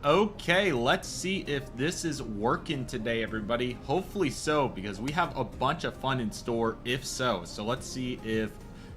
Okay, let's see if this is working today, everybody. Hopefully so, because we have a bunch of fun in store if so. So let's see if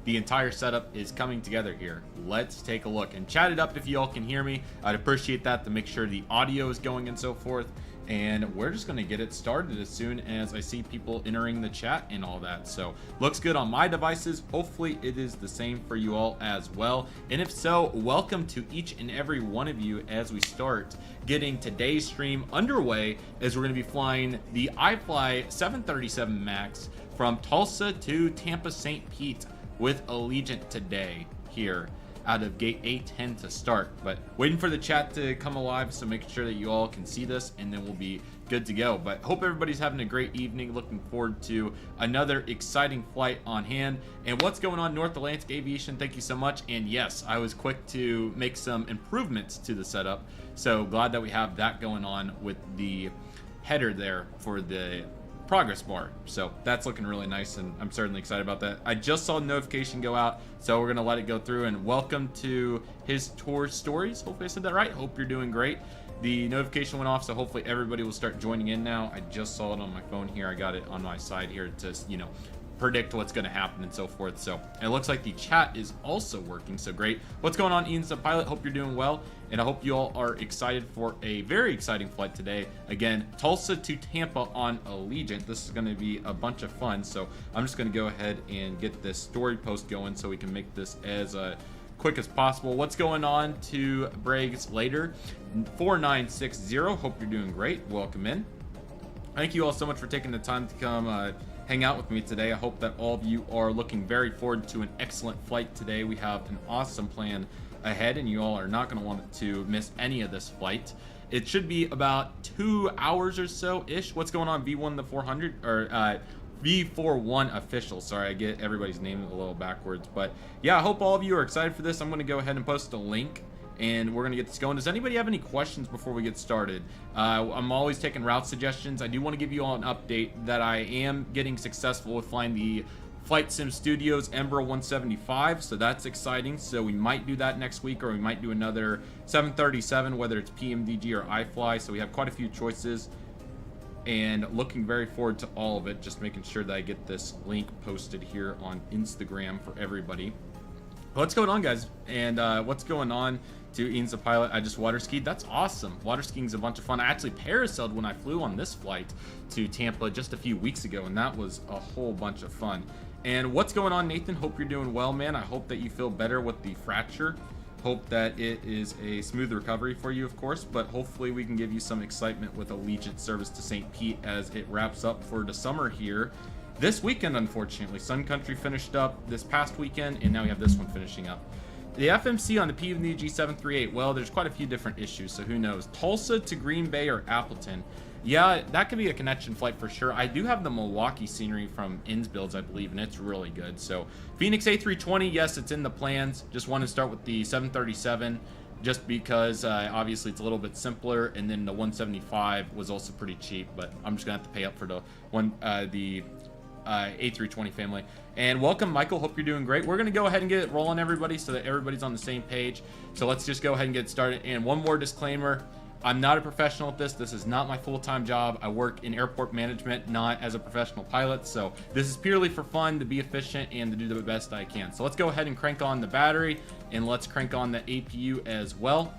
the entire setup is coming together here. Let's take a look and chat it up if you all can hear me. I'd appreciate that to make sure the audio is going and so forth. And we're just going to get it started as soon as I see people entering the chat and all that. So looks good on my devices. Hopefully it is the same for you all as well. And if so, welcome to each and every one of you as we start getting today's stream underway, as we're going to be flying the iFly 737 MAX from Tulsa to Tampa St. Pete with Allegiant today here out of gate A10 to start. But waiting for the chat to come alive, so making sure that you all can see this, and then we'll be good to go. But hope everybody's having a great evening. Looking forward to another exciting flight on hand. And what's going on, North Atlantic Aviation? Thank you so much. And yes, I was quick to make some improvements to the setup, so glad that we have that going on with the header there for the progress bar. So that's looking really nice, and I'm certainly excited about that. I just saw the notification go out, so we're gonna let it go through. And welcome to his tour stories. Hopefully I said that right. Hope you're doing great. The notification went off, so hopefully everybody will start joining in now. I just saw it on my phone here. I got it on my side here to, predict what's going to happen and so forth. So it looks like the chat is also working, so great. What's going on, Ian's the pilot? Hope you're doing well, and I hope you all are excited for a very exciting flight today. Again, Tulsa to Tampa on Allegiant. This is going to be a bunch of fun, so I'm just going to go ahead and get this story post going so we can make this as quick as possible. What's going on to Braggs later? 4960, hope you're doing great. Welcome in. Thank you all so much for taking the time to come hang out with me today. I hope that all of you are looking very forward to an excellent flight today. We have an awesome plan ahead, and you all are not going to want to miss any of this flight. It should be about 2 hours or so ish. What's going on, V1 the 400 or V41 official? Sorry, I get everybody's name a little backwards, but yeah, I hope all of you are excited for this. I'm going to go ahead and post a link, and we're going to get this going. Does anybody have any questions before we get started? I'm always taking route suggestions. I do want to give you all an update that I am getting successful with flying the Flight Sim Studios Embraer 175, so that's exciting. So we might do that next week, or we might do another 737, whether it's PMDG or iFly. So we have quite a few choices, and looking very forward to all of it. Just making sure that I get this link posted here on Instagram for everybody. What's going on, guys? And what's going on to Ian's the pilot? I just water skied. That's awesome. Water skiing is a bunch of fun. I actually parasailed when I flew on this flight to Tampa just a few weeks ago, and that was a whole bunch of fun. And what's going on, Nathan? Hope you're doing well, man. I hope that you feel better with the fracture. Hope that it is a smooth recovery for you, of course, but hopefully we can give you some excitement with Allegiant service to St. Pete as it wraps up for the summer here. This weekend, unfortunately, Sun Country finished up this past weekend, and now we have this one finishing up. The FMC on the PMDG 738, well, there's quite a few different issues, so who knows. Tulsa to Green Bay or Appleton. Yeah, that could be a connection flight for sure. I do have the Milwaukee scenery from Innsbuilds, I believe, and it's really good. So Phoenix A320, yes, it's in the plans. Just want to start with the 737 just because obviously it's a little bit simpler, and then the 175 was also pretty cheap, but I'm just going to have to pay up for the A320 family. And welcome, Michael. Hope you're doing great. We're going to go ahead and get it rolling, everybody, so that everybody's on the same page. So let's just go ahead and get started. And one more disclaimer. I'm not a professional at this. This is not my full-time job. I work in airport management, not as a professional pilot. So this is purely for fun, to be efficient, and to do the best I can. So let's go ahead and crank on the battery, and let's crank on the APU as well.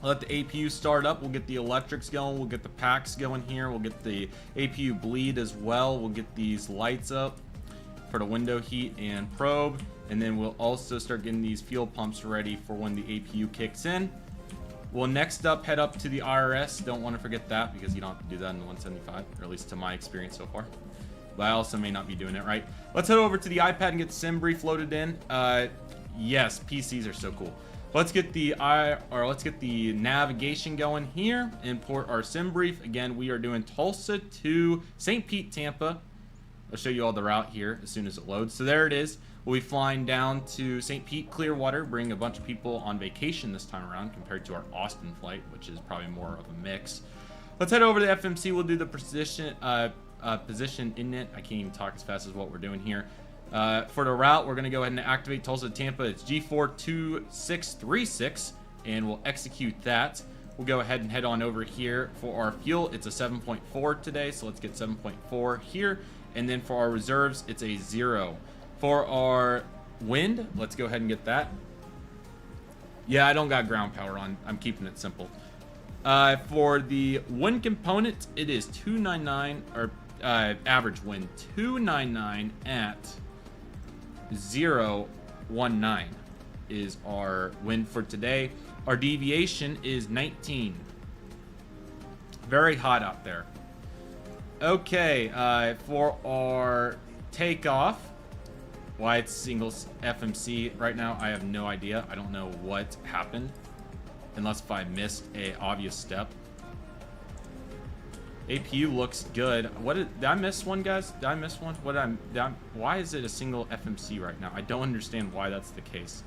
Let the APU start up. We'll get the electrics going. We'll get the packs going here. We'll get the APU bleed as well. We'll get these lights up for the window heat and probe. And then we'll also start getting these fuel pumps ready for when the APU kicks in. We'll next up head up to the RRS. Don't want to forget that, because you don't have to do that in the 175, or at least to my experience so far. But I also may not be doing it right. Let's head over to the iPad and get Sim Brief loaded in. Yes, PCs are so cool. Let's get the navigation going here. Import our sim brief. Again, we are doing Tulsa to St. Pete, Tampa. I'll show you all the route here as soon as it loads. So there it is. We'll be flying down to St. Pete, Clearwater, bring a bunch of people on vacation this time around compared to our Austin flight, which is probably more of a mix. Let's head over to the FMC. We'll do the position in it. I can't even talk as fast as what we're doing here. For the route, we're going to go ahead and activate Tulsa to Tampa. It's G42636, and we'll execute that. we'll go ahead and head on over here. For our fuel, it's a 7.4 today, so let's get 7.4 here. And then for our reserves, it's a 0. For our wind, let's go ahead and get that. Yeah, I don't got ground power on. I'm keeping it simple. For the wind component, it is 299, or average wind, 299 at 0.19 is our wind for today. Our deviation is 19. Very hot out there. Okay, for our takeoff, why it's single FMC right now, I have no idea. I don't know what happened, unless if I missed a obvious step. APU looks good. Did I miss one, guys? Did I miss one? Why is it a single FMC right now? I don't understand why that's the case.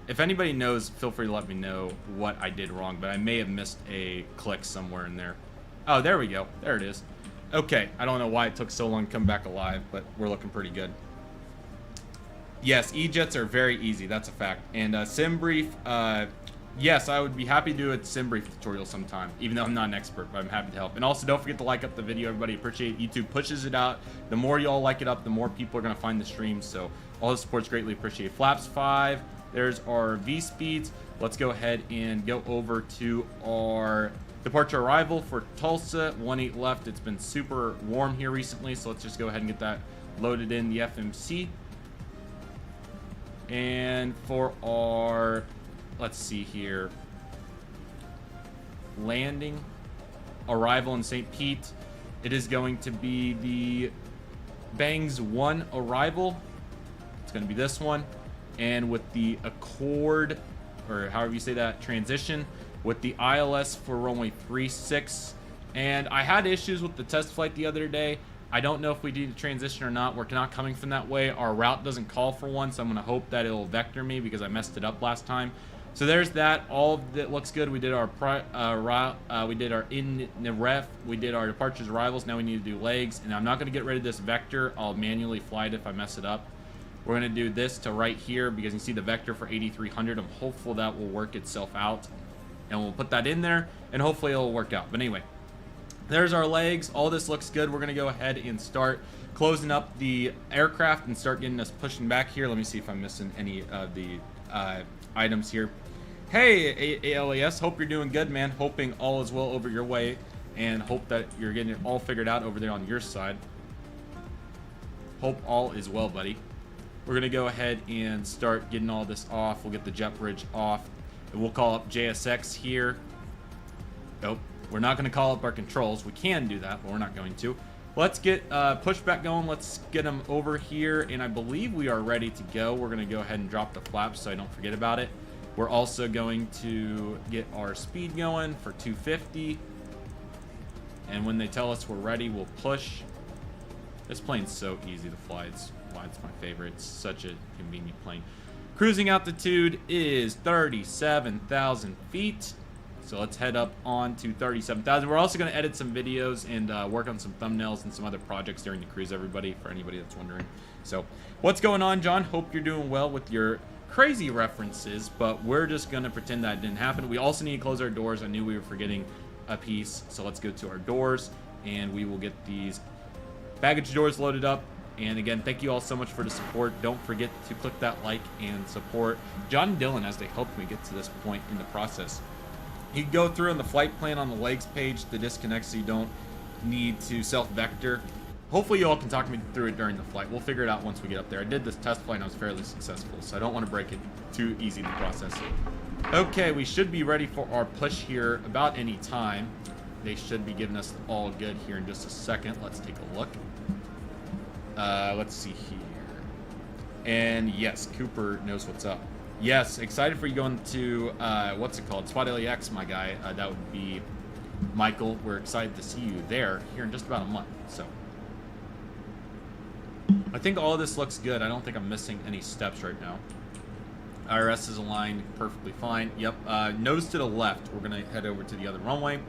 If anybody knows, feel free to let me know what I did wrong, but I may have missed a click somewhere in there. Oh, there we go. There it is. Okay, I don't know why it took so long to come back alive, but we're looking pretty good. Yes, E-Jets are very easy. That's a fact. And SimBrief, yes, I would be happy to do a SimBrief tutorial sometime, even though I'm not an expert, but I'm happy to help. And also, don't forget to like up the video, everybody. Appreciate it. YouTube pushes it out. The more y'all like it up, the more people are going to find the stream. So all the support's greatly appreciated. Flaps 5. There's our V speeds. Let's go ahead and go over to our departure arrival for Tulsa. 1-8 left. It's been super warm here recently, so let's just go ahead and get that loaded in the FMC. And for our, let's see here, landing, arrival in St. Pete, it is going to be the Bangs 1 arrival. It's going to be this one. And with the Accord, or however you say that, transition, with the ILS for runway 36. And I had issues with the test flight the other day. I don't know if we did a transition or not. We're not coming from that way. Our route doesn't call for one, so I'm going to hope that it'll vector me because I messed it up last time. So there's that. All of that looks good. We did our route. We did our in the ref. We did our departures, arrivals. Now we need to do legs. And I'm not going to get rid of this vector. I'll manually fly it if I mess it up. We're going to do this to right here because you see the vector for 8,300. I'm hopeful that will work itself out. And we'll put that in there, and hopefully it'll work out. But anyway, there's our legs. All this looks good. We're going to go ahead and start closing up the aircraft and start getting us pushing back here. Let me see if I'm missing any of the items here. Hey, ALAS. Hope you're doing good, man. Hoping all is well over your way, and hope that you're getting it all figured out over there on your side. Hope all is well, buddy. We're going to go ahead and start getting all this off. We'll get the jet bridge off. And we'll call up JSX here. Nope. We're not going to call up our controls. We can do that, but we're not going to. Let's get pushback going. Let's get them over here. And I believe we are ready to go. We're going to go ahead and drop the flaps so I don't forget about it. We're also going to get our speed going for 250. And when they tell us we're ready, we'll push. This plane's so easy to fly. It's why it's my favorite. It's such a convenient plane. Cruising altitude is 37,000 feet. So let's head up on to 37,000. We're also going to edit some videos and work on some thumbnails and some other projects during the cruise, everybody, for anybody that's wondering. So what's going on, John? Hope you're doing well with your crazy references, but we're just going to pretend that didn't happen. We also need to close our doors. I knew we were forgetting a piece. So let's go to our doors, and we will get these baggage doors loaded up. And again, thank you all so much for the support. Don't forget to click that like and support John and Dylan as they helped me get to this point in the process. You can go through on the flight plan on the legs page to disconnect so you don't need to self-vector. Hopefully you all can talk me through it during the flight. We'll figure it out once we get up there. I did this test flight and I was fairly successful, so I don't want to break it too easy in the process. Okay, we should be ready for our push here about any time. They should be giving us all good here in just a second. Let's take a look. Let's see here. And yes, Cooper knows what's up. Yes, excited for you going to, what's it called? Spot LAX, my guy. That would be Michael. We're excited to see you there here in just about a month. So I think all of this looks good. I don't think I'm missing any steps right now. IRS is aligned perfectly fine. Yep. Nose to the left. We're going to head over to the other runway,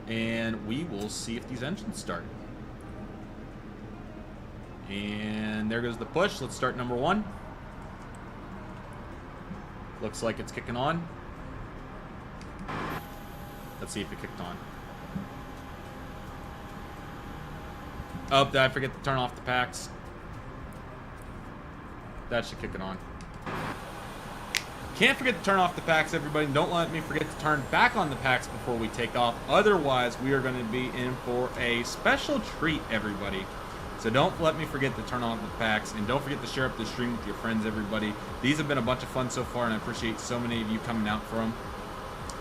and we will see if these engines start. And there goes the push. Let's start number 1. Looks like it's kicking on. Let's see if it kicked on. Oh, did I forget to turn off the packs? That should kick it on. Can't forget to turn off the packs, everybody. Don't let me forget to turn back on the packs before we take off. Otherwise, we are going to be in for a special treat, everybody. So don't let me forget to turn on the packs. And don't forget to share up the stream with your friends, everybody. These have been a bunch of fun so far, and I appreciate so many of you coming out for them.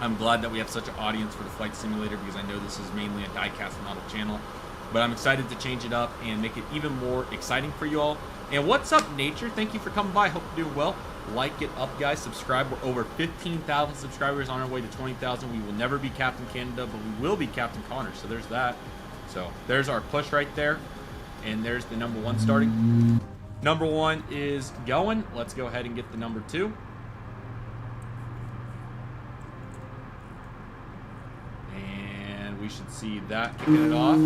I'm glad that we have such an audience for the flight simulator because I know this is mainly a die-cast model channel. But I'm excited to change it up and make it even more exciting for you all. And what's up, Nature? Thank you for coming by. Hope you're doing well. Like it up, guys. Subscribe. We're over 15,000 subscribers, on our way to 20,000. We will never be Captain Canada, but we will be Captain Connor. So there's that. So there's our push right there. And there's the number 1 starting. Number 1 is going. Let's go ahead and get the number 2. And we should see that kicking it off.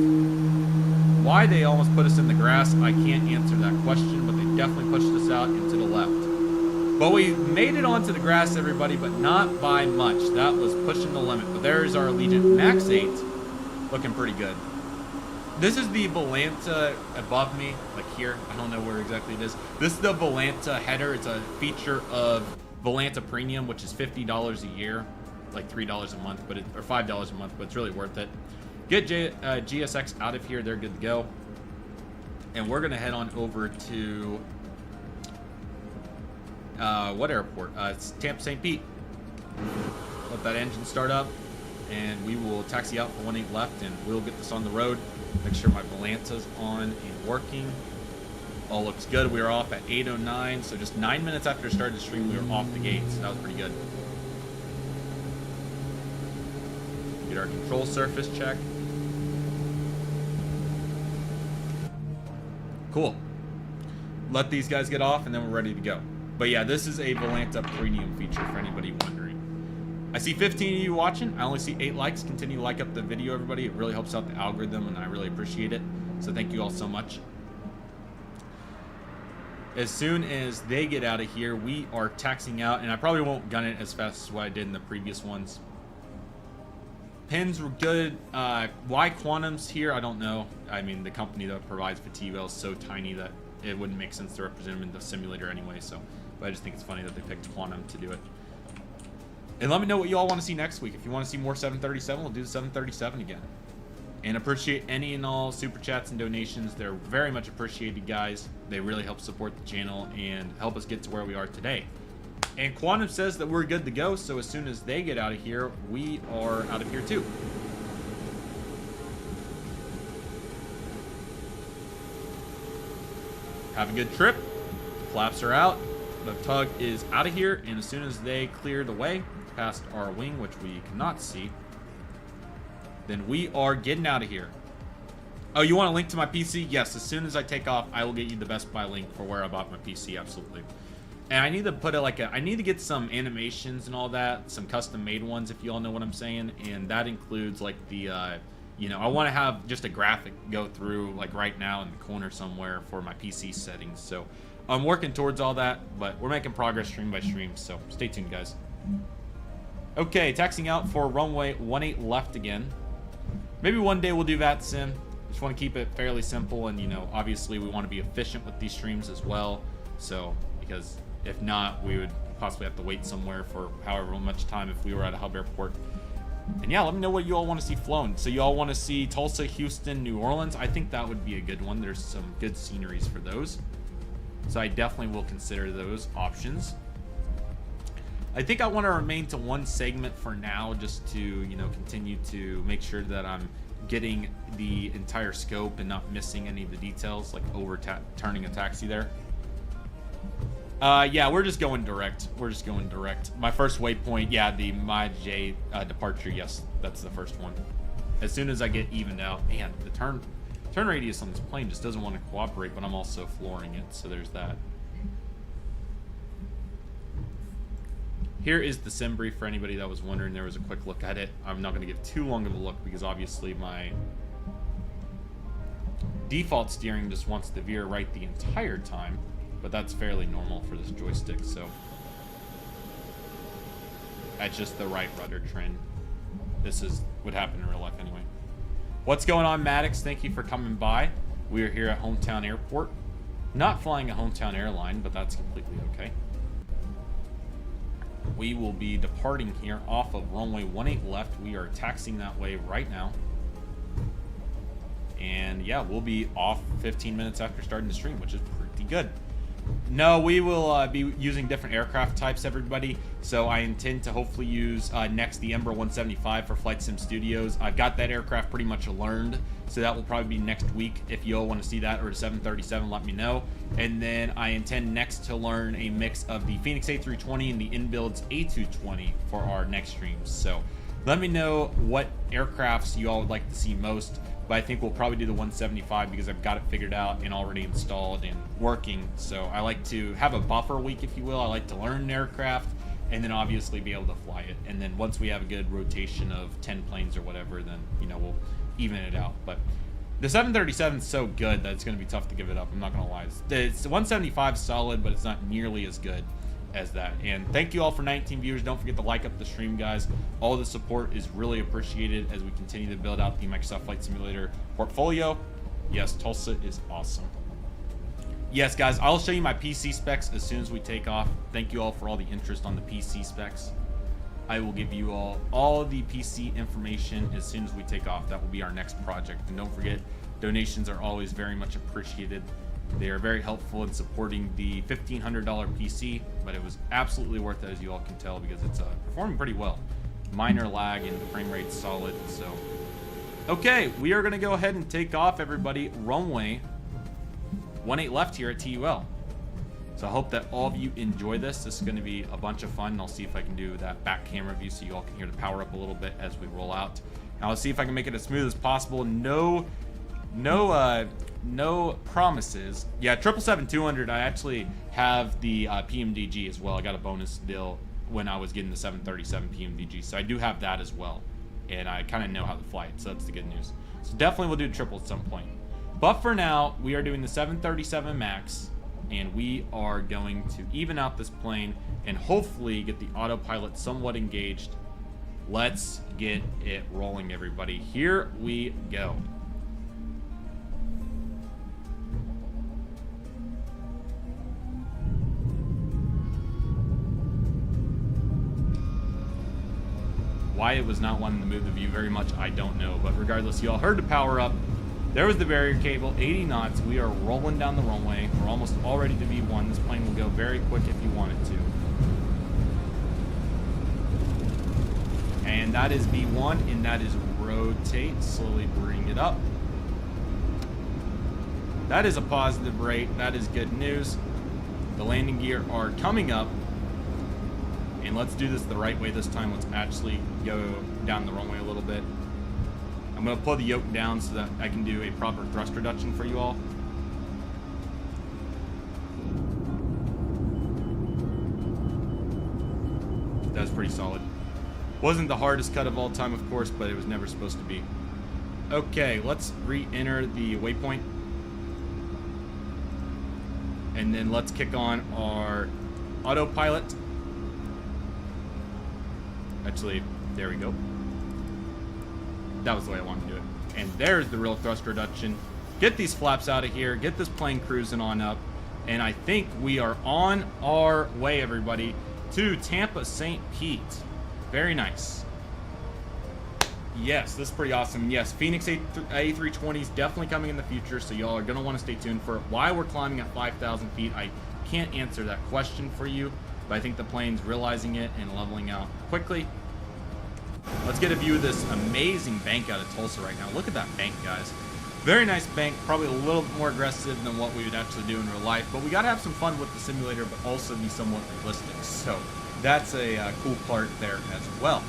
Why they almost put us in the grass, I can't answer that question, but they definitely pushed us out into the left. But we made it onto the grass, everybody, but not by much. That was pushing the limit. But there's our Allegiant Max 8, looking pretty good. This is the Volanta above me, like here. I don't know where exactly it is. This is the Volanta header. It's a feature of Volanta Premium, which is $50 a year, like $3 a month, but or $5 a month, but it's really worth it. Get GSX out of here. They're good to go. And we're going to head on over to what airport? It's Tampa St. Pete. Let that engine start up, and we will taxi out for 18 left, and we'll get this on the road. Make sure my Volanta's on and working. All looks good. We are off at 8:09, so just 9 minutes after starting the stream, we were off the gate, so that was pretty good. Get our control surface check. Cool. Let these guys get off, and then we're ready to go. But yeah, this is a Volanta Premium feature for anybody wondering. I see 15 of you watching. I only see 8 likes. Continue to like up the video, everybody. It really helps out the algorithm, and I really appreciate it. So thank you all so much. As soon as they get out of here, we are taxiing out, and I probably won't gun it as fast as what I did in the previous ones. Pins were good. Why Quantum's here, I don't know. I mean, the company that provides for TVL is so tiny that it wouldn't make sense to represent them in the simulator anyway. So, but I just think it's funny that they picked Quantum to do it. And let me know what you all want to see next week. If you want to see more 737, we'll do the 737 again. And appreciate any and all super chats and donations. They're very much appreciated, guys. They really help support the channel and help us get to where we are today. And Quantum says that we're good to go, so as soon as they get out of here, we are out of here too. Have a good trip. Flaps are out. The tug is out of here, and as soon as they clear the way past our wing, which we cannot see, then we are getting out of here. Oh, you want a link to my PC? Yes, as soon as I take off, I will get you the Best Buy link for where I bought my PC, absolutely. And I need to put it like I need to get some animations and all that, some custom made ones, if you all know what I'm saying. And that includes like the, you know, I want to have just a graphic go through like right now in the corner somewhere for my PC settings. So I'm working towards all that, but we're making progress stream by stream. So stay tuned, guys. Okay, taxiing out for runway 18 left again. Maybe one day we'll do VATSIM. Just want to keep it fairly simple, and you know, obviously we want to be efficient with these streams as well. So because if not, we would possibly have to wait somewhere for however much time if we were at a hub airport. And yeah, let me know what you all want to see flown. So you all want to see Tulsa, Houston, New Orleans? I think that would be a good one. There's some good sceneries for those. So I definitely will consider those options. I think I want to remain to one segment for now, just to, you know, continue to make sure that I'm getting the entire scope and not missing any of the details, like turning a taxi there. Yeah, we're just going direct. We're just going direct. My first waypoint, yeah, the MyJ departure, yes, that's the first one. As soon as I get evened out, man, the turn radius on this plane just doesn't want to cooperate, but I'm also flooring it, so there's that. Here is the sim brief for anybody that was wondering. There was a quick look at it. I'm not going to give too long of a look because obviously my default steering just wants to veer right the entire time, but that's fairly normal for this joystick, so that's just the right rudder trend. this would happen in real life anyway. What's going on, Maddox? Thank you for coming by. We are here at Hometown Airport. Not flying a Hometown airline, but that's completely okay. We will be departing here off of runway 18 left. We are taxiing that way right now. And yeah, we'll be off 15 minutes after starting the stream, which is pretty good. No, we will be using different aircraft types, everybody. So I intend to hopefully use next the Embraer 175 for Flight Sim Studios. I've got that aircraft pretty much learned, so that will probably be next week. If you all want to see that, or the 737, let me know. And then I intend next to learn a mix of the Phoenix A320 and the InBuild's A220 for our next streams. So let me know what aircrafts you all would like to see most. But I think we'll probably do the 175 because I've got it figured out and already installed and working. So I like to have a buffer week, if you will. I like to learn an aircraft and then obviously be able to fly it. And then once we have a good rotation of 10 planes or whatever, then, you know, we'll even it out. But the 737 is so good that it's going to be tough to give it up. I'm not going to lie. It's 175 solid, but it's not nearly as good as that. And thank you all for 19 viewers. Don't forget to like up the stream, guys. All the support is really appreciated as we continue to build out the Microsoft Flight Simulator portfolio. Yes, Tulsa is awesome. Yes, guys, I'll show you my PC specs as soon as we take off. Thank you all for all the interest on the PC specs. I will give you all the PC information as soon as we take off. That will be our next project. And don't forget, donations are always very much appreciated. They are very helpful in supporting the $1,500 PC, but it was absolutely worth it, as you all can tell, because it's performing pretty well. Minor lag and the frame rate's solid. So, okay, we are going to go ahead and take off, everybody. Runway 18 left here at TUL. So I hope that all of you enjoy this. This is going to be a bunch of fun, and I'll see if I can do that back camera view so you all can hear the power up a little bit as we roll out. And I'll see if I can make it as smooth as possible. No promises. Yeah, 777-200, I actually have the PMDG as well. I got a bonus deal when I was getting the 737 PMDG, so I do have that as well. And I kind of know how to fly it, so that's the good news. So definitely we'll do triple at some point. But for now, we are doing the 737 MAX, and we are going to even out this plane and hopefully get the autopilot somewhat engaged. Let's get it rolling, everybody. Here we go. Why it was not wanting to move the view very much, I don't know. But regardless, you all heard the power up. There was the barrier cable, 80 knots. We are rolling down the runway. We're almost all ready to V1. This plane will go very quick if you want it to. And that is V1, and that is rotate. Slowly bring it up. That is a positive rate. That is good news. The landing gear are coming up. And let's do this the right way this time. Let's actually go down the runway a little bit. I'm going to pull the yoke down so that I can do a proper thrust reduction for you all. That was pretty solid. Wasn't the hardest cut of all time, of course, but it was never supposed to be. Okay, let's re-enter the waypoint. And then let's kick on our autopilot. Actually, there we go. That was the way I wanted to do it. And there's the real thrust reduction. Get these flaps out of here. Get this plane cruising on up. And I think we are on our way, everybody, to Tampa St. Pete. Very nice. Yes, this is pretty awesome. Yes, Phoenix A320 is definitely coming in the future, so y'all are going to want to stay tuned for it. Why we're climbing at 5,000 feet, I can't answer that question for you, but I think the plane's realizing it and leveling out quickly. Let's get a view of this amazing bank out of Tulsa right now. Look at that bank, guys. Very nice bank, probably a little bit more aggressive than what we would actually do in real life, but we got to have some fun with the simulator, but also be somewhat realistic. So that's a cool part there as well.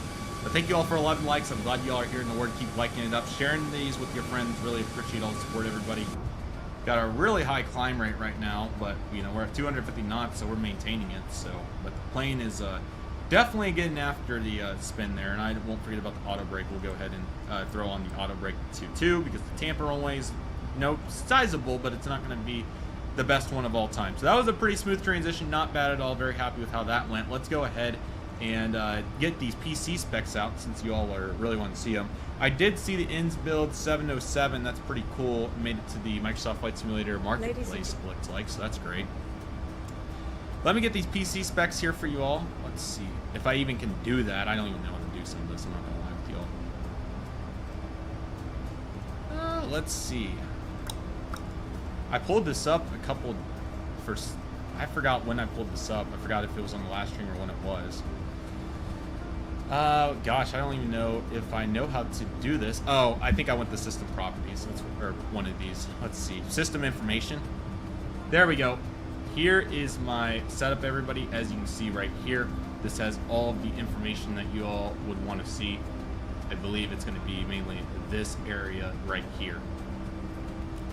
But thank you all for 11 likes. I'm glad you all are hearing the word. Keep liking it up, sharing these with your friends. Really appreciate all the support, everybody. Got a really high climb rate right now, but you know, we're at 250 knots, so we're maintaining it. So, but the plane is definitely getting after the spin there, and I won't forget about the auto brake. We'll go ahead and throw on the auto brake too, because the Tampa runway is, you know, sizable, but it's not going to be the best one of all time. So that was a pretty smooth transition, not bad at all. Very happy with how that went. Let's go ahead and get these PC specs out since you all are really wanting to see them. I did see the INS build 707. That's pretty cool. Made it to the Microsoft Flight Simulator Marketplace, it looks like, so that's great. Let me get these PC specs here for you all. Let's see if I even can do that. I don't even know how to do some of this. I'm not gonna lie with y'all. Let's see. I pulled this up a couple first. I forgot when I pulled this up. I forgot if it was on the last stream or when it was. Gosh, I don't even know if I know how to do this. Oh, I think I went to system properties. Or one of these. Let's see. System information. There we go. Here is my setup, everybody. As you can see right here, this has all of the information that you all would want to see. I believe it's going to be mainly this area right here.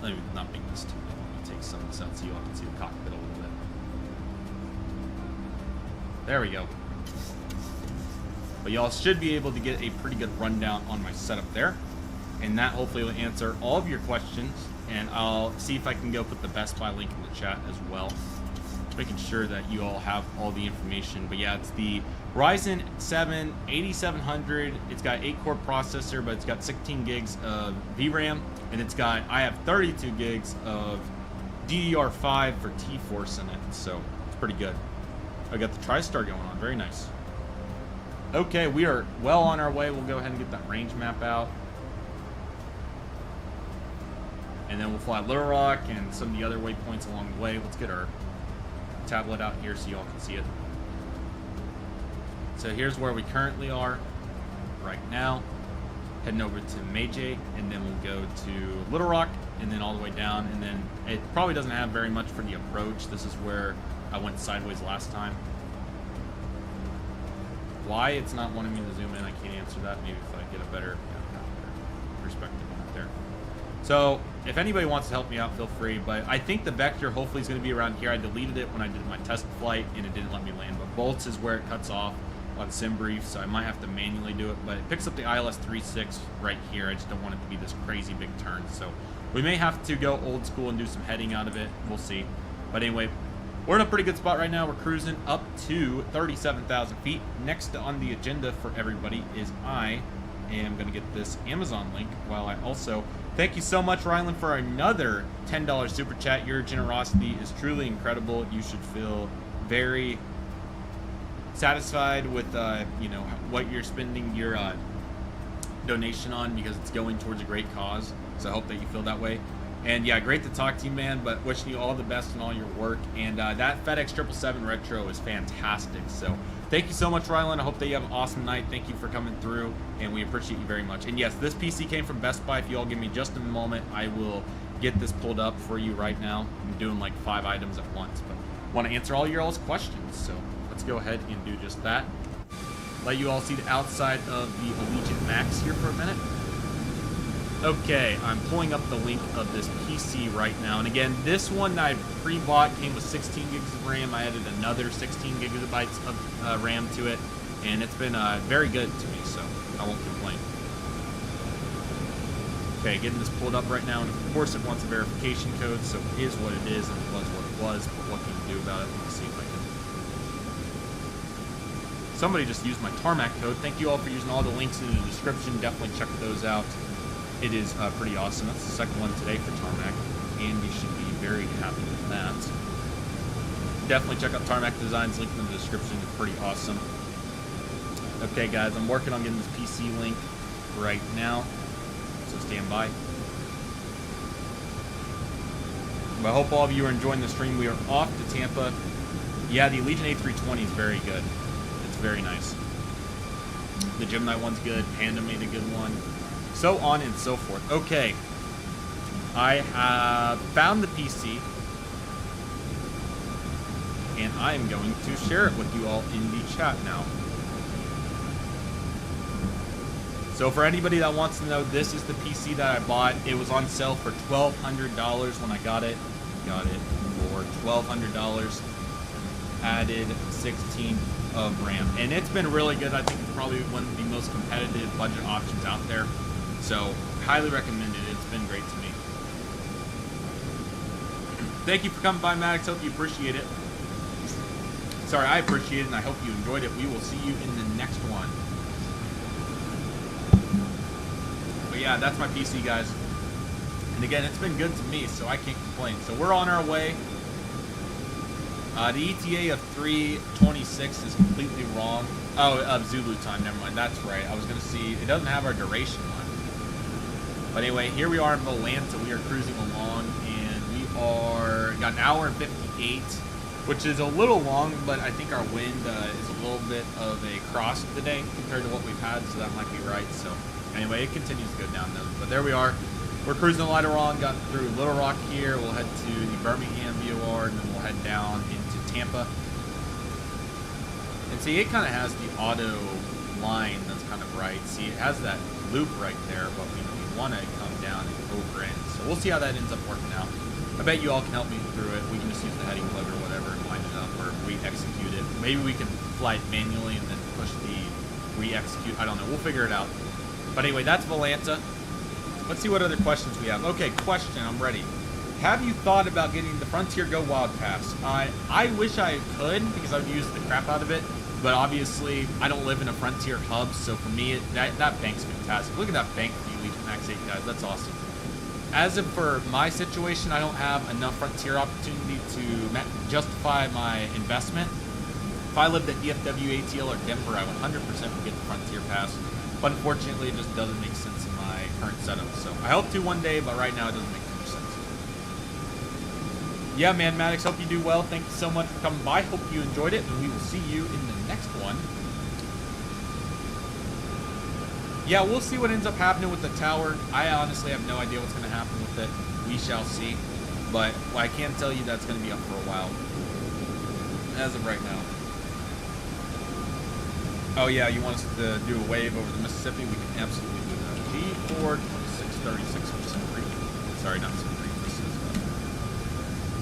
Let me not make this too big. Let me take some of this out so you all can see the cockpit a little bit. There we go. But y'all should be able to get a pretty good rundown on my setup there. And that hopefully will answer all of your questions. And I'll see if I can go put the Best Buy link in the chat as well. Making sure that you all have all the information. But yeah, it's the Ryzen 7 8700. It's got 8-core processor, but it's got 16 gigs of VRAM. And I have 32 gigs of DDR5 for T-Force in it. So it's pretty good. I got the TriStar going on. Very nice. Okay, we are well on our way. We'll go ahead and get that range map out. And then we'll fly Little Rock and some of the other waypoints along the way. Let's get our tablet out here so you all can see it. So here's where we currently are right now. Heading over to Meiji, and then we'll go to Little Rock, and then all the way down. And then it probably doesn't have very much for the approach. This is where I went sideways last time. Why it's not wanting me to zoom in, I can't answer that. Maybe if I get a better perspective on it there. So if anybody wants to help me out, feel free. But I think the vector hopefully is going to be around here. I deleted it when I did my test flight, and it didn't let me land. But bolts is where it cuts off on sim brief, so I might have to manually do it. But it picks up the ILS 3.6 right here. I just don't want it to be this crazy big turn. So we may have to go old school and do some heading out of it. We'll see. But anyway, we're in a pretty good spot right now. We're cruising up to 37,000 feet. Next on the agenda for everybody is I am going to get this Amazon link, while I also thank you so much, Rylan, for another $10 super chat. Your generosity is truly incredible. You should feel very satisfied with what you're spending your donation on, because it's going towards a great cause. So I hope that you feel that way. And yeah, great to talk to you, man, but wishing you all the best in all your work. And that FedEx 777 Retro is fantastic. So thank you so much, Rylan. I hope that you have an awesome night. Thank you for coming through, and we appreciate you very much. And yes, this PC came from Best Buy. If you all give me just a moment, I will get this pulled up for you right now. I'm doing like 5 items at once, but I want to answer all your all's questions. So let's go ahead and do just that. Let you all see the outside of the Allegiant Max here for a minute. Okay, I'm pulling up the link of this PC right now. And again, this one that I pre-bought came with 16 gigs of RAM. I added another 16 gigabytes of RAM to it, and it's been very good to me, so I won't complain. Okay, getting this pulled up right now, and of course it wants a verification code, so it is what it is, and it was what it was, but what can you do about it? Let me see if I can... Somebody just used my tarmac code. Thank you all for using all the links in the description. Definitely check those out. It is pretty awesome. That's the second one today for tarmac, and you should be very happy with that. Definitely check out Tarmac Designs, link in the description. It's pretty awesome. Okay, guys, I'm working on getting this PC link right now, so stand by. But I hope all of you are enjoying the stream. We are off to Tampa. Yeah, the Allegiant A320 is very good. It's very nice. The Gemini one's good. Panda made a good one. So on and so forth. Okay. I have found the PC, and I am going to share it with you all in the chat now. So for anybody that wants to know, this is the PC that I bought. It was on sale for $1,200 when I got it. Got it for $1,200. Added 16 of RAM. And it's been really good. I think it's probably one of the most competitive budget options out there. So highly recommend it. It's been great to me. Thank you for coming by, Maddox. Hope you appreciate it. Sorry, I appreciate it, and I hope you enjoyed it. We will see you in the next one. But yeah, that's my PC, guys. And again, it's been good to me, so I can't complain. So we're on our way. The ETA of 3:26 is completely wrong. Oh, Zulu time, never mind. That's right. I was going to see, it doesn't have our duration one. But anyway, here we are in Volanta. We are cruising along, and we are, got an hour and 58, which is a little long, but I think our wind is a little bit of a cross today compared to what we've had, so that might be right. So anyway, it continues to go down though. But there we are. We're cruising later on, got through Little Rock here. We'll head to the Birmingham VOR, and then we'll head down into Tampa. And see, it kind of has the auto line that's kind of right. See, it has that loop right there, but we want to come down and over in. So we'll see how that ends up working out. I bet you all can help me through it. We can just use the heading plug or whatever and line it up, or re-execute it. Maybe we can fly it manually and then push the re-execute. I don't know. We'll figure it out. But anyway, that's Volanta. Let's see what other questions we have. Okay, question. I'm ready. Have you thought about getting the Frontier Go Wild Pass? I wish I could, because I would use the crap out of it. But obviously, I don't live in a Frontier hub, so for me, that bank's fantastic. Look at that bank for you, Legion Max 8 guys. That's awesome. As of for my situation, I don't have enough Frontier opportunity to justify my investment. If I lived at DFW, ATL, or Denver, I 100% would get the Frontier Pass. But unfortunately, it just doesn't make sense in my current setup. So I hope to one day, but right now it doesn't make too much sense. Yeah, man, Maddox, hope you do well. Thank you so much for coming by. Hope you enjoyed it, and we will see you in the next one. Yeah, we'll see what ends up happening with the tower. I honestly have no idea what's going to happen with it. We shall see. But I can tell you that's going to be up for a while. As of right now. Oh yeah, you want us to do a wave over the Mississippi? We can absolutely do that. G4 2636% free. Sorry, not so free.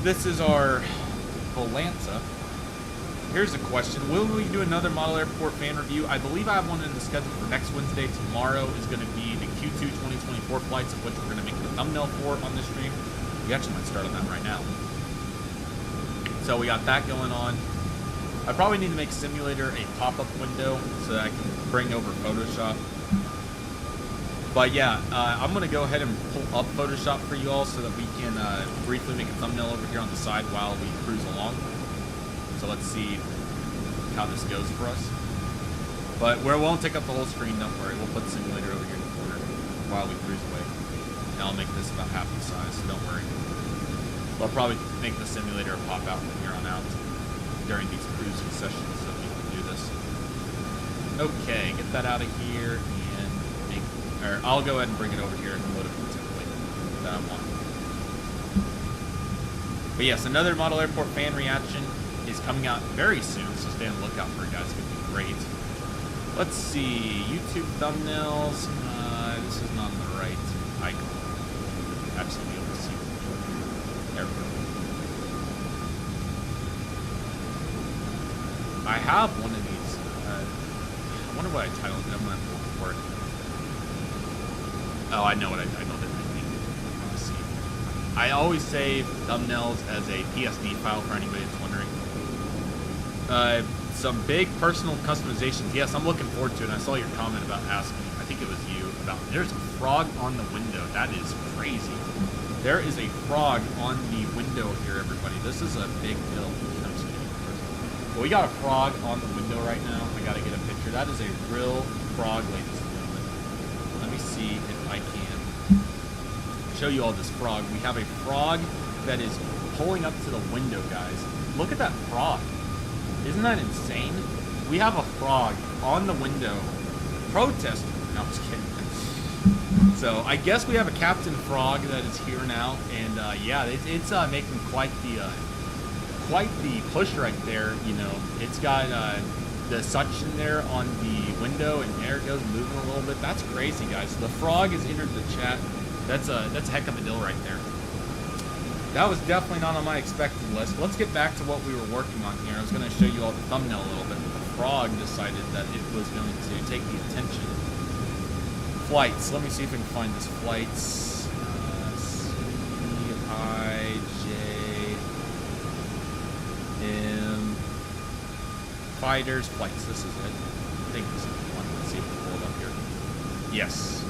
This is our Volanta. Here's a question. Will we do another model airport fan review? I believe I have one in the schedule for next Wednesday. Tomorrow is going to be the Q2 2024 flights, of which we're going to make the thumbnail for on the stream. We actually might start on that right now. So we got that going on. I probably need to make Simulator a pop-up window so that I can bring over Photoshop. But yeah, I'm going to go ahead and pull up Photoshop for you all so that we can briefly make a thumbnail over here on the side while we cruise along. So let's see how this goes for us. But we won't take up the whole screen, don't worry. We'll put Simulator over here in the corner while we cruise away. And I'll make this about half the size, so don't worry. I'll probably make the Simulator pop out from here on out during these cruising sessions so we can do this. Okay, get that out of here and make, or I'll go ahead and bring it over here and load up the template that I want. But yes, another model airport fan reaction is coming out very soon, so stay on the lookout for it, guys. It's going to be great. Let's see, YouTube thumbnails. This is not the right icon. Actually, be able to see. There we go. I have one of these. I wonder what I titled it. I'm going to have to look for it. Oh, I know what I titled it. Let me see. I always save thumbnails as a PSD file for anybody that's wondering. Some big personal customizations. Yes, I'm looking forward to it. I saw your comment about asking. I think it was you about. There's a frog on the window. That is crazy. There is a frog on the window here, everybody. This is a big deal. I'm just kidding. Well, we got a frog on the window right now. I gotta get a picture. That is a real frog, ladies and gentlemen. Let me see if I can show you all this frog. We have a frog that is pulling up to the window, guys. Look at that frog. Isn't that insane? We have a frog on the window protesting. No, I'm just kidding. So I guess we have a Captain Frog that is here now, and yeah, it's making quite the push right there. You know, it's got the suction there on the window, and there it goes, moving a little bit. That's crazy, guys. So the frog has entered the chat. That's a heck of a deal right there. That was definitely not on my expected list. Let's get back to what we were working on here. I was going to show you all the thumbnail a little bit, but the frog decided that it was going to take the attention. Flights. Let me see if I can find this. Flights. C-I-J-M. fighters, flights. This is it. I think this is the one. Let's see if we can pull it up here. Yes.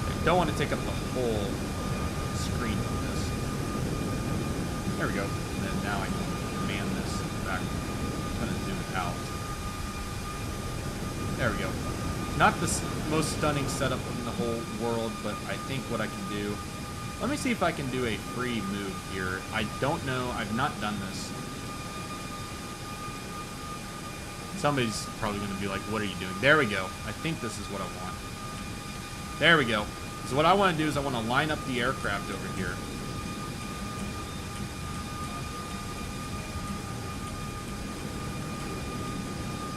I don't want to take up the whole screen with this. There we go. And then now I can command this back. I'm going to zoom it out. There we go. Not the most stunning setup in the whole world, but I think what I can do... Let me see if I can do a free move here. I don't know. I've not done this. Somebody's probably going to be like, what are you doing? There we go. I think this is what I want. There we go. So what I want to do is I want to line up the aircraft over here.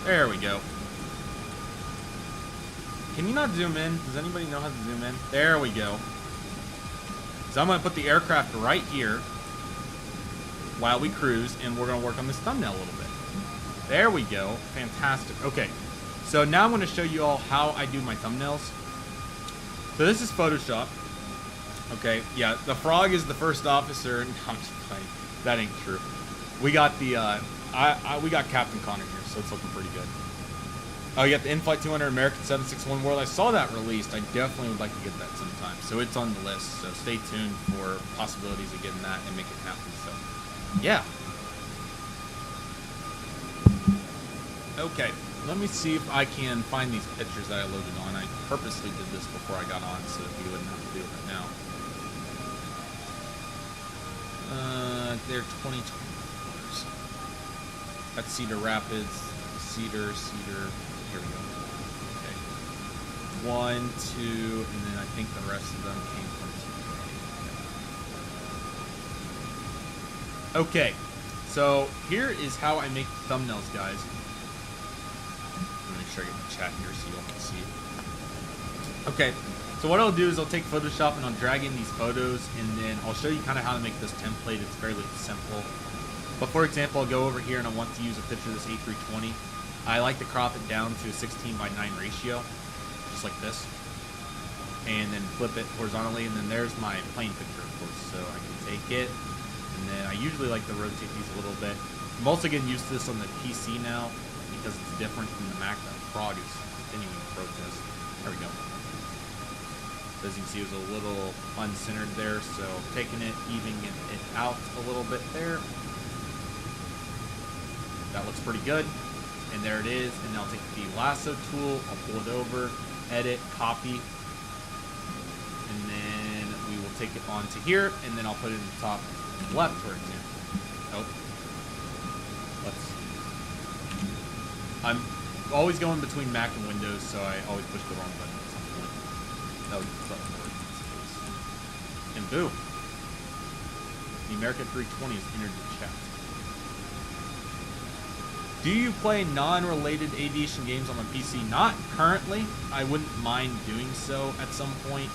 There we go. Can you not zoom in? Does anybody know how to zoom in? There we go. So I'm going to put the aircraft right here while we cruise, and we're going to work on this thumbnail a little bit. There we go. Fantastic. Okay. So now I'm going to show you all how I do my thumbnails. So this is Photoshop. Okay. Yeah, the frog is the first officer. No, I'm just playing. That ain't true. We got the we got Captain Connor here, so it's looking pretty good. Oh, you got the In-Flight 200 American 761 World. I saw that released. I definitely would like to get that sometime. So it's on the list. So stay tuned for possibilities of getting that and make it happen. So, yeah. Okay. Let me see if I can find these pictures that I loaded on. I purposely did this before I got on so that you wouldn't have to do it right now. They're 2020. That's Cedar Rapids. Cedar. Here we go. Okay. 1, 2, and then I think the rest of them came from 2. Okay. So here is how I make thumbnails, guys. Let me make sure I get the chat here so you all can see. Okay. So what I'll do is I'll take Photoshop and I'll drag in these photos, and then I'll show you kind of how to make this template. It's fairly simple. But for example, I'll go over here and I want to use a picture of this A320. I like to crop it down to a 16:9 ratio, just like this. And then flip it horizontally, and then there's my plane picture, of course. So I can take it, and then I usually like to rotate these a little bit. I'm also getting used to this on the PC now, because it's different from the Mac. The frog is continuing to protest. There we go. As you can see, it was a little uncentered there, so taking it, evening it out a little bit there. That looks pretty good. And there it is. And I'll take the lasso tool, I'll pull it over, edit, copy. And then we will take it onto here, and then I'll put it in the top left, for example. Oh. I'm always going between Mac and Windows, so I always push the wrong button at some point. No, button works in this case. And boom. The American 320 is entered the chat. Do you play non-related aviation games on my PC? Not currently. I wouldn't mind doing so at some point.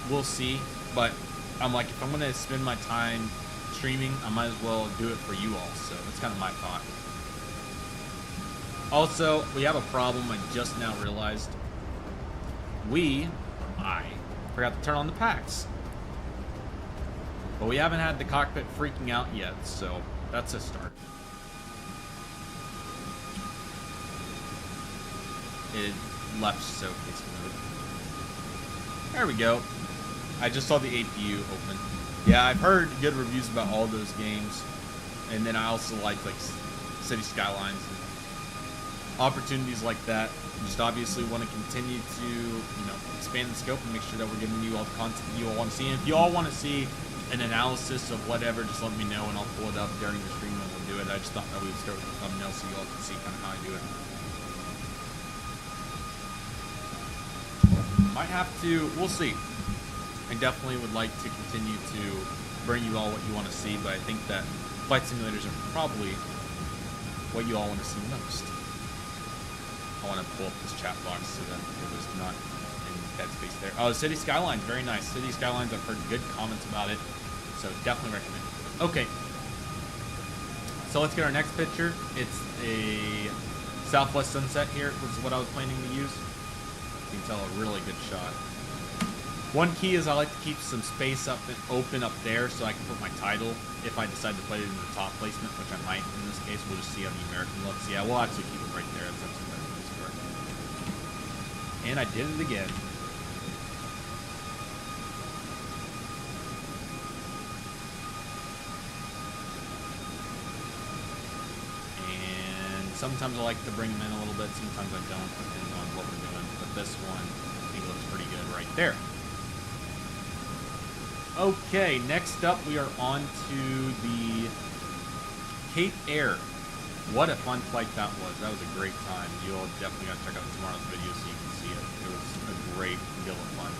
We'll see. But I'm like, if I'm going to spend my time streaming, I might as well do it for you all. So that's kind of my thought. Also, we have a problem I just now realized. I forgot to turn on the packs. But we haven't had the cockpit freaking out yet, so that's a start. It left showcase mode. There we go. I just saw the APU open. Yeah, I've heard good reviews about all those games. And then I also like City Skylines and opportunities like that. Just obviously want to continue to, expand the scope and make sure that we're giving you all the content you all want to see. And if you all want to see an analysis of whatever, just let me know and I'll pull it up during the stream and we'll do it. I just thought that we would start with the thumbnail so you all can see kind of how I do it. Might have to, we'll see. I definitely would like to continue to bring you all what you want to see, but I think that flight simulators are probably what you all want to see most. I want to pull up this chat box so that it was not in dead space there. Oh, City Skylines, very nice. City Skylines, I've heard good comments about it, so definitely recommend it. Okay, so let's get our next picture. It's a Southwest sunset here, which is what I was planning to use. You can tell a really good shot. One key is I like to keep some space up and open up there so I can put my title if I decide to put it in the top placement, which I might in this case. We'll just see how the American looks. Yeah, we'll actually keep it right there. That's actually better for this part. And I did it again. And sometimes I like to bring them in a little bit. Sometimes I don't, depending on what we're doing. But this one, I think looks pretty good right there. Okay, next up we are on to the Cape Air. What a fun flight that was. That was a great time. You'll definitely got to check out tomorrow's video so you can see it. It was a great deal of fun.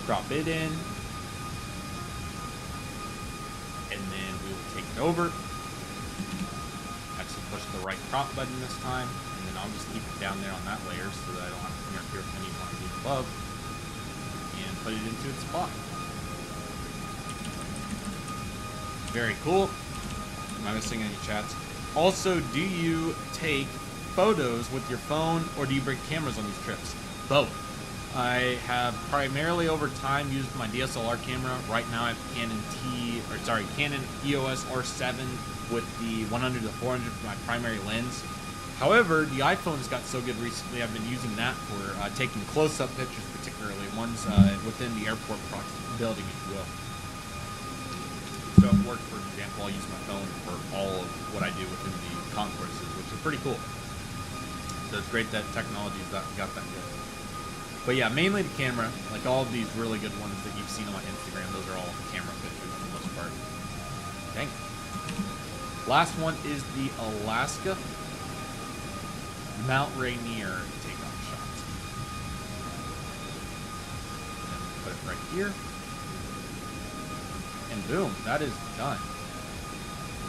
Drop it in. And then we will take it over. Actually push the right prop button this time. And then I'll just keep it down there on that layer so that I don't have to interfere with any one of the above. And put it into its spot. Very cool. Am I missing any chats? Also, do you take photos with your phone or do you bring cameras on these trips? Both. I have primarily over time used my DSLR camera. Right now I have Canon EOS R7 with the 100 to 400 for my primary lens. However, the iPhone's got so good recently, I've been using that for taking close-up pictures, particularly ones within the airport building, if you will. So at work, for example, I'll use my phone for all of what I do within the concourses, which is pretty cool. So it's great that technology's got that good. But yeah, mainly the camera, like all of these really good ones that you've seen on my Instagram, those are all camera pictures for the most part. Dang. Last one is the Alaska Mount Rainier takeoff shot. Put it right here. And boom, that is done.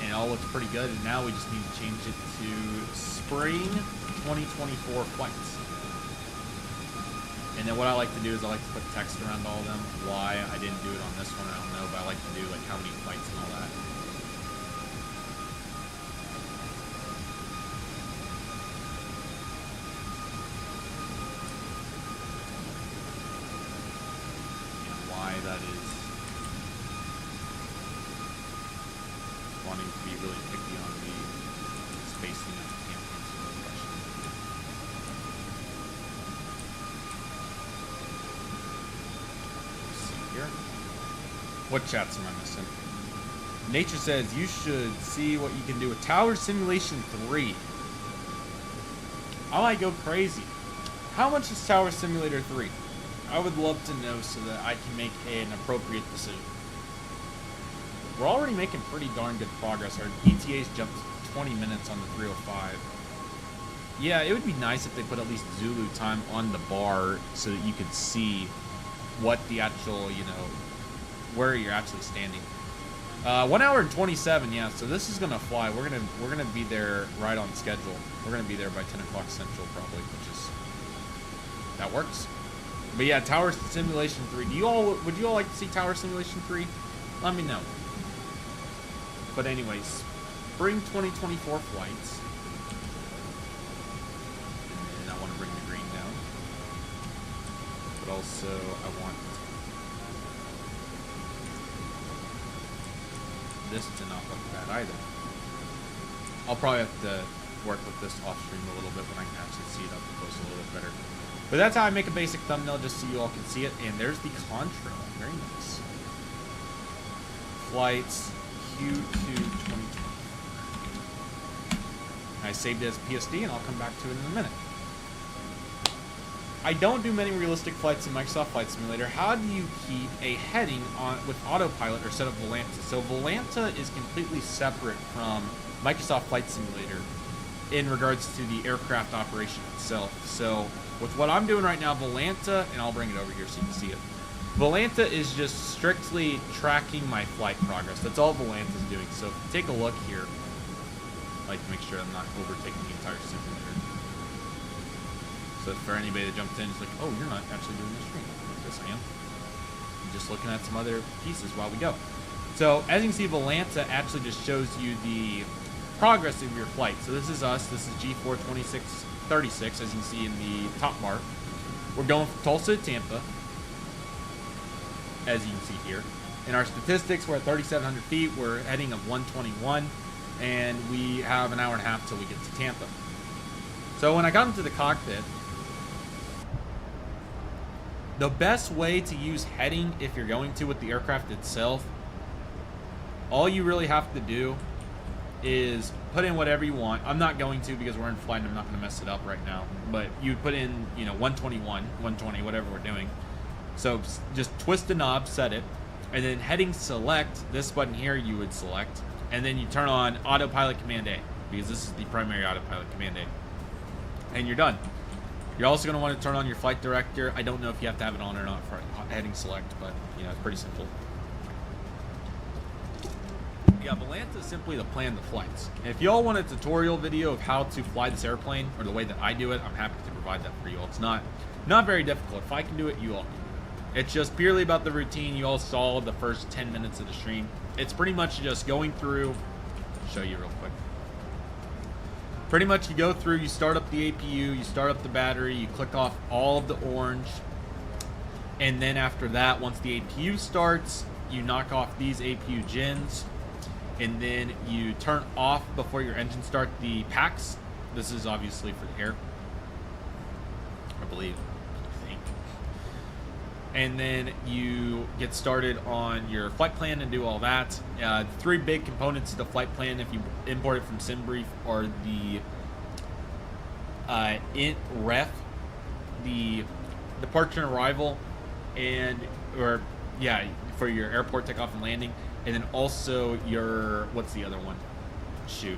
And it all looks pretty good. And now we just need to change it to spring 2024 flights. And then what I like to do is I like to put text around all of them. Why I didn't do it on this one, I don't know, but I like to do like how many flights and all that. And why that is wanting to be really picky on the spacing of the campaign. What chats am I missing? Nature says you should see what you can do with Tower Simulation 3. I might go crazy. How much is Tower Simulator 3? I would love to know so that I can make an appropriate decision. We're already making pretty darn good progress. Our ETA's jumped 20 minutes on the 305. Yeah, it would be nice if they put at least Zulu time on the bar so that you could see what the actual, where you're actually standing. 1 hour and 27, yeah, so this is gonna fly. We're gonna be there right on schedule. We're gonna be there by 10 o'clock Central probably, that works. But yeah, Tower Simulation 3. Would you all like to see Tower Simulation 3? Let me know. But anyways, spring 2024 flights. And I want to bring the green down. But also I want this to not look bad either. I'll probably have to work with this off stream a little bit when I can actually see it up close a little bit better. But that's how I make a basic thumbnail, just so you all can see it. And there's the contra. Very nice. Flights Q2 2024. I saved it as PSD, and I'll come back to it in a minute. I don't do many realistic flights in Microsoft Flight Simulator. How do you keep a heading on with autopilot or set up Volanta? So Volanta is completely separate from Microsoft Flight Simulator in regards to the aircraft operation itself. So with what I'm doing right now, Volanta, and I'll bring it over here so you can see it. Volanta is just strictly tracking my flight progress. That's all Volanta is doing. So if you take a look here, I like to make sure I'm not overtaking the entire simulator. So for anybody that jumped in, it's like, oh, you're not actually doing the stream. Yes, I am. I'm just looking at some other pieces while we go. So as you can see, Volanta actually just shows you the progress of your flight. So this is us. This is G4 2636, as you can see in the top bar. We're going from Tulsa to Tampa. as you can see here. In our statistics, we're at 3,700 feet. We're heading of 121, and we have an hour and a half till we get to Tampa. So when I got into the cockpit, the best way to use heading, if you're going to with the aircraft itself, all you really have to do is put in whatever you want. I'm not going to because we're in flight and I'm not going to mess it up right now. But you put in, 121, 120, whatever we're doing. So just twist the knob, set it, and then heading select, this button here you would select, and then you turn on autopilot command A, because this is the primary autopilot command A. And you're done. You're also going to want to turn on your flight director. I don't know if you have to have it on or not for heading select, but it's pretty simple. Yeah, Volanta is simply to plan the flights. If y'all want a tutorial video of how to fly this airplane, or the way that I do it, I'm happy to provide that for you all. It's not very difficult. If I can do it, you all can. It's just purely about the routine. You all saw the first 10 minutes of the stream. It's pretty much just going through. I'll show you real quick. Pretty much you go through, you start up the APU, you start up the battery, you click off all of the orange, and then after that, once the APU starts, you knock off these APU gens, and then you turn off before your engine start the packs. This is obviously for the air, I believe. And then you get started on your flight plan and do all that. Three big components to the flight plan, if you import it from SimBrief, are the ref, the departure and arrival, for your airport takeoff and landing, and then also your, what's the other one? Shoot.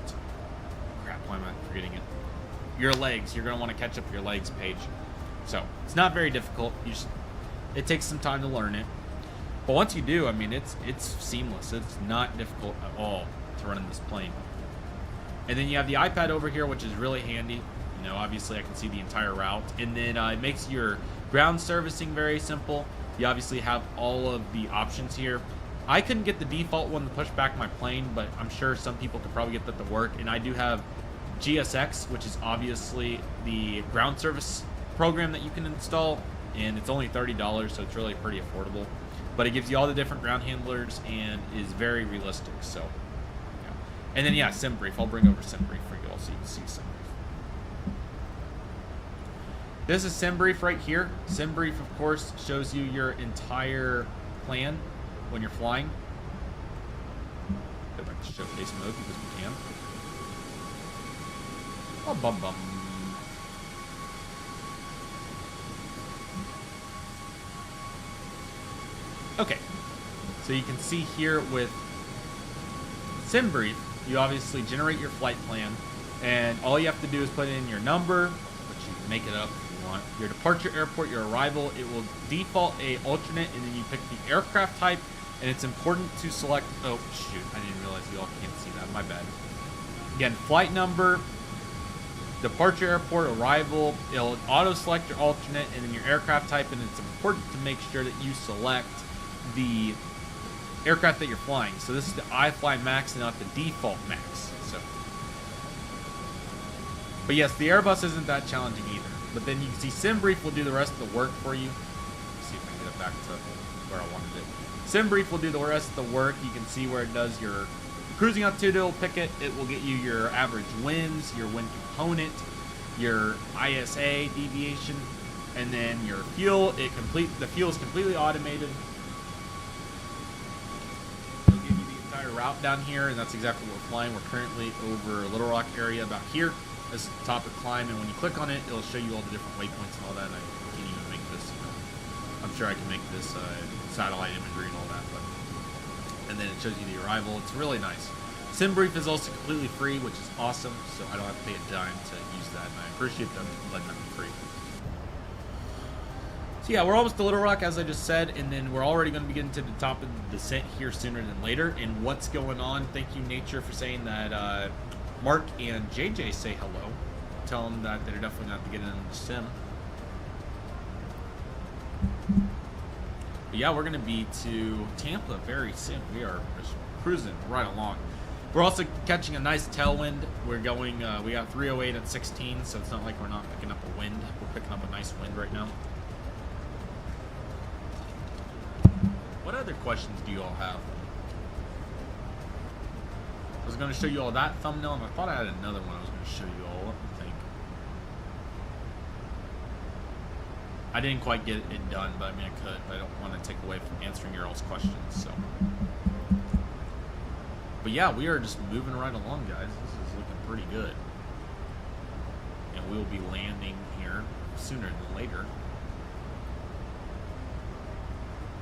Crap, why am I forgetting it? Your legs. You're going to want to catch up your legs page. So, it's not very difficult. It takes some time to learn it, but once you do, I mean, it's seamless. It's not difficult at all to run in this plane. And then you have the iPad over here, which is really handy. Obviously I can see the entire route, and then it makes your ground servicing very simple. You obviously have all of the options here. I couldn't get the default one to push back my plane, but I'm sure some people could probably get that to work. And I do have GSX, which is obviously the ground service program that you can install. And it's only $30, so it's really pretty affordable. But it gives you all the different ground handlers and is very realistic. So, yeah. And then, SimBrief. I'll bring over SimBrief for you all so you can see SimBrief. This is SimBrief right here. SimBrief, of course, shows you your entire plan when you're flying. Go back to showcase mode because we can. Oh, bum bum. Okay, so you can see here with SimBrief, you obviously generate your flight plan, and all you have to do is put in your number, which you can make it up if you want, your departure airport, your arrival. It will default a alternate, and then you pick the aircraft type, and it's important to select, oh shoot, I didn't realize you all can't see that, my bad. Again, flight number, departure airport, arrival, it'll auto select your alternate, and then your aircraft type, and it's important to make sure that you select the aircraft that you're flying. So this is the iFly Max and not the default Max. But yes, the Airbus isn't that challenging either. But then you can see SimBrief will do the rest of the work for you. Let's see if I can get it back to where I wanted it. SimBrief will do the rest of the work. You can see where it does your cruising altitude. It'll pick it. It will get you your average winds, your wind component, your ISA deviation, and then your fuel. The fuel is completely automated. Route down here, and that's exactly what we're flying. We're currently over Little Rock area about here. This is the top of the climb, and when you click on it, it'll show you all the different waypoints and all that. And I can't even make this, I'm sure I can make this satellite imagery and all that, but and then it shows you the arrival. It's really nice. SimBrief is also completely free, which is awesome, so I don't have to pay a dime to use that, and I appreciate them letting that be free. So yeah, we're almost to Little Rock, as I just said, and then we're already going to be getting to the top of the descent here sooner than later. And what's going on? Thank you, Nature, for saying that. Mark and JJ say hello. Tell them that they're definitely not to get in the sim. But yeah, we're going to be to Tampa very soon. We are just cruising right along. We're also catching a nice tailwind. We're going, we got 308 at 16, so it's not like we're not picking up a wind. We're picking up a nice wind right now. What other questions do you all have? I was going to show you all that thumbnail, and I thought I had another one I was going to show you all. Let me think. I didn't quite get it done, but I mean I could. But I don't want to take away from answering your all's questions. So, but yeah, we are just moving right along, guys. This is looking pretty good, and we will be landing here sooner than later.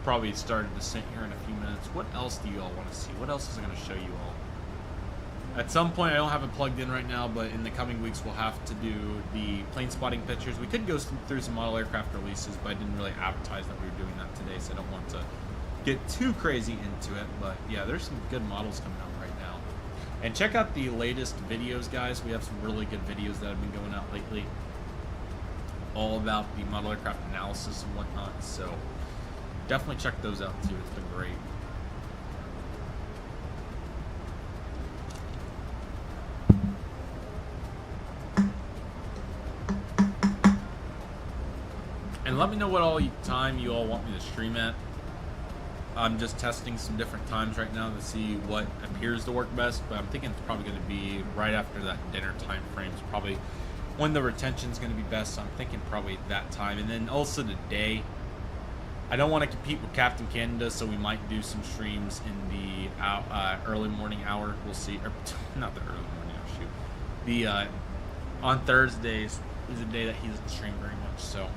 Probably started descent here in a few minutes. What else do you all want to see? What else is I going to show you all? At some point, I don't have it plugged in right now, but in the coming weeks, we'll have to do the plane spotting pictures. We could go through some model aircraft releases, but I didn't really advertise that we were doing that today, so I don't want to get too crazy into it. But yeah, there's some good models coming out right now. And check out the latest videos, guys. We have some really good videos that have been going out lately, all about the model aircraft analysis and whatnot. So definitely check those out too. It's been great. And let me know what time you all want me to stream at. I'm just testing some different times right now to see what appears to work best, but I'm thinking it's probably going to be right after that dinner time frame. It's probably when the retention's going to be best, so I'm thinking probably that time. And then also the day. I don't want to compete with Captain Canada, so we might do some streams in the early morning hour. We'll see. Or, not the early morning hour, shoot. The on Thursdays is a day that he doesn't stream very much. So,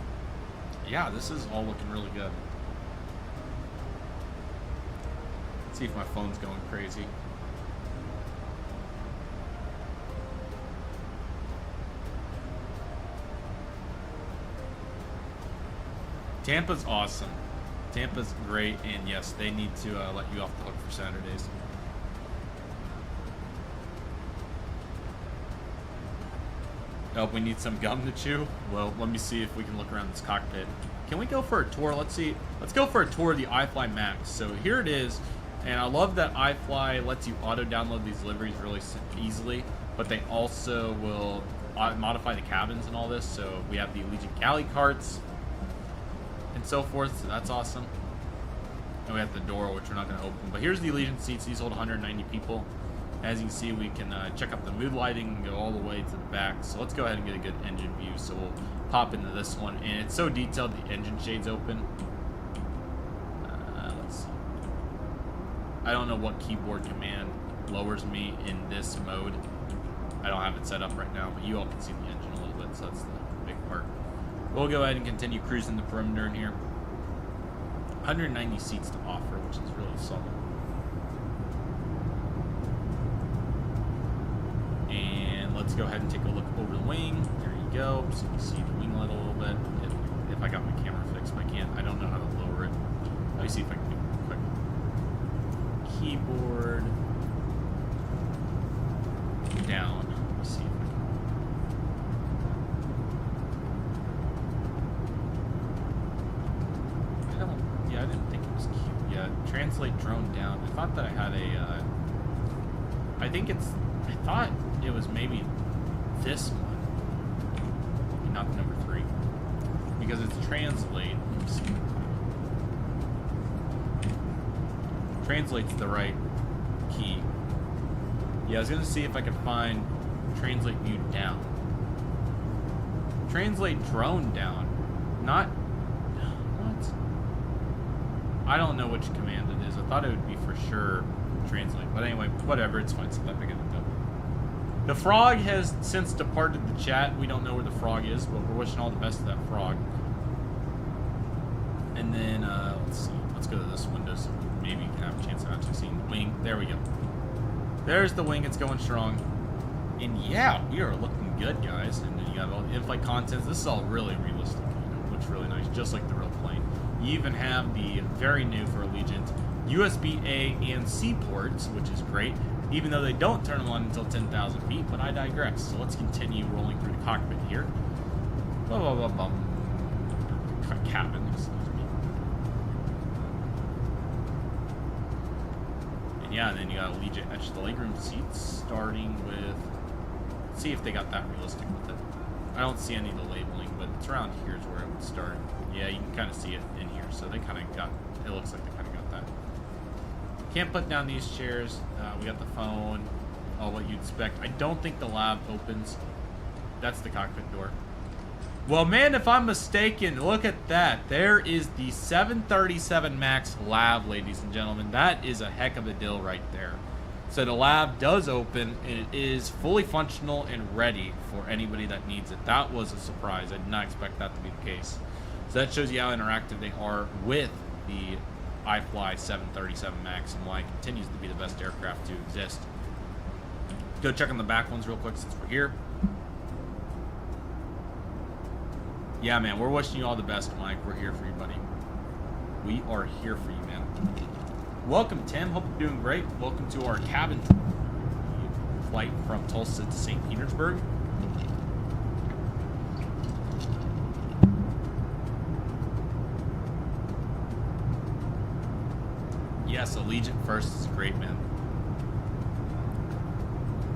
yeah, this is all looking really good. Let's see if my phone's going crazy. Tampa's awesome. Tampa's great, and yes, they need to let you off the hook for Saturdays. Oh, we need some gum to chew? Well, let me see if we can look around this cockpit. Can we go for a tour? Let's see. Let's go for a tour of the iFly Max. So here it is, and I love that iFly lets you auto-download these liveries really easily, but they also will modify the cabins and all this. So we have the Allegiant galley carts and so forth, so that's awesome. And we have the door, which we're not going to open. But here's the Allegiant seats. These hold 190 people. As you can see, we can check out the mood lighting and go all the way to the back. So let's go ahead and get a good engine view. So we'll pop into this one. And it's so detailed, the engine shade's open. Let's see. I don't know what keyboard command lowers me in this mode. I don't have it set up right now, but you all can see the engine a little bit, so that's the big part. We'll go ahead and continue cruising the perimeter in here. 190 seats to offer, which is really solid. And let's go ahead and take a look over the wing. There you go. So you can see the winglet a little bit. If I got my camera fixed, but I can't. I don't know how to lower it. Let me see if I can do it real quick. Keyboard down. Let's see. I didn't think it was cute. Yeah, translate drone down. I thought that I had a, I thought it was maybe this one, not the number 3, because it's translate. Let me see. Translate's the right key. Yeah, I was gonna see if I could find translate view down. Translate drone down, not. I don't know which command it is. I thought it would be for sure translate. But anyway, whatever. It's fine. It's not big of a deal. The frog has since departed the chat. We don't know where the frog is, but we're wishing all the best to that frog. And then, let's see. Let's go to this window so maybe you can have a chance of actually seeing the wing. There we go. There's the wing. It's going strong. And yeah, we are looking good, guys. And then you got all the in-flight contents. This is all really realistic. Looks really nice, just like the real plane. You even have the very new for Allegiant USB-A and C ports, which is great, even though they don't turn them on until 10,000 feet, but I digress. So let's continue rolling through the cockpit here. Cabin, excuse me. And yeah, and then you got Allegiant etched the legroom seats, starting with, let's see if they got that realistic with it. I don't see any of the labeling, but it's around here is where it would start. Yeah, you can kind of see it in here, so they kind of got, it looks like they kind of got that. Can't put down these chairs. We got the phone, all what you'd expect. I don't think the lab opens. That's the cockpit door. Well, man, if I'm mistaken, look at that. There is the 737 MAX lab, ladies and gentlemen. That is a heck of a deal right there. So the lab does open, and it is fully functional and ready for anybody that needs it. That was a surprise. I did not expect that to be the case. So that shows you how interactive they are with the iFly 737 MAX and why it continues to be the best aircraft to exist. Go check on the back ones real quick since we're here. Yeah, man, we're wishing you all the best, Mike. We're here for you, buddy. We are here for you, man. Welcome, Tim. Hope you're doing great. Welcome to our cabin flight from Tulsa to St. Petersburg. Yes, Allegiant First is great, man.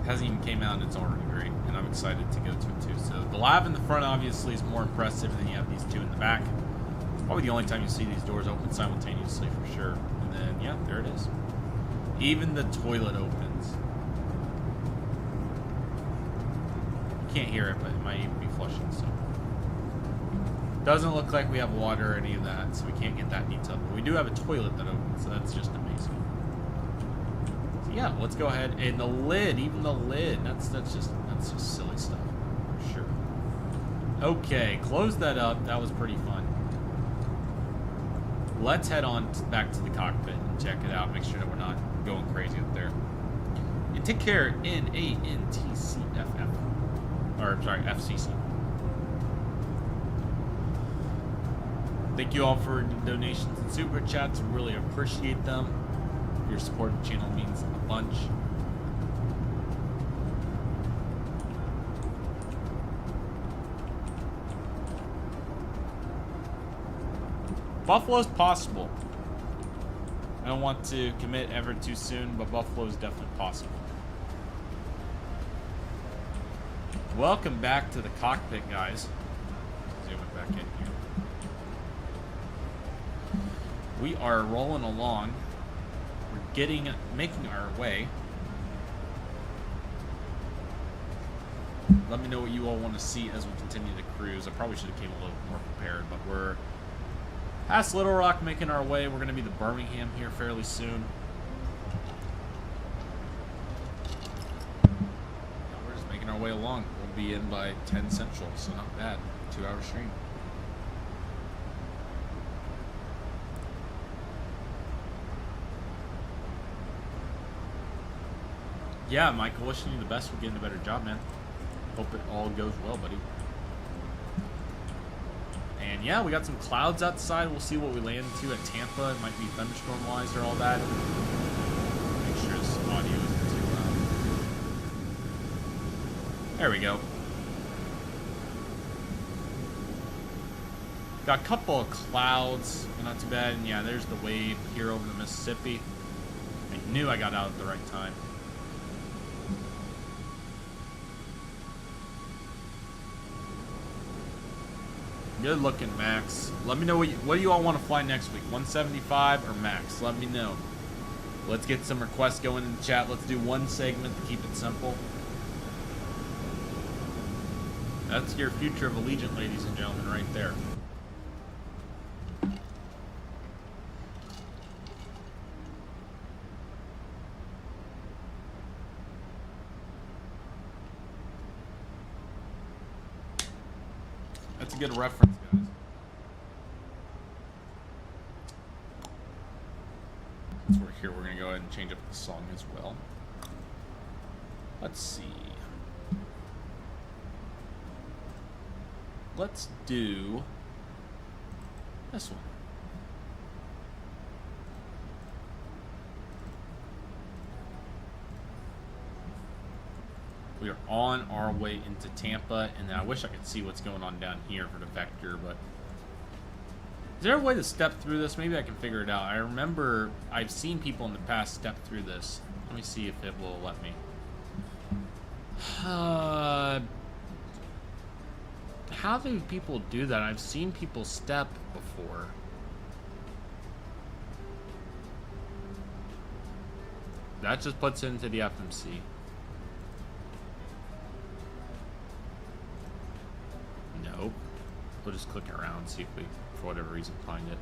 Hasn't even came out and it's already great, and I'm excited to go to it too. So the lab in the front obviously is more impressive than you have these two in the back. It's probably the only time you see these doors open simultaneously for sure. And then yeah, there it is. Even the toilet opens. You can't hear it, but it might even be flushing. So doesn't look like we have water or any of that, so we can't get that detail. But we do have a toilet that opens, so that's just amazing. Yeah, let's go ahead. And the lid, even the lid, that's just silly stuff for sure. Okay, close that up. That was pretty fun. Let's head on back to the cockpit and check it out. Make sure that we're not going crazy up there. And take care, NANTCFF, or sorry, FCC. Thank you all for donations and super chats. Really appreciate them. Your support of the channel means a bunch. Buffalo's possible. I don't want to commit ever too soon, but Buffalo is definitely possible. Welcome back to the cockpit, guys. Zoom it back in here. We are rolling along. Making our way. Let me know what you all want to see as we continue to cruise. I probably should have came a little more prepared, but we're past Little Rock, making our way. We're going to be to Birmingham here fairly soon. We're just making our way along. We'll be in by 10 Central, so not bad. 2-hour stream. Yeah, Michael, wishing you the best for getting a better job, man. Hope it all goes well, buddy. And yeah, we got some clouds outside. We'll see what we land into at Tampa. It might be thunderstorm-wise or all that. Make sure this audio isn't too loud. There we go. Got a couple of clouds, but not too bad. And yeah, there's the wave here over the Mississippi. I knew I got out at the right time. Good looking, Max. Let me know what do you all want to fly next week, 175 or Max? Let me know. Let's get some requests going in the chat. Let's do one segment to keep it simple. That's your future of Allegiant, ladies and gentlemen, right there. That's a good reference, guys. Since we're here, we're going to go ahead and change up the song as well. Let's see. Let's do this one. We are on our way into Tampa, and I wish I could see what's going on down here for the vector, but is there a way to step through this? Maybe I can figure it out. I remember I've seen people in the past step through this. Let me see if it will let me. How do people do that? I've seen people step before. That just puts it into the FMC. Nope. We'll just click around, see if we, for whatever reason, find it.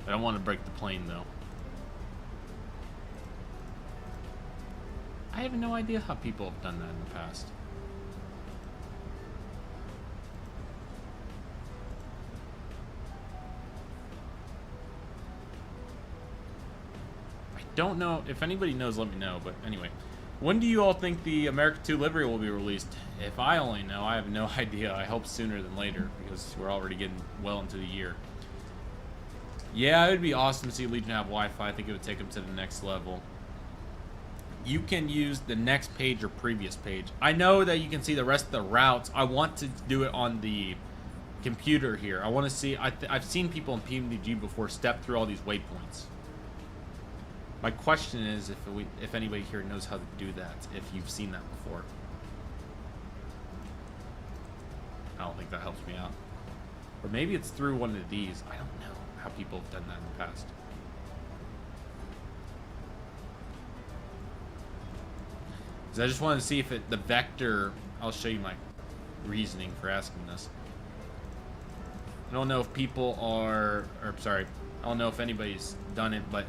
I don't want to break the plane, though. I have no idea how people have done that in the past. I don't know. If anybody knows, let me know. But anyway, when do you all think the America 2 livery will be released? If I only know, I have no idea. I hope sooner than later, because we're already getting well into the year. Yeah, it would be awesome to see Legion have Wi-Fi. I think it would take them to the next level. You can use the next page or previous page. I know that you can see the rest of the routes. I want to do it on the computer here. I want to see. I've seen people in PMDG before step through all these waypoints. My question is if anybody here knows how to do that, if you've seen that before. I don't think that helps me out. Or maybe it's through one of these. I don't know how people have done that in the past. I just wanted to see if the vector, I'll show you my reasoning for asking this. I don't know if people are, or sorry, I don't know if anybody's done it, but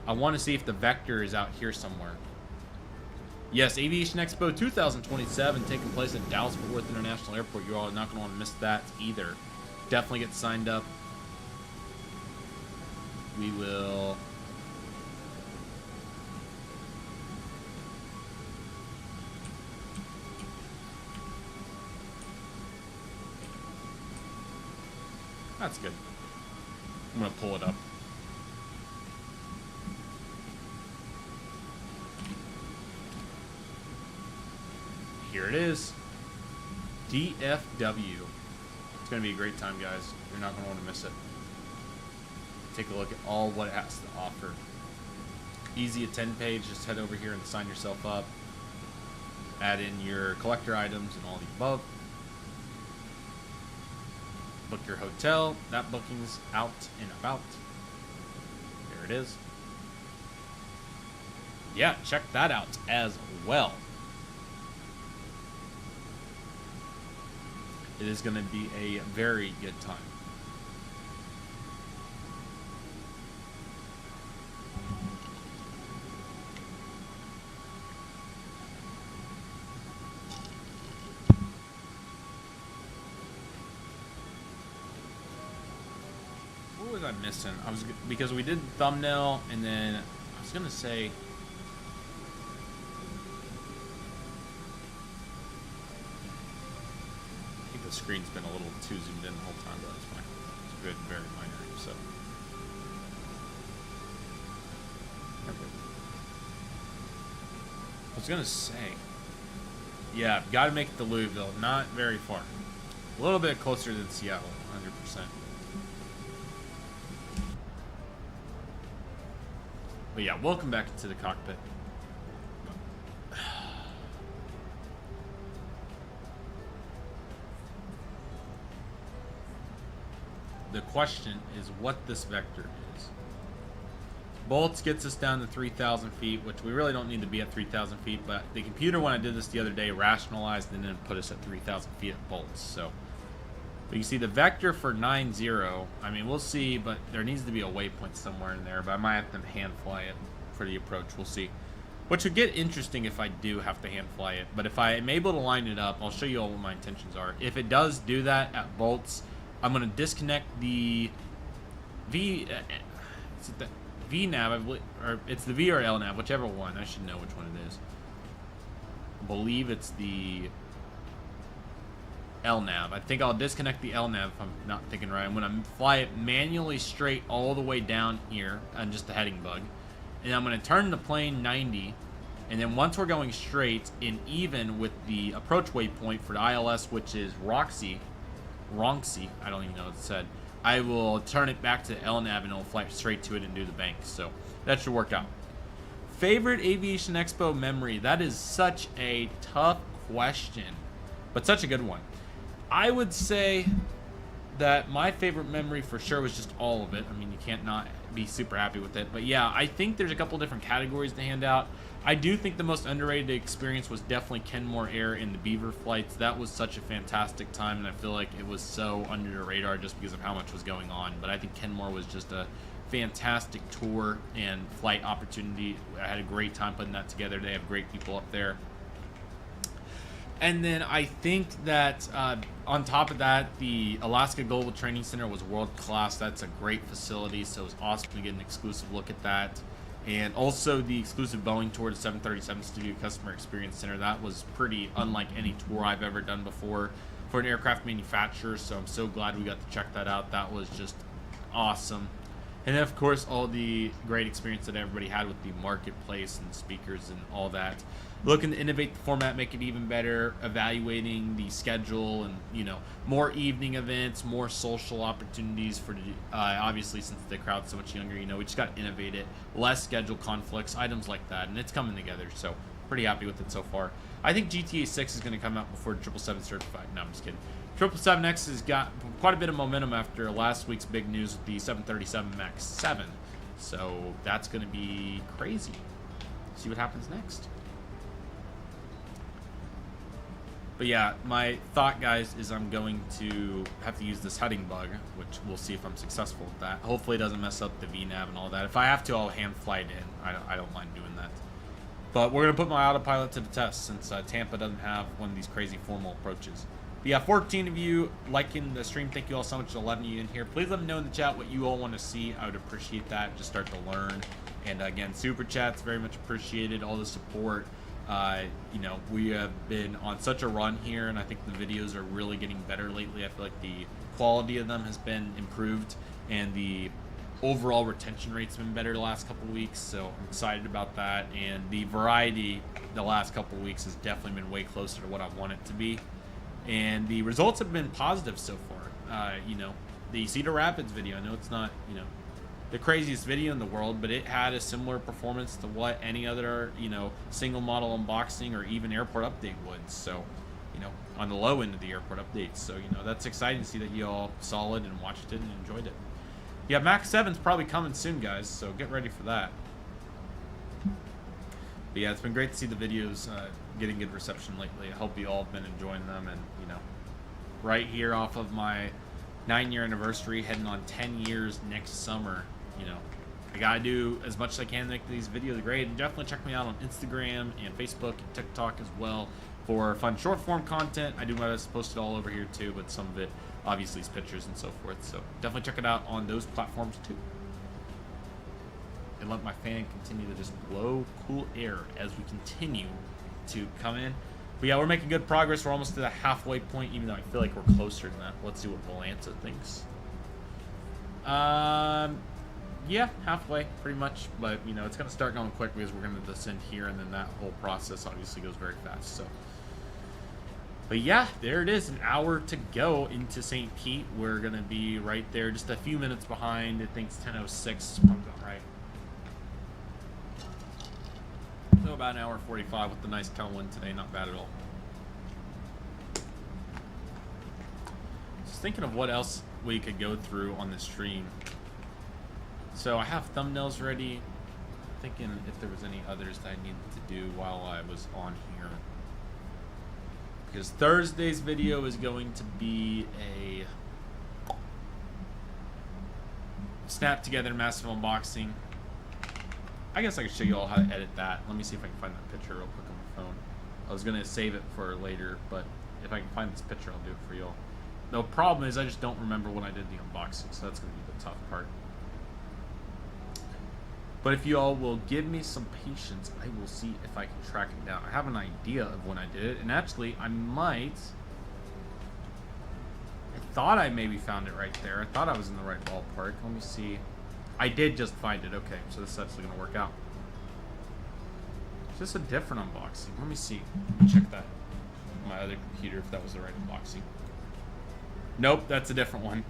I want to see if the vector is out here somewhere. Yes, Aviation Expo 2027 taking place at Dallas-Fort Worth International Airport. You're all not going to want to miss that either. Definitely get signed up. We will... That's good. I'm going to pull it up. Here it is. DFW. It's going to be a great time, guys. You're not going to want to miss it. Take a look at all what it has to offer. Easy attend page. Just head over here and sign yourself up. Add in your collector items and all the above. Book your hotel. That booking's out and about. There it is. Yeah, check that out as well. It is going to be a very good time. What was I missing? Because we did thumbnail, and then I was gonna say. I think the screen's been a little too zoomed in the whole time, but that's fine. It's good, very minor. So. Okay. I was gonna say. Yeah, got to make it to Louisville. Not very far. A little bit closer than Seattle, 100%. But yeah, welcome back to the cockpit. The question is what this vector is. Bolts gets us down to 3,000 feet, which we really don't need to be at 3,000 feet, but the computer, when I did this the other day, rationalized and then put us at 3,000 feet at bolts. So, but you see the vector for 9-0, I mean, we'll see, but there needs to be a waypoint somewhere in there, but I might have to hand fly it for the approach. We'll see. Which would get interesting if I do have to hand fly it, but if I am able to line it up, I'll show you all what my intentions are. If it does do that at bolts, I'm going to disconnect the V-nav, I believe, or it's the V or L-nav, whichever one. I should know which one it is. I believe it's the L-nav. I think I'll disconnect the L-nav if I'm not thinking right. I'm going to fly it manually straight all the way down here on just the heading bug. And I'm going to turn the plane 90. And then once we're going straight and even with the approach waypoint for the ILS, which is Ronxie, I don't even know what it said, I will turn it back to LNAV and it'll fly straight to it and do the bank. So that should work out. Favorite Aviation Expo memory? That is such a tough question, but such a good one. I would say that my favorite memory for sure was just all of it. I mean, you can't not be super happy with it. But yeah, I think there's a couple different categories to hand out. I do think the most underrated experience was definitely Kenmore Air in the Beaver flights. That was such a fantastic time, and I feel like it was so under the radar just because of how much was going on. But I think Kenmore was just a fantastic tour and flight opportunity. I had a great time putting that together. They have great people up there. And then I think that on top of that, the Alaska Global Training Center was world class. That's a great facility, so it was awesome to get an exclusive look at that. And also the exclusive Boeing tour to 737 Studio Customer Experience Center. That was pretty unlike any tour I've ever done before for an aircraft manufacturer, so I'm so glad we got to check that out. That was just awesome. And then, of course, all the great experience that everybody had with the marketplace and speakers and all that. Looking to innovate the format, make it even better, evaluating the schedule and, you know, more evening events, more social opportunities for, obviously, since the crowd's so much younger, you know, we just got to innovate it. Less schedule conflicts, items like that, and it's coming together, so pretty happy with it so far. I think GTA 6 is going to come out before 777 certified. No, I'm just kidding. 777X has got quite a bit of momentum after last week's big news with the 737 MAX 7. So that's going to be crazy. See what happens next. But yeah, my thought, guys, is I'm going to have to use this heading bug, which we'll see if I'm successful with that. Hopefully it doesn't mess up the VNAV and all that. If I have to, I'll hand fly it in. I don't mind doing that. But we're going to put my autopilot to the test since Tampa doesn't have one of these crazy formal approaches. But yeah, 14 of you liking the stream. Thank you all so much. 11 of you in here. Please let me know in the chat what you all want to see. I would appreciate that. Just start to learn. And again, super chats, very much appreciated. All the support. You know, we have been on such a run here, and I think the videos are really getting better lately. I feel like the quality of them has been improved, and the overall retention rate's been better the last couple weeks, so I'm excited about that. And the variety the last couple weeks has definitely been way closer to what I want it to be. And the results have been positive so far. You know, the Cedar Rapids video, I know it's not, you know, the craziest video in the world, but it had a similar performance to what any other, you know, single model unboxing or even airport update would. So, you know, on the low end of the airport updates. So, you know, that's exciting to see that you all saw it and watched it and enjoyed it. Yeah, Max 7's probably coming soon, guys, so get ready for that. But yeah, it's been great to see the videos getting good reception lately. I hope you all have been enjoying them. And, you know, right here off of my 9-year anniversary, heading on 10 years next summer, you know, I gotta do as much as I can to make these videos great. And definitely check me out on Instagram and Facebook and TikTok as well for fun short form content. I do my best to post it all over here too, but some of it obviously is pictures and so forth. So definitely check it out on those platforms too. And let my fan continue to just blow cool air as we continue to come in. But yeah, we're making good progress. We're almost to the halfway point, even though I feel like we're closer than that. Let's see what Volanta thinks. Yeah, halfway, pretty much. But, you know, it's going to start going quick because we're going to descend here, and then that whole process obviously goes very fast. So, but yeah, there it is. An hour to go into St. Pete. We're going to be right there, just a few minutes behind. I think it's 10:06. I'm going right. So about an hour 45 with the nice tailwind today. Not bad at all. Just thinking of what else we could go through on the stream. So I have thumbnails ready. Thinking if there was any others that I needed to do while I was on here. Because Thursday's video is going to be a snap together massive unboxing. I guess I could show you all how to edit that. Let me see if I can find that picture real quick on my phone. I was going to save it for later, but if I can find this picture, I'll do it for you all. The problem is I just don't remember when I did the unboxing, so that's going to be the tough part. But if you all will give me some patience, I will see if I can track it down. I have an idea of when I did it, and actually, I might... I thought I maybe found it right there. I thought I was in the right ballpark. Let me see. I did just find it. Okay, so this is actually going to work out. It's just a different unboxing. Let me see. Check that on my other computer if that was the right unboxing. Nope, that's a different one.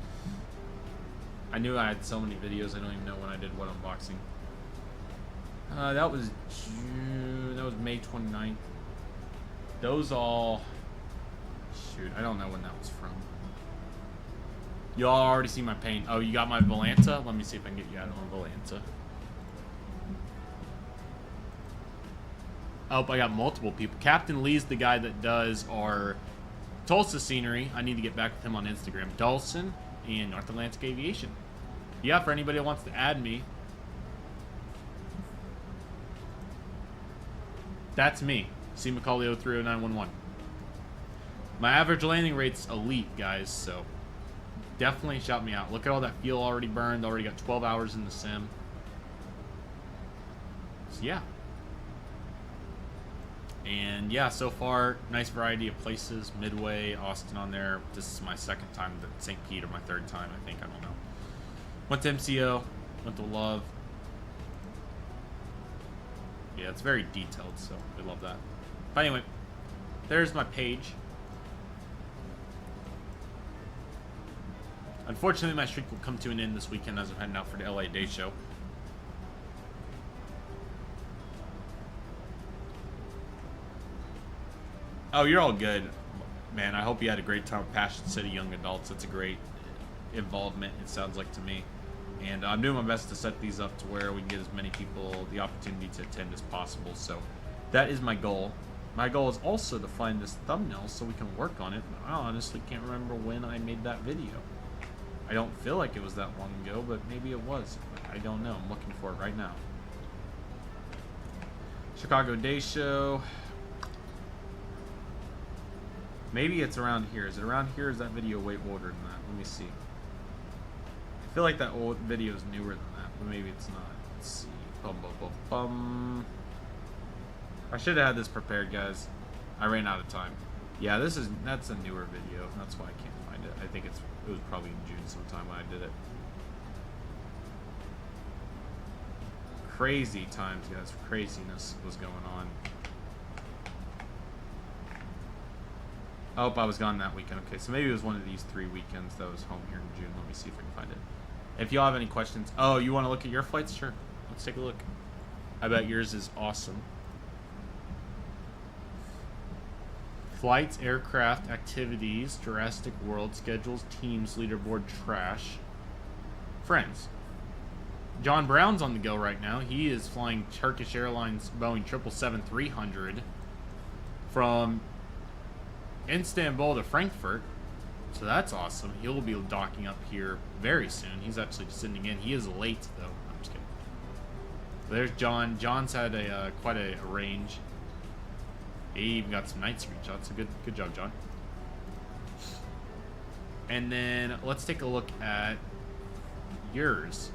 I knew I had so many videos, I don't even know when I did what unboxing. That was June. That was May 29th. Those all... Shoot, I don't know when that was from. You all already see my paint. Oh, you got my Volanta? Let me see if I can get you out on Volanta. Oh, I got multiple people. Captain Lee's the guy that does our Tulsa scenery. I need to get back with him on Instagram. Dawson and North Atlantic Aviation. Yeah, for anybody that wants to add me. That's me. See McCauley 030911. My average landing rate's elite, guys, so definitely shout me out. Look at all that fuel already burned. Already got 12 hours in the sim. So, yeah. And, yeah, so far, nice variety of places. Midway, Austin on there. This is my second time at St. Pete, or my third time, I think. I don't know. Went to MCO. Went to Love. Yeah, it's very detailed, so we love that. But anyway, there's my page. Unfortunately, my streak will come to an end this weekend as I'm heading out for the LA Day Show. Oh, you're all good. Man, I hope you had a great time with Passion City Young Adults. It's a great involvement, it sounds like to me. And I'm doing my best to set these up to where we can get as many people the opportunity to attend as possible. So that is my goal. My goal is also to find this thumbnail so we can work on it. I honestly can't remember when I made that video. I don't feel like it was that long ago, but maybe it was. I don't know. I'm looking for it right now. Chicago Day Show. Maybe it's around here. Is it around here? Or is that video way older than that? Let me see. I feel like that old video is newer than that, but maybe it's not. Let's see. Bum, bum, bum, bum. I should have had this prepared, guys. I ran out of time. Yeah, that's a newer video. That's why I can't find it. I think it was probably in June sometime when I did it. Crazy times, guys. Craziness was going on. Oh, I was gone that weekend. Okay, so maybe it was one of these 3 weekends that was home here in June. Let me see if I can find it. If y'all have any questions. Oh, you want to look at your flights? Sure. Let's take a look. I bet yours is awesome. Flights, aircraft, activities, Jurassic World, schedules, teams, leaderboard, trash. Friends. John Brown's on the go right now. He is flying Turkish Airlines Boeing 777-300 from Istanbul to Frankfurt. So that's awesome. He'll be docking up here very soon. He's actually just sitting in. He is late, though. I'm just kidding. So there's John. John's had quite a range. He even got some night screenshots. So good job, John. And then let's take a look at yours.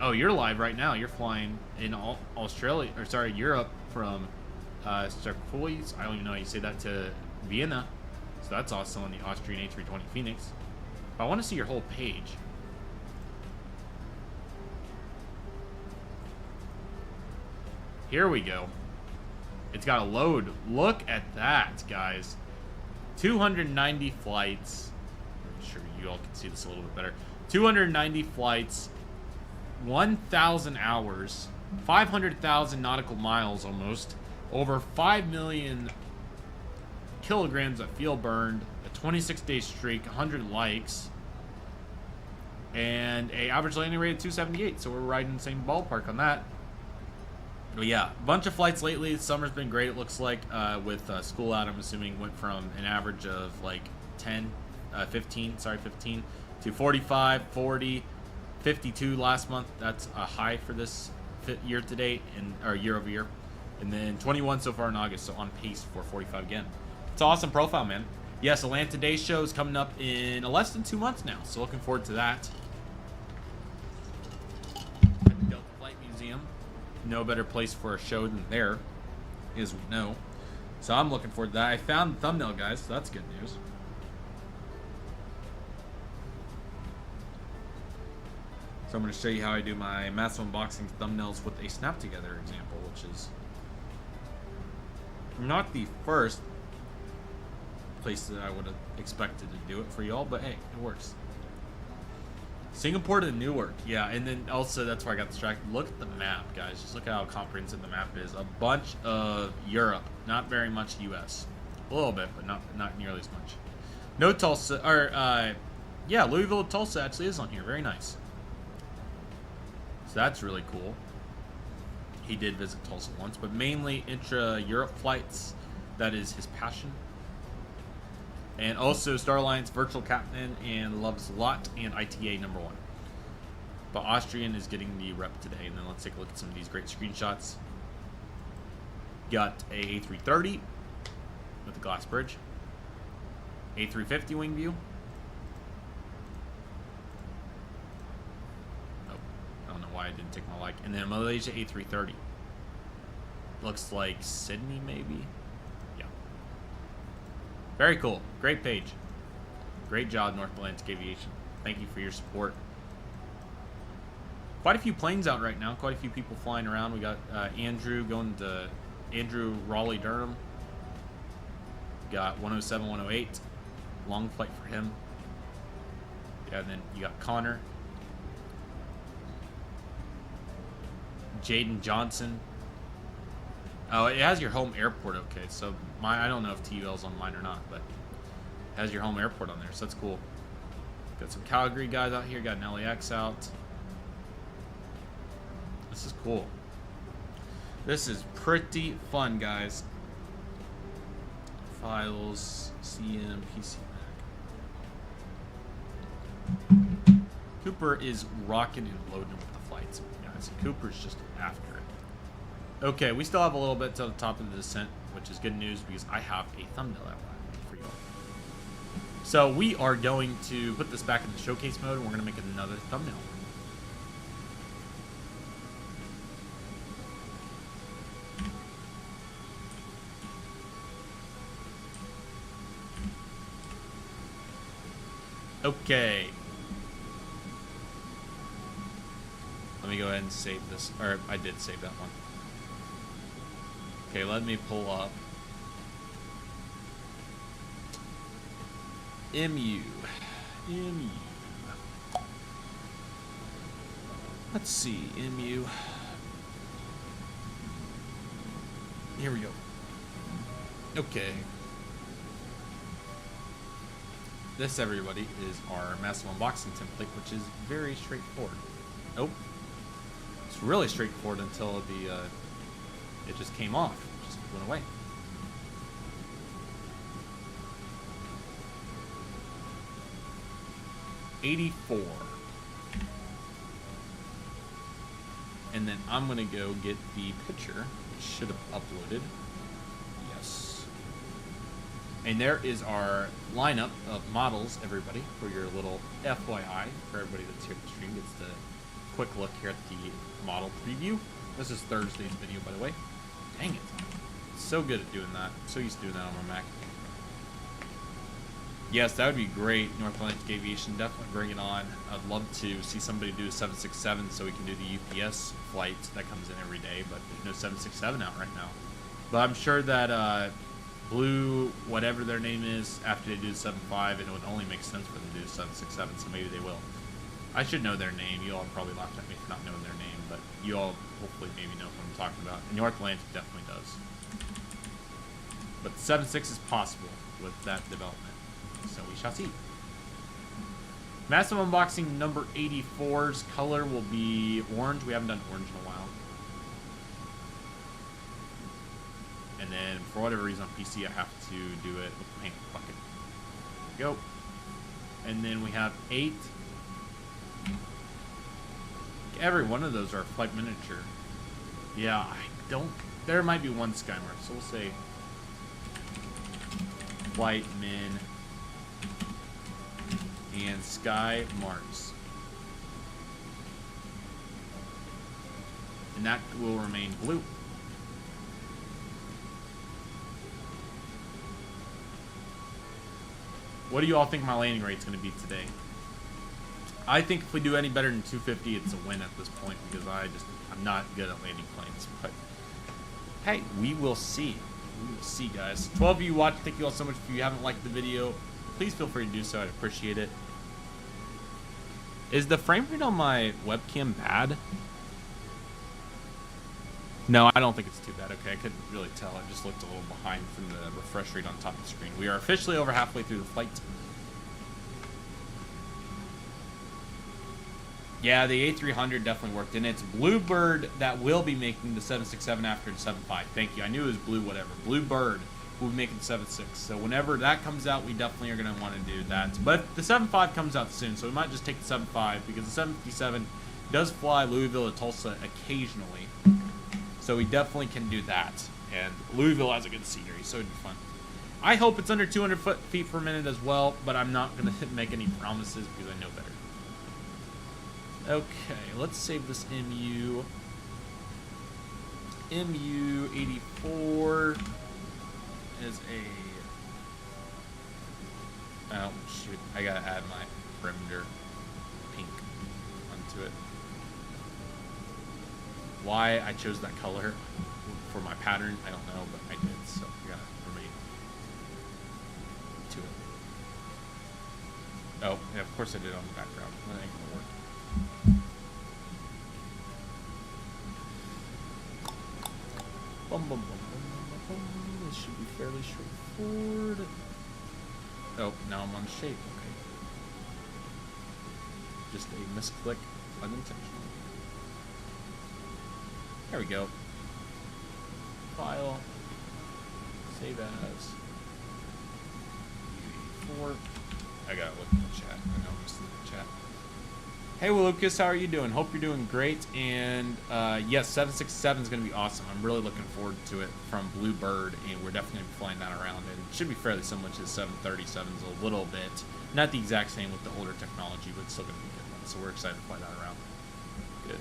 Oh, you're live right now. You're flying in Australia, or sorry, Europe from Starkois, I don't even know how you say that, to Vienna. So that's awesome on the Austrian A320 Phoenix. But I want to see your whole page. Here we go. It's got a load. Look at that, guys. 290 flights. I'm sure you all can see this a little bit better. 290 flights, 1,000 hours, 500,000 nautical miles almost, over 5 million kilograms of fuel burned, a 26-day streak, 100 likes, and a average landing rate of 278. So we're right in the same ballpark on that. But yeah, a bunch of flights lately. Summer's been great, it looks like. With school out, I'm assuming, went from an average of like 15 to 45, 40, 52 last month. That's a high for this year to date, or year over year. And then 21 so far in August, so on pace for 45 again. It's an awesome profile, man. Yes, Atlanta Day Show is coming up in less than 2 months now, so looking forward to that. At the Delta Flight Museum. No better place for a show than there, as we know. So I'm looking forward to that. I found the thumbnail, guys, so that's good news. So I'm going to show you how I do my massive unboxing thumbnails with a snap together example, which is not the first place that I would have expected to do it for y'all, but hey, it works. Singapore to Newark, yeah, and then also that's where I got distracted. Look at the map, guys. Just look at how comprehensive the map is. A bunch of Europe, not very much US. A little bit, but not nearly as much. No Tulsa, or yeah, Louisville to Tulsa actually is on here. Very nice. So that's really cool. He did visit Tulsa once, but mainly intra-Europe flights. That is his passion. And also Star Alliance Virtual Captain and loves lot and ITA #1. But Austrian is getting the rep today. And then let's take a look at some of these great screenshots. Got a A330 with a glass bridge. A350 wing view. Oh, I don't know why I didn't take my like. And then Malaysia A330. Looks like Sydney maybe. Yeah. Very cool. Great page. Great job, North Atlantic Aviation. Thank you for your support. Quite a few planes out right now. Quite a few people flying around. We got Andrew going to Andrew Raleigh Durham. Got 107, 108. Long flight for him. Yeah, and then you got Connor. Jaden Johnson. Oh, it has your home airport. Okay, so I don't know if TUL's on mine or not, but it has your home airport on there, so that's cool. Got some Calgary guys out here. Got an LAX out. This is cool. This is pretty fun, guys. Files, CM, PC Mac. Cooper is rocking and loading with the flights, guys. Cooper's just after it. Okay, we still have a little bit to the top of the descent, which is good news because I have a thumbnail outline for you all. So we are going to put this back in the showcase mode, and we're going to make another thumbnail. Okay. Let me go ahead and save this. Or I did save that one. Okay, let me pull up MU. Let's see, MU. Here we go. Okay. This, everybody, is our massive unboxing template, which is very straightforward. Nope. It's really straightforward until it just came off. It just went away. '84. And then I'm going to go get the picture. It should have uploaded. Yes. And there is our lineup of models, everybody, for your little FYI. For everybody that's here at the stream, gets the quick look here at the model preview. This is Thursday's video, by the way. Dang it. So good at doing that. So used to doing that on my Mac. Yes, that would be great. North Atlantic Aviation, definitely bring it on. I'd love to see somebody do a 767 so we can do the UPS flight that comes in every day, but there's no 767 out right now. But I'm sure that Blue, whatever their name is, after they do the 75, and it would only make sense for them to do the 767, so maybe they will. I should know their name. You all probably laughed at me for not knowing their name, but you all hopefully maybe know what I'm talking about. And North Atlantic definitely does. But the 76 is possible with that development. So we shall see. Massive unboxing number 84's color will be orange. We haven't done orange in a while. And then for whatever reason on PC I have to do it with the paint bucket. There we go. And then we have 8. Every one of those are flight miniature. Yeah, I don't. There might be one Skymark, so we'll say Flight Min and Sky Marks. And that will remain blue. What do you all think my landing rate's going to be today? I think if we do any better than 250, it's a win at this point because I'm not good at landing planes. But hey, we will see. We will see, guys. 12 of you watch. Thank you all so much. If you haven't liked the video, please feel free to do so. I'd appreciate it. Is the frame rate on my webcam bad? No, I don't think it's too bad. Okay, I couldn't really tell. I just looked a little behind from the refresh rate on top of the screen. We are officially over halfway through the flight. Yeah, the A300 definitely worked, and it's Bluebird that will be making the 767 after the 75. Thank you. I knew it was Blue whatever. Bluebird will be making the 76. So whenever that comes out, we definitely are going to want to do that. But the 75 comes out soon, so we might just take the 75 because the 757 does fly Louisville to Tulsa occasionally. So we definitely can do that. And Louisville has a good scenery, so it'd be fun. I hope it's under 200 feet per minute as well, but I'm not going to make any promises because I know better. Okay, let's save this MU. MU-84 is a... Oh, shoot. I gotta add my perimeter pink onto it. Why I chose that color for my pattern, I don't know, but I did, so I gotta remain to it. Oh, yeah, of course I did it on the background. That ain't gonna work. Bum, bum, bum, bum, bum. This should be fairly straightforward. Oh, now I'm on shape. Okay. Just a misclick, unintentional. There we go. File. Save as. 4. I gotta look in the chat. I know I'm missing the chat. Hey, well, Lucas, how are you doing? Hope you're doing great. And yes, 767 is going to be awesome. I'm really looking forward to it from Bluebird, and we're definitely going to be flying that around. And it should be fairly similar to the 737s a little bit. Not the exact same with the older technology, but it's still going to be a good one. So we're excited to fly that around. Good.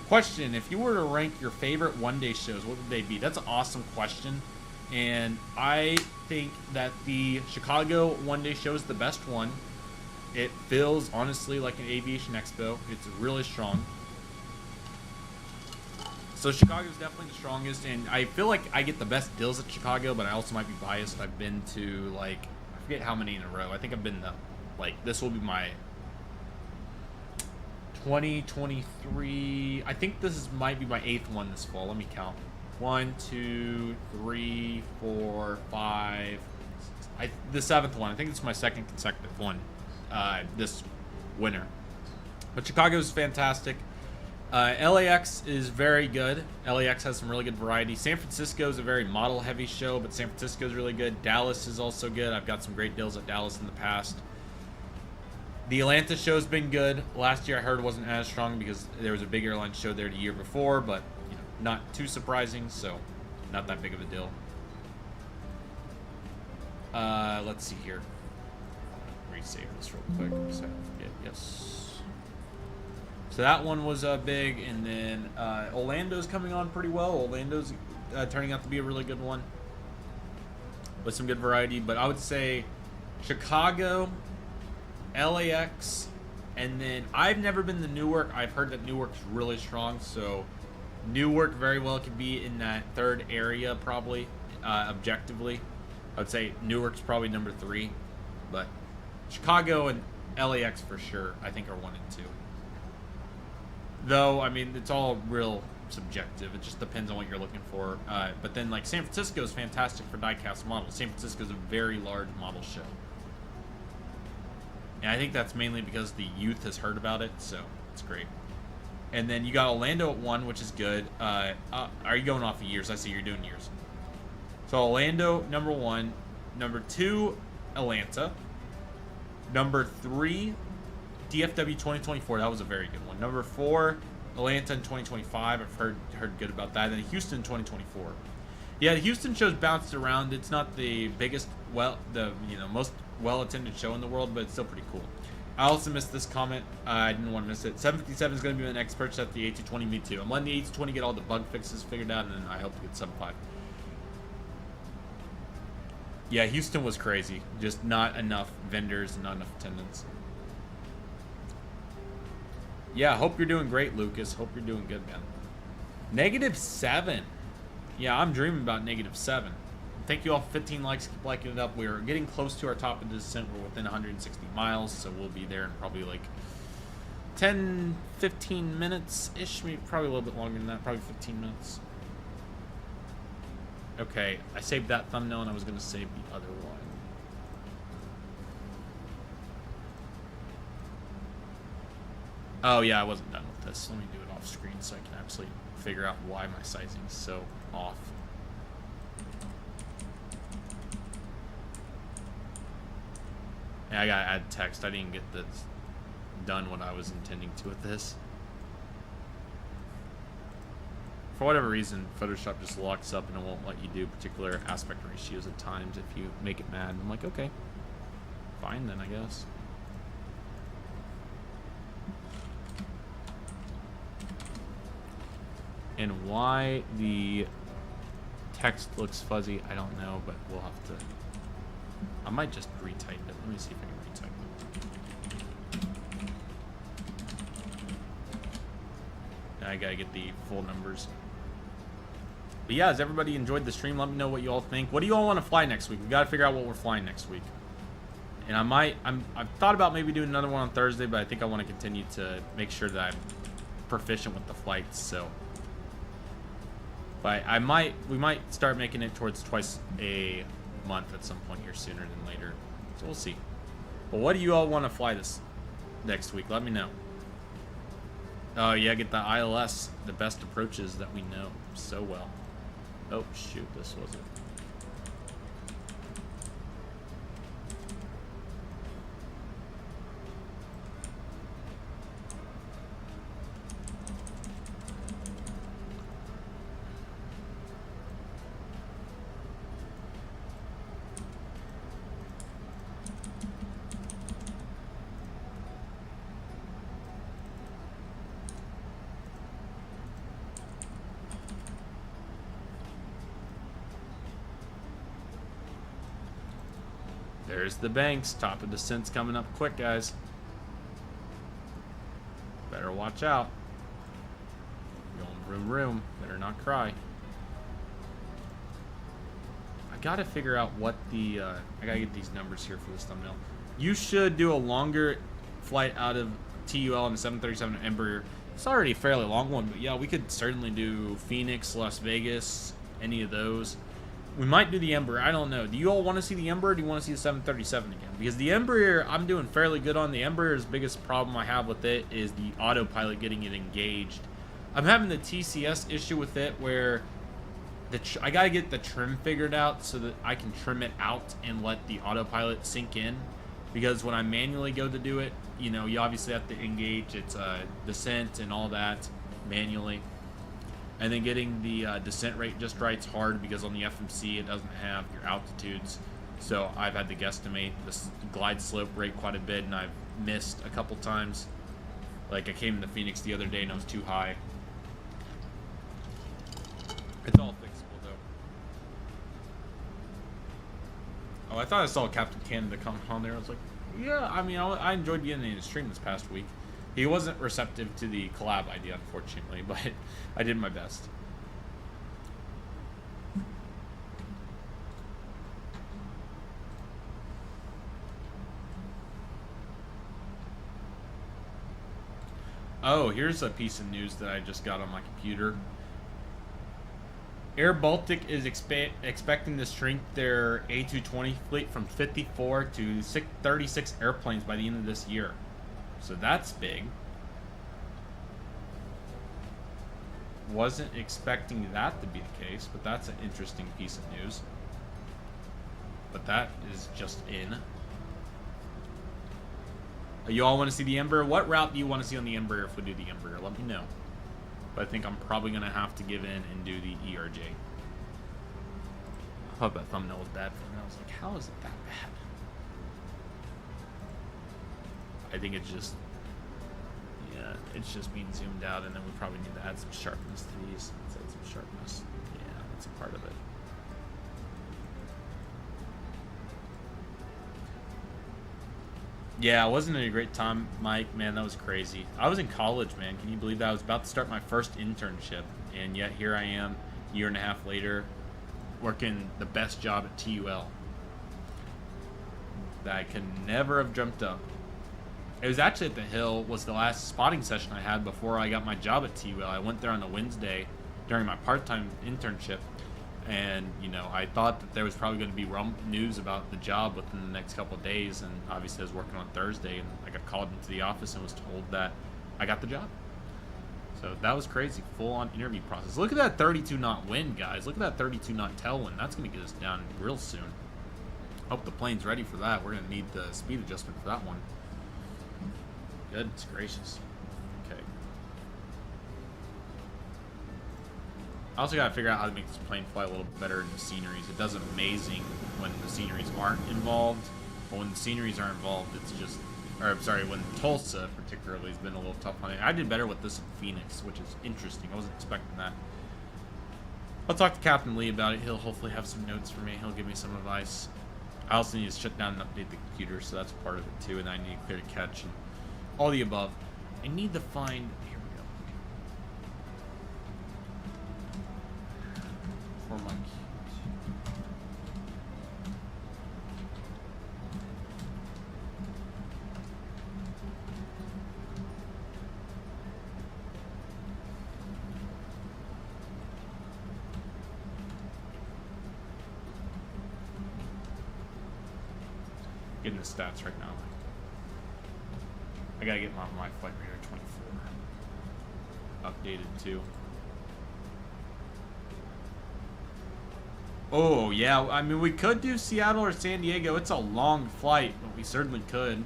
Question, if you were to rank your favorite one-day shows, what would they be? That's an awesome question. And I think that the Chicago one-day show is the best one. It feels, honestly, like an Aviation Expo. It's really strong. So Chicago's definitely the strongest, and I feel like I get the best deals at Chicago, but I also might be biased. I've been to, like, I forget how many in a row. I think I've been to, like, this will be my 2023. I think this might be my 8th one this fall. Let me count. 1, 2, 3, 4, 5. The 7th one. I think it's my 2nd consecutive one. This winter. But Chicago's fantastic. LAX is very good. LAX has some really good variety. San Francisco is a very model heavy show, but San Francisco is really good. Dallas is also good. I've got some great deals at Dallas in the past. The Atlanta show's been good. Last year I heard it wasn't as strong because there was a big airline show there the year before, but you know, not too surprising, so not that big of a deal. Let's see here. Save this real quick so I don't forget. Yes. So that one was big, and then Orlando's coming on pretty well. Orlando's turning out to be a really good one with some good variety. But I would say Chicago, LAX, and then I've never been to Newark. I've heard that Newark's really strong, so Newark very well could be in that third area probably. Objectively, I would say Newark's probably number 3, but Chicago and LAX for sure, I think, are 1 and 2. Though, I mean, it's all real subjective. It just depends on what you're looking for. But then, like, San Francisco is fantastic for die-cast models. San Francisco is a very large model show. And I think that's mainly because the youth has heard about it, so it's great. And then you got Orlando at 1, which is good. Are you going off of years? I see you're doing years. So Orlando, number 1. Number 2, Atlanta. Number 3, DFW 2024. That was a very good one. Number 4, Atlanta in 2025. I've heard good about that. And then Houston 2024. Yeah, the Houston show's bounced around. It's not the biggest, most well-attended show in the world, but it's still pretty cool. I also missed this comment. I didn't want to miss it. 757 is going to be my next purchase at the A220. Me too. I'm letting the A220 get all the bug fixes figured out, and then I hope to get 75. Yeah, Houston was crazy. Just not enough vendors and not enough attendance. Yeah, hope you're doing great, Lucas. Hope you're doing good, man. -7. Yeah, I'm dreaming about -7. Thank you all for 15 likes. Keep liking it up. We're getting close to our top of the descent. We're within 160 miles, so we'll be there in probably like 10, 15 minutes-ish, maybe probably a little bit longer than that, probably 15 minutes. Okay, I saved that thumbnail and I was going to save the other one. Oh yeah, I wasn't done with this. Let me do it off screen so I can actually figure out why my sizing is so off. Yeah, I gotta add text. I didn't get this done what I was intending to with this. For whatever reason, Photoshop just locks up and it won't let you do particular aspect ratios at times if you make it mad. I'm like, okay, fine then, I guess. And why the text looks fuzzy, I don't know, but we'll have to... I might just retype it. Let me see if I can retype it. I gotta get the full numbers. But yeah, has everybody enjoyed the stream? Let me know what you all think. What do you all want to fly next week? We gotta figure out what we're flying next week. And I've thought about maybe doing another one on Thursday, but I think I want to continue to make sure that I'm proficient with the flights, so... But we might start making it towards twice a month at some point here sooner than later. So we'll see. But what do you all want to fly this next week? Let me know. Oh yeah, get the ILS, the best approaches that we know so well. Oh shoot, this was it. There's the banks. Top of descent's coming up quick, guys. Better watch out. Going room room. Better not cry. I gotta figure out what the... I gotta get these numbers here for this thumbnail. You should do a longer flight out of TUL on the 737 Embraer. It's already a fairly long one, but yeah, we could certainly do Phoenix, Las Vegas, any of those. We might do the Embraer. I don't know. Do you all want to see the Embraer, or do you want to see the 737 again? Because the Embraer, I'm doing fairly good on. The Embraer's biggest problem I have with it is the autopilot getting it engaged. I'm having the TCS issue with it where I got to get the trim figured out so that I can trim it out and let the autopilot sink in. Because when I manually go to do it, you know, you obviously have to engage its descent and all that manually. And then getting the descent rate just right's hard because on the FMC it doesn't have your altitudes. So I've had to guesstimate the glide slope rate quite a bit, and I've missed a couple times. Like I came to Phoenix the other day and I was too high. It's all fixable though. Oh, I thought I saw Captain Canada come on there. I was like, yeah, I mean, I enjoyed getting in the stream this past week. He wasn't receptive to the collab idea, unfortunately, but I did my best. Oh, here's a piece of news that I just got on my computer. Air Baltic is expecting to shrink their A220 fleet from 54 to 36 airplanes by the end of this year. So that's big. Wasn't expecting that to be the case, but that's an interesting piece of news. But that is just in. You all want to see the Embraer? What route do you want to see on the Embraer if we do the Embraer? Let me know. But I think I'm probably going to have to give in and do the ERJ. I thought that thumbnail was bad for me. I was like, how is it that bad? I think it's just, yeah, it's just being zoomed out, and then we probably need to add some sharpness to these. Let's add some sharpness. Yeah, that's a part of it. Yeah, wasn't it a great time, Mike? Man, that was crazy. I was in college, man. Can you believe that? I was about to start my first internship, and yet here I am, a year and a half later, working the best job at TUL that I could never have dreamt up. It was actually at the Hill, was the last spotting session I had before I got my job at T-Will. I went there on a Wednesday during my part-time internship, and, you know, I thought that there was probably going to be news about the job within the next couple of days, and obviously I was working on Thursday, and I got called into the office and was told that I got the job. So that was crazy, full-on interview process. Look at that 32-knot wind, guys. Look at that 32-knot tailwind. That's going to get us down real soon. Hope the plane's ready for that. We're going to need the speed adjustment for that one. Goodness gracious. Okay. I also got to figure out how to make this plane fly a little better in the sceneries. It does amazing when the sceneries aren't involved, but when the sceneries are involved, it's just... Or, I'm sorry, when Tulsa particularly has been a little tough on it. I did better with this in Phoenix, which is interesting. I wasn't expecting that. I'll talk to Captain Lee about it. He'll hopefully have some notes for me. He'll give me some advice. I also need to shut down and update the computer, so that's part of it too. And I need to clear the catch and all the above. I need to find... Here we go. For my... Getting the stats right now. I gotta get my flight radar 24 updated too. Oh yeah, I mean we could do Seattle or San Diego. It's a long flight, but we certainly could.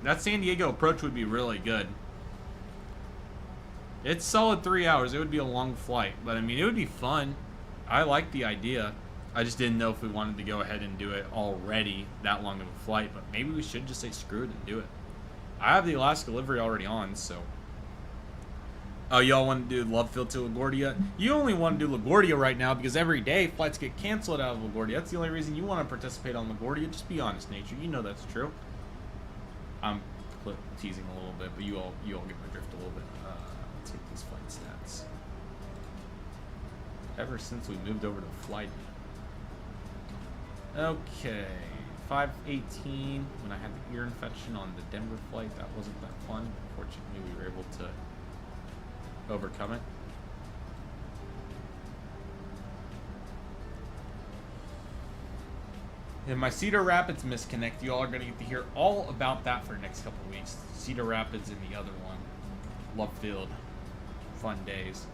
That San Diego approach would be really good. It's solid 3 hours. It would be a long flight, but I mean it would be fun. I like the idea. I just didn't know if we wanted to go ahead and do it already, that long of a flight, but maybe we should just say screw it and do it. I have the Alaska livery already on, so. Oh, y'all want to do Love Field to LaGuardia? You only want to do LaGuardia right now because every day flights get canceled out of LaGuardia. That's the only reason you want to participate on LaGuardia. Just be honest, Nature. You know that's true. I'm teasing a little bit, but you all get my drift a little bit. Let's get these flight stats. Ever since we moved over to flight. Okay, 5:18 when I had the ear infection on the Denver flight. That wasn't that fun. Fortunately, we were able to overcome it. And my Cedar Rapids misconnect, you all are going to get to hear all about that for the next couple of weeks. Cedar Rapids and the other one. Love Field. Fun days.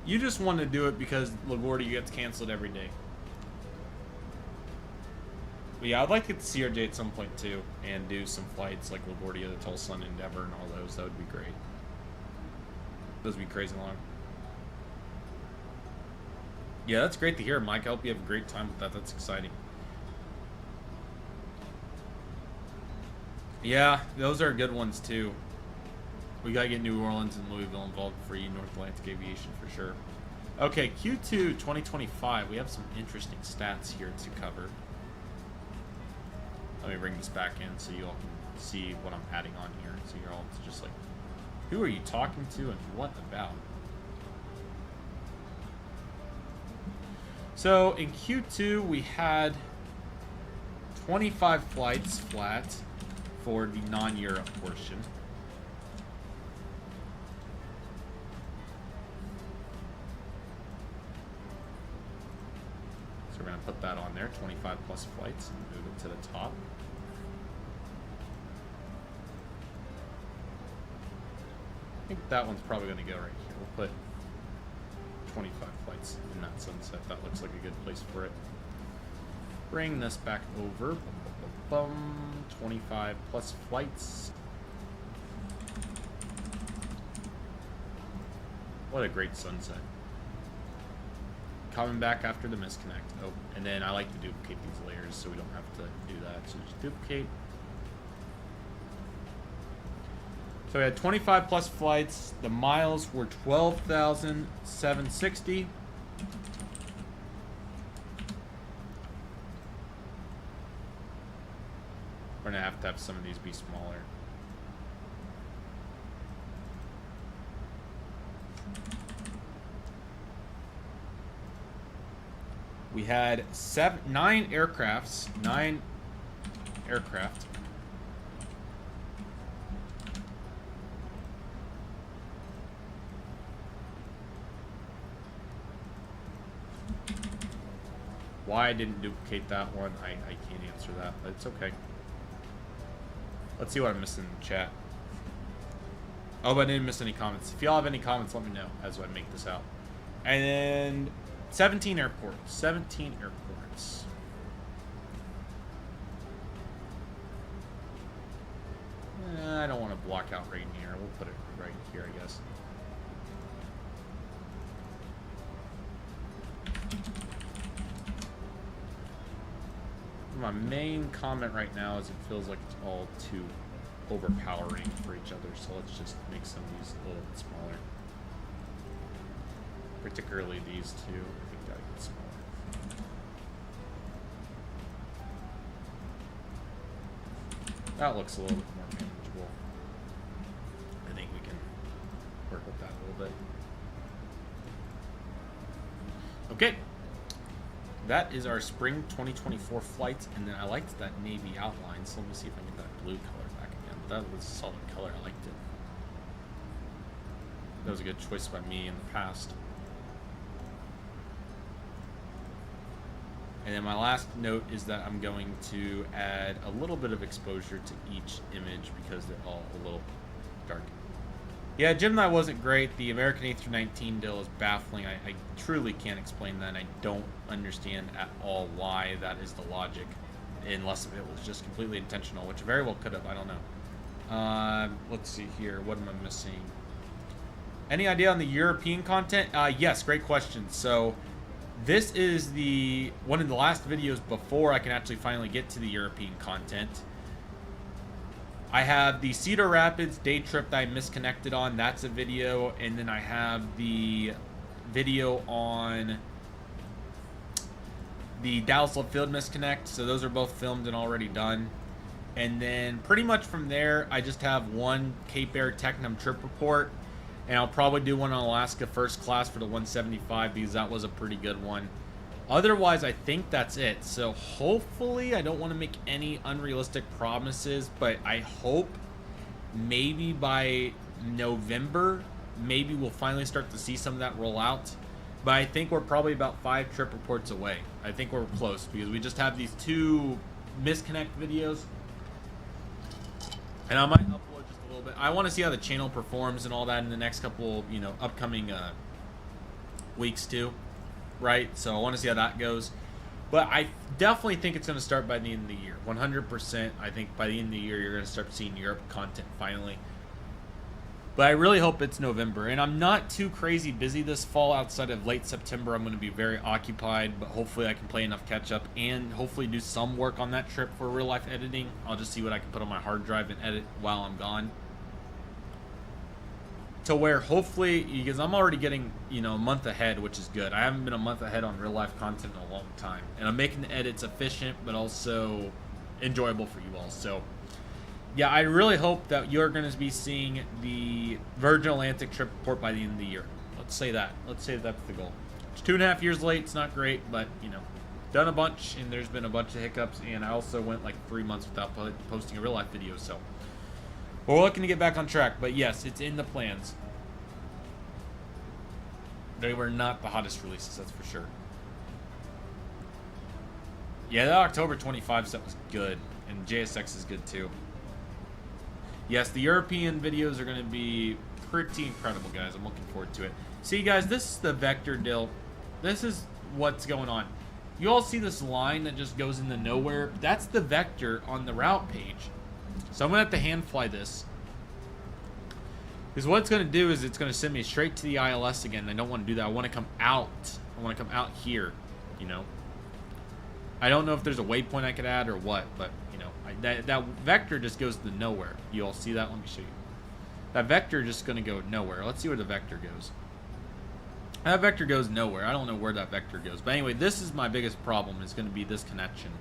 You just want to do it because LaGuardia gets canceled every day. But yeah, I'd like to get to CRJ at some point too, and do some flights like LaGuardia to Tulsa and Endeavor and all those. That would be great. Those would be crazy long. Yeah, that's great to hear, Mike. I hope you have a great time with that. That's exciting. Yeah, those are good ones too. We gotta get New Orleans and Louisville involved for North Atlantic Aviation for sure. Okay, Q2 2025. We have some interesting stats here to cover. Let me bring this back in so you all can see what I'm adding on here. So you're all just like, who are you talking to and what about? So in Q2 we had 25 flights flat for the non-Europe portion. We're going to put that on there, 25 plus flights, and move it to the top. I think that one's probably going to go right here. We'll put 25 flights in that sunset. That looks like a good place for it. Bring this back over. 25 plus flights. What a great sunset. Coming back after the misconnect. Oh, and then I like to duplicate these layers so we don't have to do that. So just duplicate. So we had 25 plus flights. The miles were 12,760. We're gonna have to have some of these be smaller. We had 9 aircraft. Why I didn't duplicate that one, I can't answer that, but it's okay. Let's see what I'm missing in the chat. Oh, but I didn't miss any comments. If y'all have any comments, let me know as I make this out. And then 17 airports. 17 airports. I don't want to block out right here. We'll put it right here, I guess. My main comment right now is it feels like it's all too overpowering for each other, so let's just make some of these a little bit smaller. Particularly these two. I think that gets smaller. That looks a little bit more manageable. I think we can work with that a little bit. Okay. That is our spring 2024 flight, and then I liked that navy outline, so let me see if I can get that blue color back again. That was a solid color, I liked it. That was a good choice by me in the past. And then my last note is that I'm going to add a little bit of exposure to each image because they're all a little dark. Yeah, Gemini wasn't great. The American A319 deal is baffling. I truly can't explain that, and I don't understand at all why that is the logic, unless it was just completely intentional, which very well could have. I don't know. Let's see here. What am I missing? Any idea on the European content? Yes, great question. So this is the one of the last videos before I can actually finally get to the European content. I have the Cedar Rapids day trip that I misconnected on. That's a video. And then I have the video on the Dallas Love Field misconnect. So those are both filmed and already done. And then pretty much from there, I just have one Cape Air Technam trip report. And I'll probably do one on Alaska first class for the 175 because that was a pretty good one. Otherwise, I think that's it. So hopefully, I don't want to make any unrealistic promises, but I hope maybe by November, maybe we'll finally start to see some of that roll out. But I think we're probably about 5 trip reports away. I think we're close because we just have these 2 misconnect videos. And I might upload just a little bit. I want to see how the channel performs and all that in the next couple, upcoming weeks too. Right, so I want to see how that goes, but I definitely think it's going to start by the end of the year. 100%. I think by the end of the year you're going to start seeing Europe content finally. But I really hope it's November, and I'm not too crazy busy this fall. Outside of late September, I'm going to be very occupied, but hopefully I can play enough catch up and hopefully do some work on that trip for real life editing. I'll just see what I can put on my hard drive and edit while I'm gone. To where hopefully, because I'm already getting, a month ahead, which is good. I haven't been a month ahead on real life content in a long time. And I'm making the edits efficient, but also enjoyable for you all. So, yeah, I really hope that you're going to be seeing the Virgin Atlantic trip report by the end of the year. Let's say that. Let's say that's the goal. It's 2.5 years late. It's not great, but, done a bunch, and there's been a bunch of hiccups. And I also went like 3 months without posting a real life video, so. We're looking to get back on track, but yes, it's in the plans. They were not the hottest releases, that's for sure. Yeah, that October 25 set was good, and JSX is good too. Yes, the European videos are going to be pretty incredible, guys. I'm looking forward to it. See, guys, this is the vector deal. This is what's going on. You all see this line that just goes into nowhere? That's the vector on the route page. So I'm going to have to hand fly this. Because what it's going to do is it's going to send me straight to the ILS again. I don't want to do that. I want to come out. I want to come out here, I don't know if there's a waypoint I could add or what, but, that vector just goes to nowhere. You all see that? Let me show you. That vector just going to go nowhere. Let's see where the vector goes. That vector goes nowhere. I don't know where that vector goes. But anyway, this is my biggest problem. Is going to be this connection.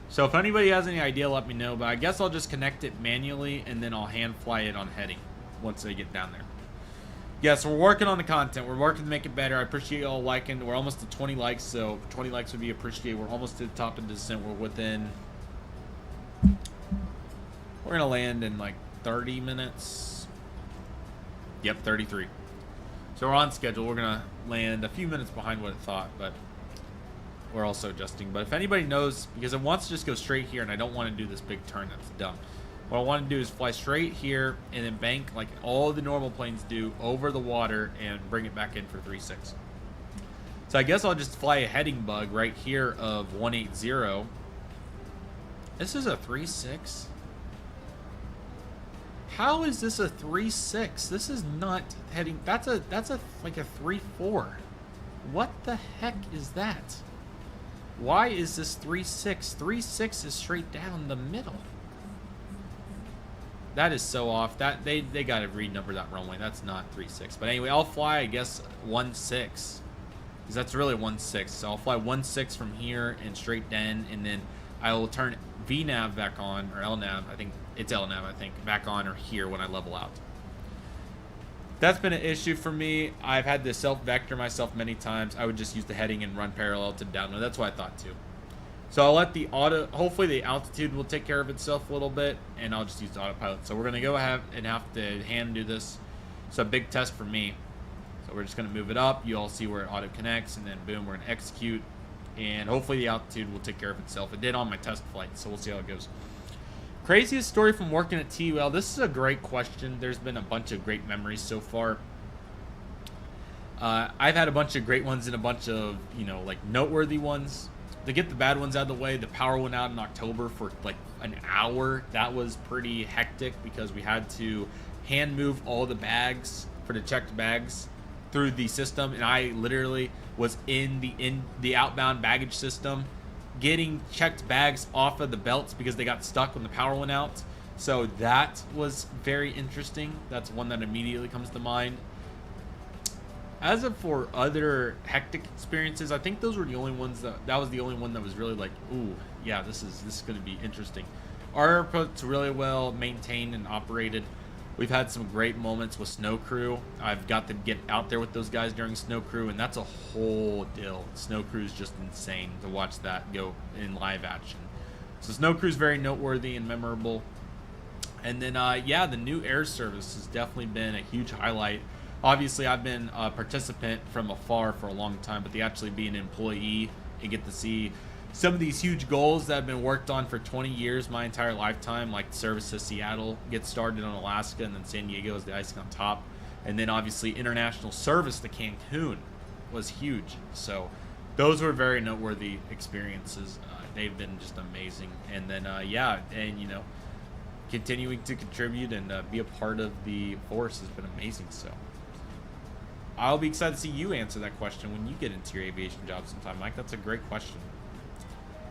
So if anybody has any idea, let me know. But I guess I'll just connect it manually, and then I'll hand fly it on heading once I get down there. Yes, we're working on the content. We're working to make it better. I appreciate y'all liking. We're almost to 20 likes, so 20 likes would be appreciated. We're almost to the top of the descent. We're within... We're going to land in like 30 minutes. Yep, 33. So we're on schedule. We're going to land a few minutes behind what it thought, but we're also adjusting. But if anybody knows, because it wants to just go straight here, and I don't want to do this big turn. That's dumb. What I want to do is fly straight here and then bank like all the normal planes do over the water and bring it back in for 3.6. So I guess I'll just fly a heading bug right here of 180. This is a 3.6. How is this a 3.6? This is not heading. That's a like a 3.4. What the heck is that? Why is this 3.6? 3.6 is straight down the middle. That is so off. That they got to renumber that runway. That's not 3.6. But anyway, I'll fly, I guess, 1.6. Because that's really 1.6. So I'll fly 1.6 from here and straight down. And then I will turn VNAV back on. Or LNAV. I think it's LNAV, I think. Back on or here when I level out. That's been an issue for me. I've had to self-vector myself many times. I would just use the heading and run parallel to download. That's what I thought too. So I'll let the auto, hopefully the altitude will take care of itself a little bit, and I'll just use the autopilot. So we're going to go ahead and have to hand do this. It's a big test for me. So we're just going to move it up. You all see where it auto connects, and then boom, we're going to execute. And hopefully the altitude will take care of itself. It did on my test flight, so we'll see how it goes. Craziest story from working at TUL. This is a great question. There's been a bunch of great memories so far. I've had a bunch of great ones and a bunch of, you know, like noteworthy ones. To get the bad ones out of the way, the power went out in October for like an hour. That was pretty hectic because we had to hand move all the bags for the checked bags through the system, and I literally was in the outbound baggage system getting checked bags off of the belts because they got stuck when the power went out. So that was very interesting. That's one that immediately comes to mind. As of for other hectic experiences, I think those were the only ones that was the only one that was really like, ooh, yeah, this is going to be interesting. Our airport's really well maintained and operated. We've had some great moments with Snow Crew. I've got to get out there with those guys during Snow Crew, and that's a whole deal. Snow Crew is just insane to watch that go in live action. So Snow Crew is very noteworthy and memorable. And then, yeah, the new air service has definitely been a huge highlight. Obviously, I've been a participant from afar for a long time, but to actually be an employee and get to see some of these huge goals that have been worked on for 20 years, my entire lifetime, like service to Seattle, get started on Alaska, and then San Diego is the icing on top. And then obviously international service to Cancun was huge. So those were very noteworthy experiences. They've been just amazing. And then, yeah, and, you know, continuing to contribute and be a part of the force has been amazing. So I'll be excited to see you answer that question when you get into your aviation job sometime, Mike. That's a great question.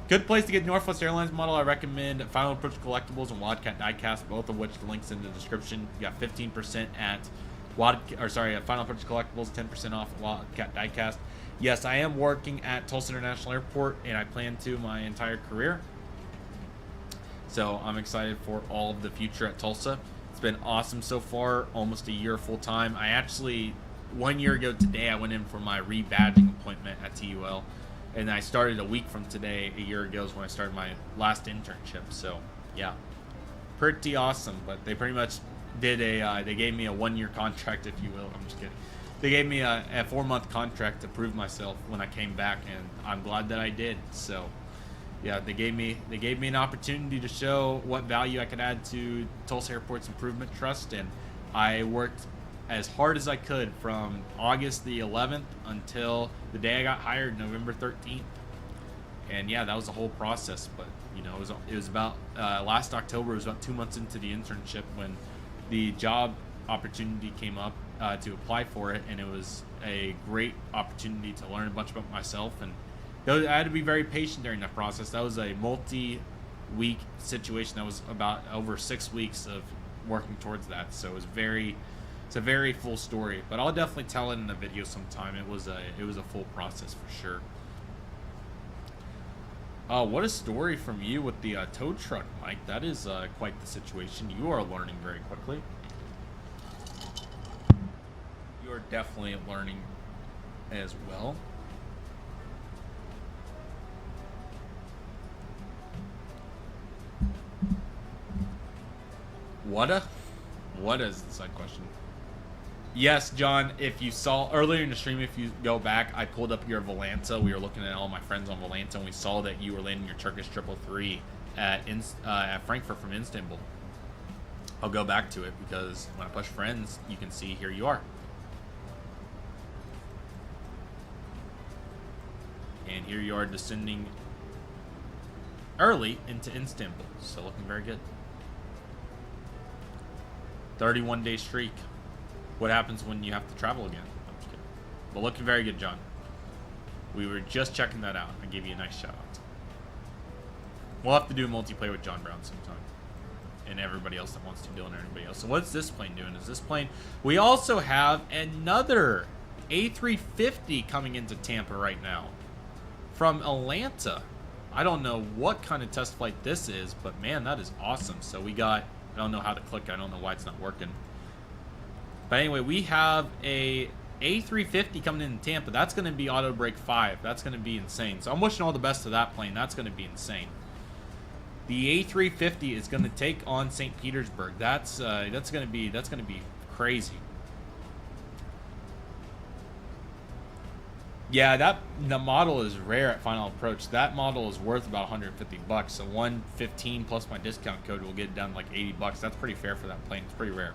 Good place to get Northwest Airlines model. I recommend Final Approach Collectibles and Wildcat Diecast, both of which the links in the description. You got 15% at Final Approach Collectibles, 10% off at Wildcat Diecast. Yes, I am working at Tulsa International Airport, and I plan to my entire career. So I'm excited for all of the future at Tulsa. It's been awesome so far, almost a year full time. I actually, 1 year ago today, I went in for my rebadging appointment at TUL. And I started a week from today, a year ago, is when I started my last internship. So, yeah, pretty awesome. But they pretty much did they gave me a 1 year contract, if you will. I'm just kidding. They gave me a 4-month contract to prove myself when I came back, and I'm glad that I did. So, yeah, they gave me an opportunity to show what value I could add to Tulsa Airport's Improvement Trust, and I worked as hard as I could from August the 11th until the day I got hired, November 13th. And yeah, that was the whole process. But you know, it was about last October. It was about 2 months into the internship when the job opportunity came up to apply for it, and it was a great opportunity to learn a bunch about myself. And I had to be very patient during that process. That was a multi-week situation. That was about over 6 weeks of working towards that. So it's a very full story, but I'll definitely tell it in a video sometime. It was a full process for sure. What a story from you with the tow truck, Mike. That is quite the situation. You are learning very quickly. You are definitely learning as well. What is the side question? Yes, John, if you saw earlier in the stream, if you go back, I pulled up your Volanta. We were looking at all my friends on Volanta, and we saw that you were landing your Turkish 333 at Frankfurt from Istanbul. I'll go back to it because when I push friends, you can see here you are. And here you are descending early into Istanbul. So looking very good. 31-day streak. What happens when you have to travel again? I'm just kidding. But looking very good, John. We were just checking that out. I gave you a nice shout out. We'll have to do a multiplayer with John Brown sometime. And everybody else that wants to do it, and everybody else. So what's this plane doing? Is this plane... We also have another A350 coming into Tampa right now. From Atlanta. I don't know what kind of test flight this is, but man, that is awesome. So we got... I don't know how to click. I don't know why it's not working. But anyway, we have a A350 coming in Tampa. That's going to be auto brake 5. That's going to be insane. So I'm wishing all the best to that plane. That's going to be insane. The A350 is going to take on St. Petersburg. That's going to be crazy. Yeah, the model is rare at Final Approach. That model is worth about $150. So 115 plus my discount code will get it down like $80. That's pretty fair for that plane. It's pretty rare.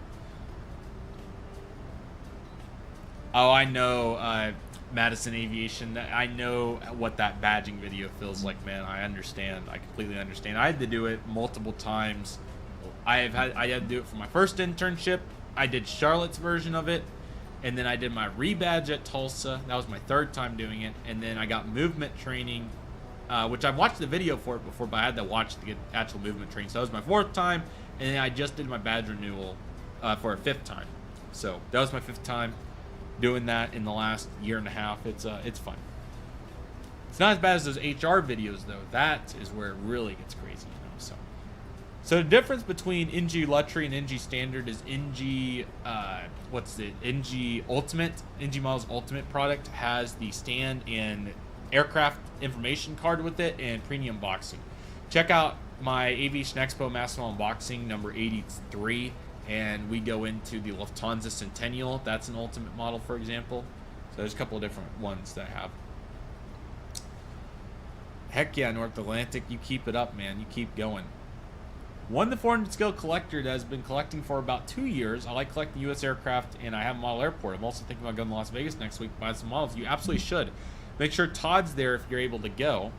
Oh, I know, Madison Aviation. I know what that badging video feels like, man. I understand. I completely understand. I had to do it multiple times. I had to do it for my first internship. I did Charlotte's version of it, and then I did my rebadge at Tulsa. That was my third time doing it, and then I got movement training, which I've watched the video for it before, but I had to watch the actual movement training. So that was my fourth time, and then I just did my badge renewal for a fifth time. So that was my fifth time doing that in the last year and a half. It's fun. It's not as bad as those HR videos though. That is where it really gets crazy, you know. So the difference between NG Luxury and NG Standard is NG NG Ultimate. NG Models Ultimate product has the stand and aircraft information card with it and premium boxing. Check out my Aviation Expo Master Unboxing number 83. And we go into the Lufthansa Centennial. That's an ultimate model, for example. So there's a couple of different ones that I have. Heck yeah, North Atlantic. You keep it up, man. You keep going. Won the 400 scale collector that has been collecting for about 2 years. I like collecting U.S. aircraft, and I have a model airport. I'm also thinking about going to Las Vegas next week to buy some models. You absolutely should. Make sure Todd's there if you're able to go.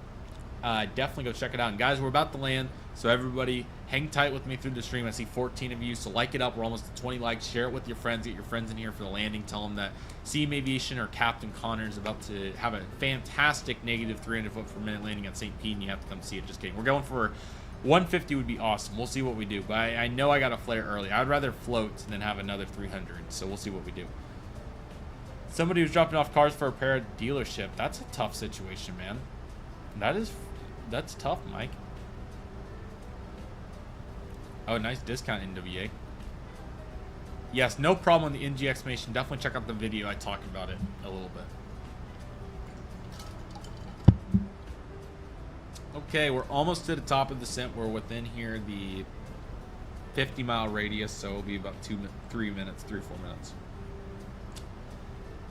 Definitely go check it out. And guys, we're about to land, so everybody hang tight with me through the stream. I see 14 of you, so like it up. We're almost at 20 likes. Share it with your friends. Get your friends in here for the landing. Tell them that CM Aviation or Captain Connor is about to have a fantastic negative 300 foot per minute landing at St. Pete, and you have to come see it. Just kidding. We're going for 150 would be awesome. We'll see what we do. But I know I got to flare early. I would rather float than have another 300, so we'll see what we do. Somebody was dropping off cars for a repair at dealership. That's a tough situation, man. That's tough, Mike. Oh, nice discount, NWA. Yes, no problem on the NG explanation. Definitely check out the video. I talk about it a little bit. Okay, we're almost to the top of the descent. We're within here the 50-mile radius, so it'll be about 3 minutes, 3 or 4 minutes.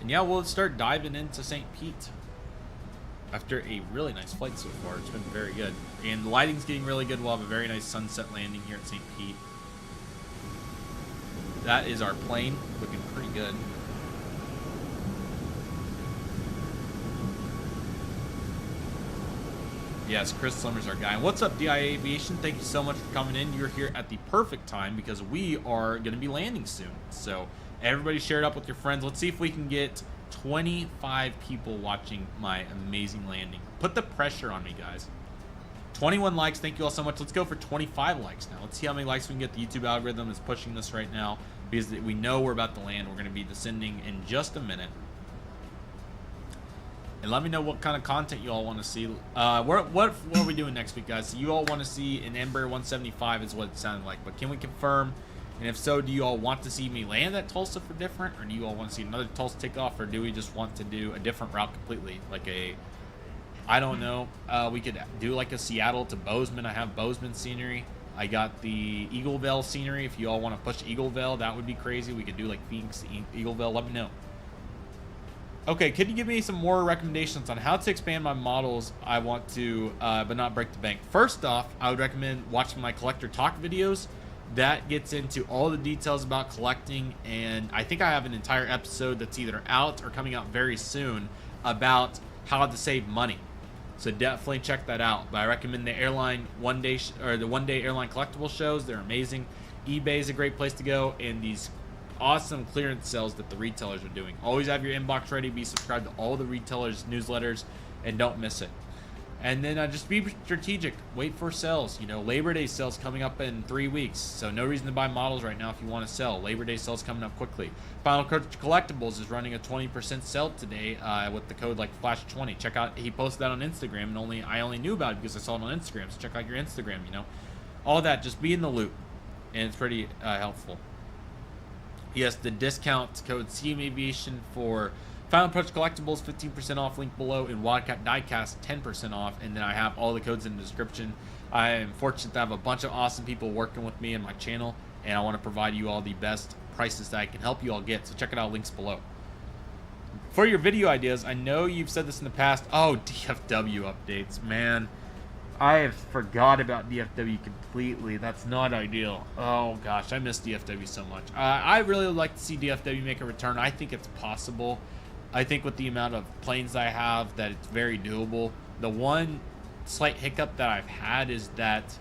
And yeah, we'll start diving into St. Pete. After a really nice flight so far. It's been very good. And the lighting's getting really good. We'll have a very nice sunset landing here at St. Pete. That is our plane. Looking pretty good. Yes, Chris Slimmer's our guy. And what's up, DIA Aviation? Thank you so much for coming in. You're here at the perfect time because we are going to be landing soon. So everybody share it up with your friends. Let's see if we can get 25 people watching my amazing landing. Put the pressure on me, guys. 21 likes. Thank you all so much. Let's go for 25 likes now. Let's see how many likes we can get. The YouTube algorithm is pushing this right now because we know we're about to land. We're going to be descending in just a minute. And let me know what kind of content you all want to see. What are we doing next week, guys? So you all want to see an Embraer 175 is what it sounded like. But can we confirm? And if so, do you all want to see me land at Tulsa for different? Or do you all want to see another Tulsa takeoff? Or do we just want to do a different route completely? Like a, I don't know. We could do like a Seattle to Bozeman. I have Bozeman scenery. I got the Eagleville scenery. If you all want to push Eagleville, that would be crazy. We could do like Phoenix, Eagleville. Let me know. Okay, could you give me some more recommendations on how to expand my models I want to, but not break the bank? First off, I would recommend watching my collector talk videos. That gets into all the details about collecting, and I think I have an entire episode that's either out or coming out very soon about how to save money. So definitely check that out. But I recommend the airline one day airline collectible shows. They're amazing. eBay is a great place to go, and these awesome clearance sales that the retailers are doing. Always have your inbox ready. Be subscribed to all the retailers' newsletters, and don't miss it. And then just be strategic. Wait for sales. You know, Labor Day sales coming up in 3 weeks, so no reason to buy models right now if you want to sell. Labor Day sales coming up quickly. Final Collectibles is running a 20% sale today with the code like Flash20. Check out. He posted that on Instagram, and I only knew about it because I saw it on Instagram. So check out your Instagram. You know, all that. Just be in the loop, and it's pretty helpful. Yes, the discount code CM Aviation for Final Approach Collectibles, 15% off, link below, and Wildcat Diecast, 10% off, and then I have all the codes in the description. I am fortunate to have a bunch of awesome people working with me in my channel, and I want to provide you all the best prices that I can help you all get, so check it out, links below. For your video ideas, I know you've said this in the past. Oh, DFW updates, man. I have forgot about DFW completely. That's not ideal. Oh gosh, I miss DFW so much. I really would like to see DFW make a return. I think it's possible. I think with the amount of planes I have, that it's very doable. The one slight hiccup that I've had is that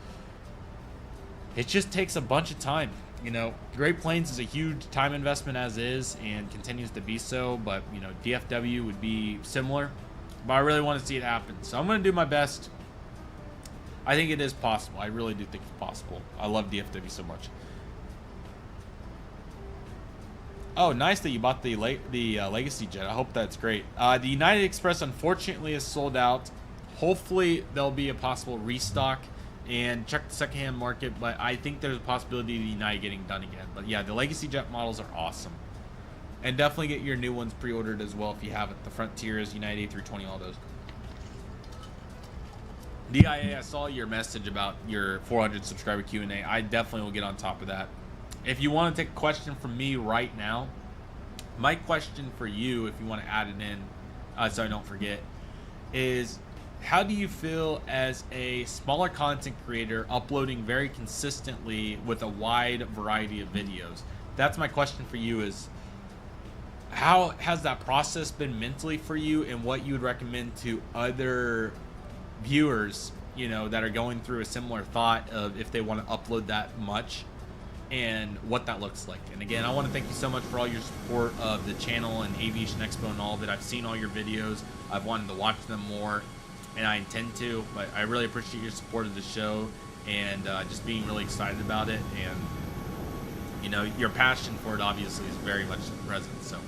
it just takes a bunch of time. You know, Great Plains is a huge time investment as is, and continues to be so. But you know, DFW would be similar. But I really want to see it happen, so I'm going to do my best. I think it is possible. I really do think it's possible. I love DFW so much. Oh, nice that you bought the Legacy Jet. I hope that's great. The United Express, unfortunately, is sold out. Hopefully, there'll be a possible restock. And check the secondhand market. But I think there's a possibility of the United getting done again. But yeah, the Legacy Jet models are awesome. And definitely get your new ones pre-ordered as well if you haven't. The Frontiers, United A320, all those. DIA, I saw your message about your 400 subscriber Q&A. I definitely will get on top of that. If you want to take a question from me right now, my question for you, if you want to add it in, so I don't forget, is how do you feel as a smaller content creator uploading very consistently with a wide variety of videos? That's my question for you, is how has that process been mentally for you, and what you would recommend to other viewers, you know, that are going through a similar thought of if they want to upload that much and what that looks like. And again, I want to thank you so much for all your support of the channel and Aviation Expo and all of it. I've seen all your videos. I've wanted to watch them more, and I intend to, but I really appreciate your support of the show and just being really excited about it. And you know, your passion for it obviously is very much present. So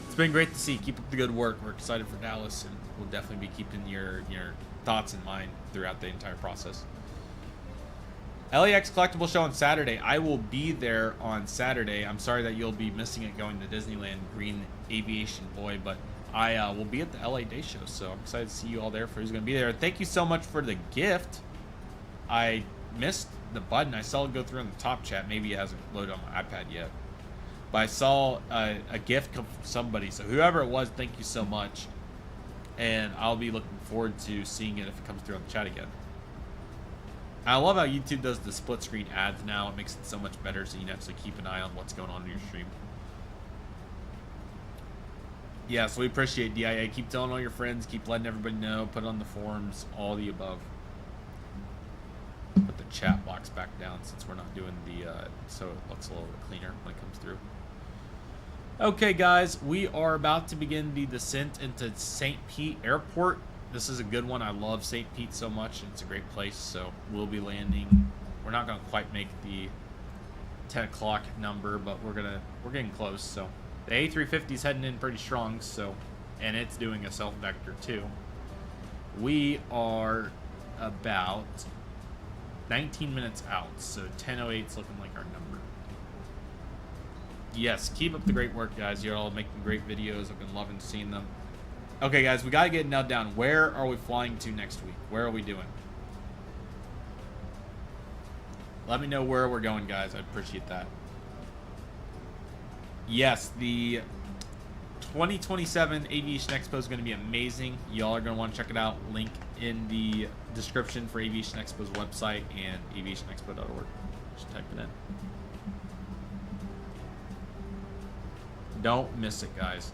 it's been great to see. Keep up the good work. We're excited for Dallas, and we'll definitely be keeping your thoughts in mind throughout the entire process. LAX Collectible Show on Saturday. I will be there on Saturday. I'm sorry that you'll be missing it going to Disneyland, Green Aviation Boy, but I will be at the LA Day Show, so I'm excited to see you all there for who's going to be there. Thank you so much for the gift. I missed the button. I saw it go through on the top chat. Maybe it hasn't loaded on my iPad yet. But I saw a gift come from somebody, so whoever it was, thank you so much. And I'll be looking forward to seeing it if it comes through on the chat again. I love how YouTube does the split screen ads now. It makes it so much better, so you can actually keep an eye on what's going on in your stream. Yeah, so we appreciate DIA. Keep telling all your friends, keep letting everybody know, put it on the forums, all the above. Put the chat box back down since we're not doing the, so it looks a little bit cleaner when it comes through. Okay, guys, we are about to begin the descent into St. Pete Airport. This is a good one. I love St. Pete so much. It's a great place, so we'll be landing. We're not going to quite make the 10 o'clock number, but we're getting close. So the A350 is heading in pretty strong, so, and it's doing a self-vector too. We are about 19 minutes out, so 10:08 is looking like our number. Yes, keep up the great work, guys. You're all making great videos. I've been loving seeing them. Okay, guys, we got to get nailed down. Where are we flying to next week? Where are we doing? Let me know where we're going, guys. I appreciate that. Yes, the 2027 Aviation Expo is going to be amazing. Y'all are going to want to check it out. Link in the description for Aviation Expo's website and aviationexpo.org. Just type it in. Don't miss it, guys.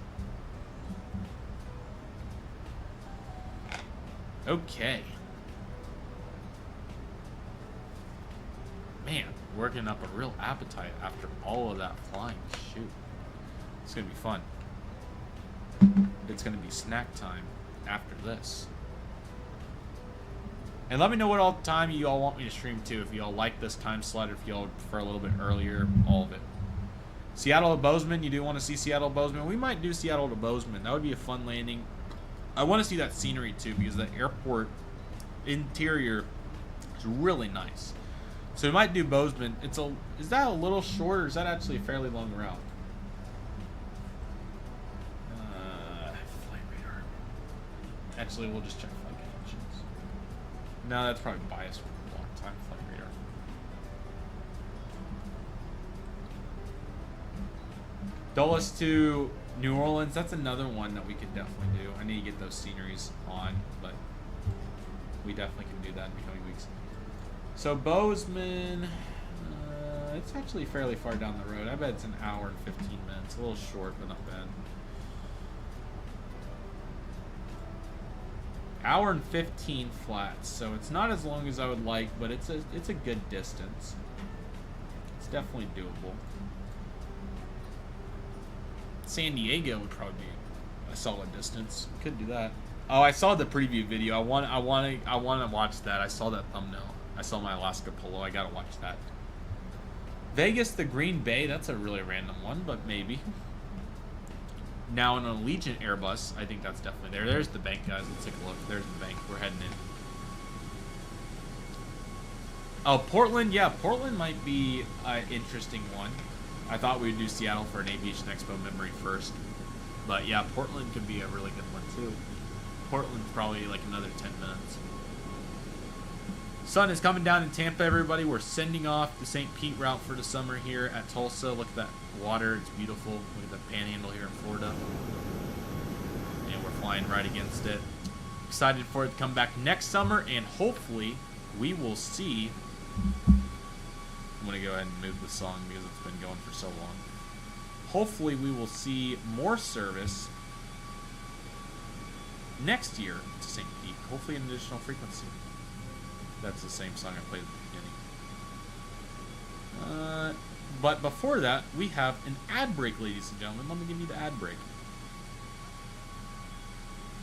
Okay. Man, working up a real appetite after all of that flying. Shoot. It's going to be fun. It's going to be snack time after this. And let me know what all time you all want me to stream to. If you all like this time slot, or if you all prefer a little bit earlier, all of it. Seattle to Bozeman. You do want to see Seattle to Bozeman? We might do Seattle to Bozeman. That would be a fun landing. I want to see that scenery too, because the airport interior is really nice. So we might do Bozeman. Is that a little short, or is that actually a fairly long route? Flight radar. Actually, we'll just check flight connections. No, that's probably biased for a long time. Flight radar. Dulles to New Orleans. That's another one that we could definitely do. I need to get those sceneries on, but we definitely can do that in the coming weeks. So Bozeman, it's actually fairly far down the road. I bet it's an hour and 15 minutes. A little short, but not bad. Hour and 15 flat, so it's not as long as I would like, but it's a good distance. It's definitely doable. San Diego would probably be a solid distance. Could do that. Oh, I saw the preview video. I want to watch that. I saw that thumbnail. I saw my Alaska Polo. I gotta watch that. Vegas to Green Bay. That's a really random one, but maybe. Now in a Allegiant Airbus, I think that's definitely there. There's the bank, guys. Let's take a look. There's the bank. We're heading in. Oh, Portland. Yeah, Portland might be an interesting one. I thought we'd do Seattle for an Aviation Expo memory first. But yeah, Portland could be a really good one too. Portland's probably like another 10 minutes. Sun is coming down in Tampa, everybody. We're sending off the St. Pete route for the summer here at Tulsa. Look at that water. It's beautiful. Look at the panhandle here in Florida. And we're flying right against it. Excited for it to come back next summer, and hopefully we will see. I'm going to go ahead and move the song because it's been going for so long. Hopefully we will see more service next year to St. Pete. Hopefully an additional frequency. That's the same song I played at the beginning. But before that, we have an ad break, ladies and gentlemen. Let me give you the ad break.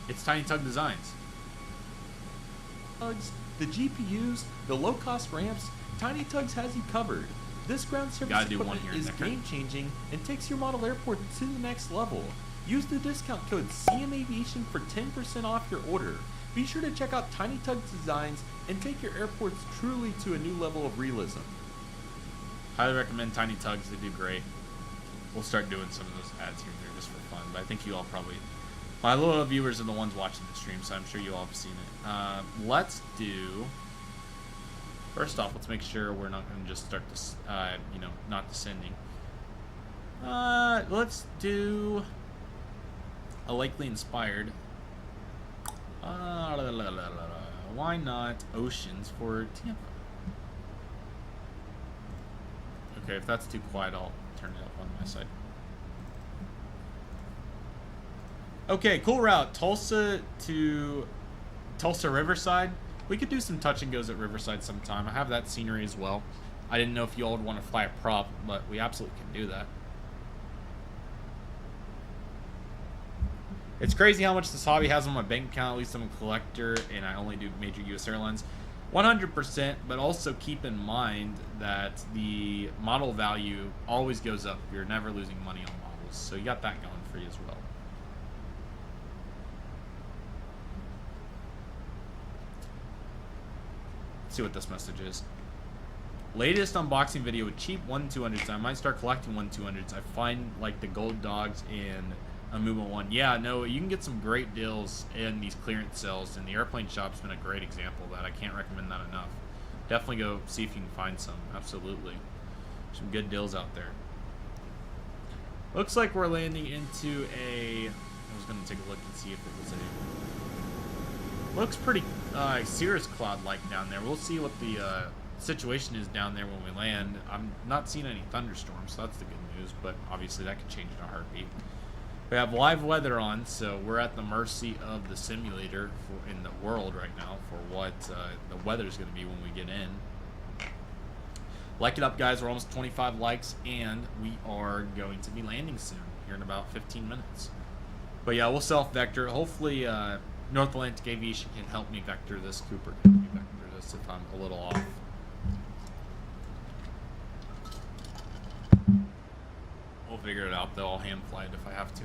It's Tiny Tug Designs. The GPUs, the low-cost ramps, Tiny Tugs has you covered. This ground service equipment is game-changing and takes your model airport to the next level. Use the discount code CMAviation for 10% off your order. Be sure to check out Tiny Tugs Designs and take your airports truly to a new level of realism. Highly recommend Tiny Tugs. They do great. We'll start doing some of those ads here and there just for fun, but I think you all probably... My loyal viewers are the ones watching the stream, so I'm sure you all have seen it. Let's do... First off, let's make sure we're not going to just start this, not descending. Let's do a likely inspired. Why not Oceans for Tampa? Okay, if that's too quiet, I'll turn it up on my side. Okay, cool route. Tulsa to Tulsa Riverside. We could do some touch and goes at Riverside sometime. I have that scenery as well. I didn't know if you all would want to fly a prop, but we absolutely can do that. It's crazy how much this hobby has on my bank account. At least I'm a collector and I only do major U.S. airlines. 100%, but also keep in mind that the model value always goes up. You're never losing money on models. So you got that going for you as well. Let's see what this message is. Latest unboxing video with cheap 1-200s. I might start collecting 1-200s. I find like the gold dogs and a movement one. Yeah, no, you can get some great deals in these clearance sales, and the airplane shop's been a great example of that. I can't recommend that enough. Definitely go see if you can find some. Absolutely. Some good deals out there. Looks like we're landing into a... I was going to take a look and see if it was a... Looks pretty cirrus cloud-like down there. We'll see what the situation is down there when we land. I'm not seeing any thunderstorms, so that's the good news, but obviously that could change in a heartbeat. We have live weather on, so we're at the mercy of the simulator in the world right now for what the weather is going to be when we get in. Like it up, guys. We're almost 25 likes, and we are going to be landing soon, here in about 15 minutes. But yeah, we'll self-vector. Hopefully, North Atlantic Aviation can help me vector this. Cooper can help me vector this if I'm a little off. We'll figure it out, though. I'll hand fly it if I have to.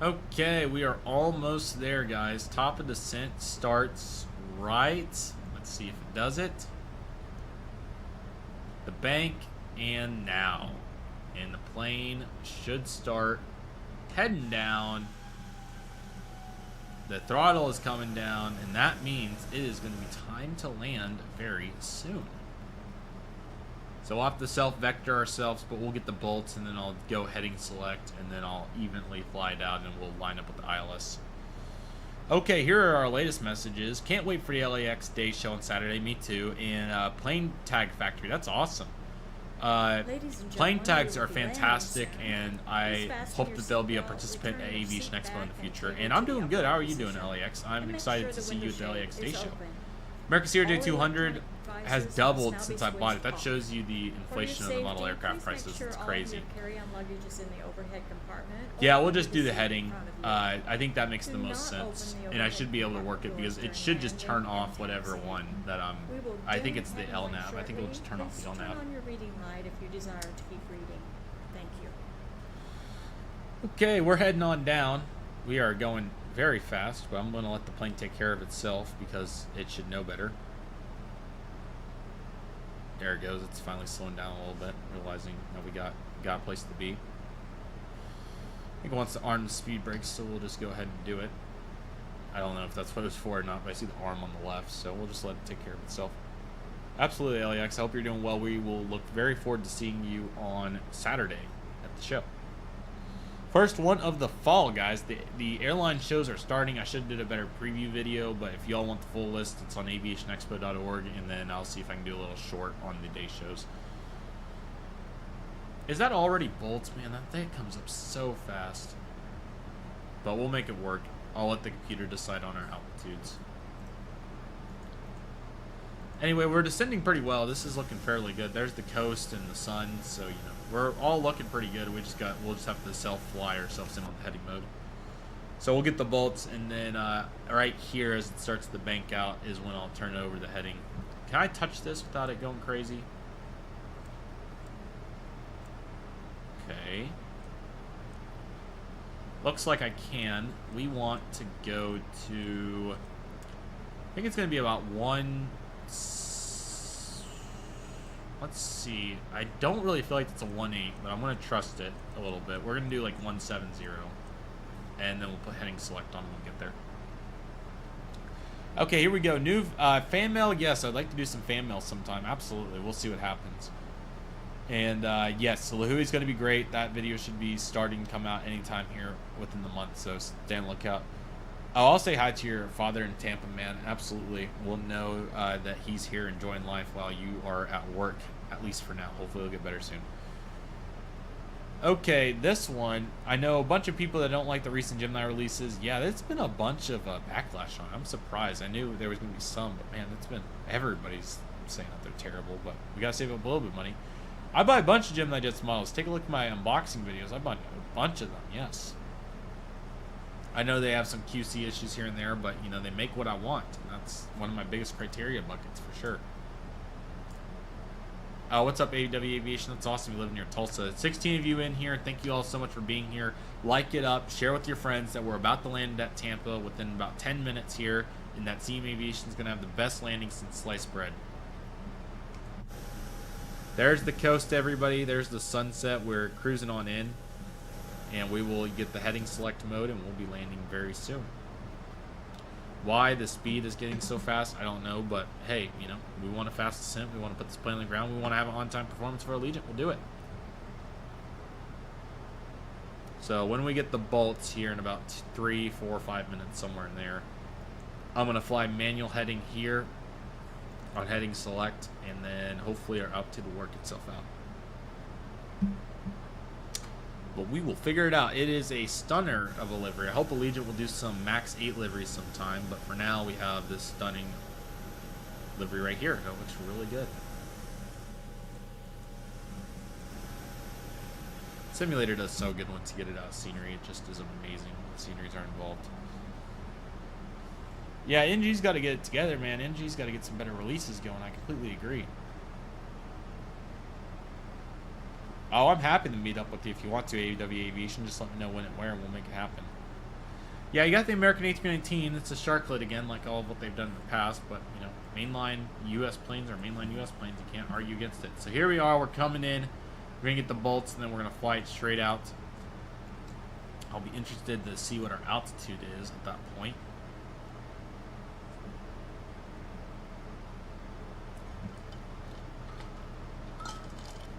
Okay, we are almost there, guys. Top of descent starts right. Let's see if it does it. The bank, and now. And the plane should start heading down. The throttle is coming down, and that means it is going to be time to land very soon. So we'll have to self-vector ourselves, but we'll get the bolts, and then I'll go heading select, and then I'll evenly fly down, and we'll line up with the ILS. Okay, here are our latest messages. Can't wait for the LAX day show on Saturday. Me too. And plane tag factory. That's awesome. Plane tags are fantastic, and I hope that they'll be a participant at Aviation Expo in the future. And I'm doing good. How are you doing, LAX? I'm excited to see you at the LAX Day Show. American CRJ 200 has doubled since I bought it. That shows you the inflation of the model aircraft prices. It's crazy. Yeah, we'll just do the heading. I think that makes the most sense, and I should be able to work it because it should just turn off whatever one that I think it's the LNAV. I think it'll just turn off the LNAV. Turn on your reading light if you desire to keep reading. Thank you. Okay, we're heading on down. We are going very fast, but I'm going to let the plane take care of itself because it should know better. There it goes. It's finally slowing down a little bit, realizing that we got a place to be. I think it wants to arm the speed brakes, so we'll just go ahead and do it. I don't know if that's what it's for or not, but I see the arm on the left, so we'll just let it take care of itself. Absolutely, LAX. I hope you're doing well. We will look very forward to seeing you on Saturday at the show. First one of the fall, guys. The airline shows are starting. I should have did a better preview video, but if y'all want the full list, it's on aviationexpo.org, and then I'll see if I can do a little short on the day shows. Is that already bolts? Man, that thing comes up so fast. But we'll make it work. I'll let the computer decide on our altitudes. Anyway, we're descending pretty well. This is looking fairly good. There's the coast and the sun, so you know we're all looking pretty good. We'll just have to self-fly ourselves in on the heading mode. So we'll get the bolts, and then right here as it starts to bank out is when I'll turn over the heading. Can I touch this without it going crazy? Okay. Looks like I can. We want to go to... I think it's going to be about one... Let's see. I don't really feel like it's a 1.8, but I'm going to trust it a little bit. We're going to do like 1.70. And then we'll put heading select on when we get there. Okay, here we go. New fan mail. Yes, I'd like to do some fan mail sometime. Absolutely. We'll see what happens. And yes, so Lahui's going to be great. That video should be starting to come out anytime here within the month, so stay on the lookout. I'll say hi to your father in Tampa, man. Absolutely. We'll know that he's here enjoying life while you are at work, at least for now. Hopefully it'll get better soon. Okay, this one, I know a bunch of people that don't like the recent Gemini releases. Yeah, there's been a bunch of backlash on it. I'm surprised. I knew there was going to be some, but man, it's been, everybody's saying that they're terrible, but we got to save up a little bit of money. I buy a bunch of Gemini Jets models. Take a look at my unboxing videos. I bought a bunch of them, yes. I know they have some QC issues here and there, but, you know, they make what I want. And that's one of my biggest criteria buckets for sure. What's up, AW Aviation? That's awesome. You live near Tulsa. 16 of you in here. Thank you all so much for being here. Like it up. Share with your friends that we're about to land at Tampa within about 10 minutes here. And that CM Aviation is going to have the best landing since sliced bread. There's the coast, everybody. There's the sunset. We're cruising on in. And we will get the heading select mode, and we'll be landing very soon. Why the speed is getting so fast, I don't know, but hey, you know, we want a fast descent, we want to put this plane on the ground, we want to have an on-time performance for Allegiant, we'll do it. So when we get the bolts here in about 3, 4, 5 minutes, somewhere in there, I'm going to fly manual heading here on heading select, and then hopefully our altitude will work itself out. But we will figure it out. It is a stunner of a livery. I hope Allegiant will do some Max 8 liveries sometime. But for now, we have this stunning livery right here. It looks really good. Simulator does so good once you get it out of scenery. It just is amazing when the sceneries are involved. Yeah, NG's got to get it together, man. NG's got to get some better releases going. I completely agree. Oh, I'm happy to meet up with you if you want to, AW Aviation. Just let me know when and where, and we'll make it happen. Yeah, you got the American A319. It's a Shotcut again, like all of what they've done in the past. But, you know, mainline U.S. planes are mainline U.S. planes. You can't argue against it. So here we are. We're coming in. We're going to get the bolts, and then we're going to fly it straight out. I'll be interested to see what our altitude is at that point.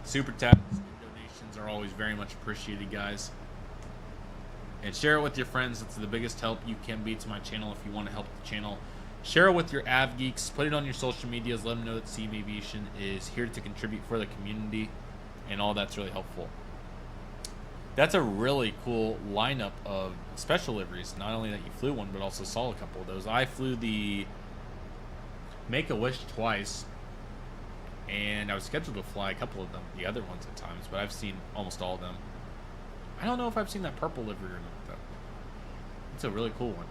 Super Tap donations are always very much appreciated, guys. And share it with your friends. It's the biggest help you can be to my channel if you want to help the channel. Share it with your av geeks. Put it on your social medias. Let them know that CM Aviation is here to contribute for the community. And all that's really helpful. That's a really cool lineup of special liveries. Not only that you flew one, but also saw a couple of those. I flew the Make-A-Wish twice. And I was scheduled to fly a couple of them, the other ones at times, but I've seen almost all of them. I don't know if I've seen that purple livery or not, though. It's a really cool one.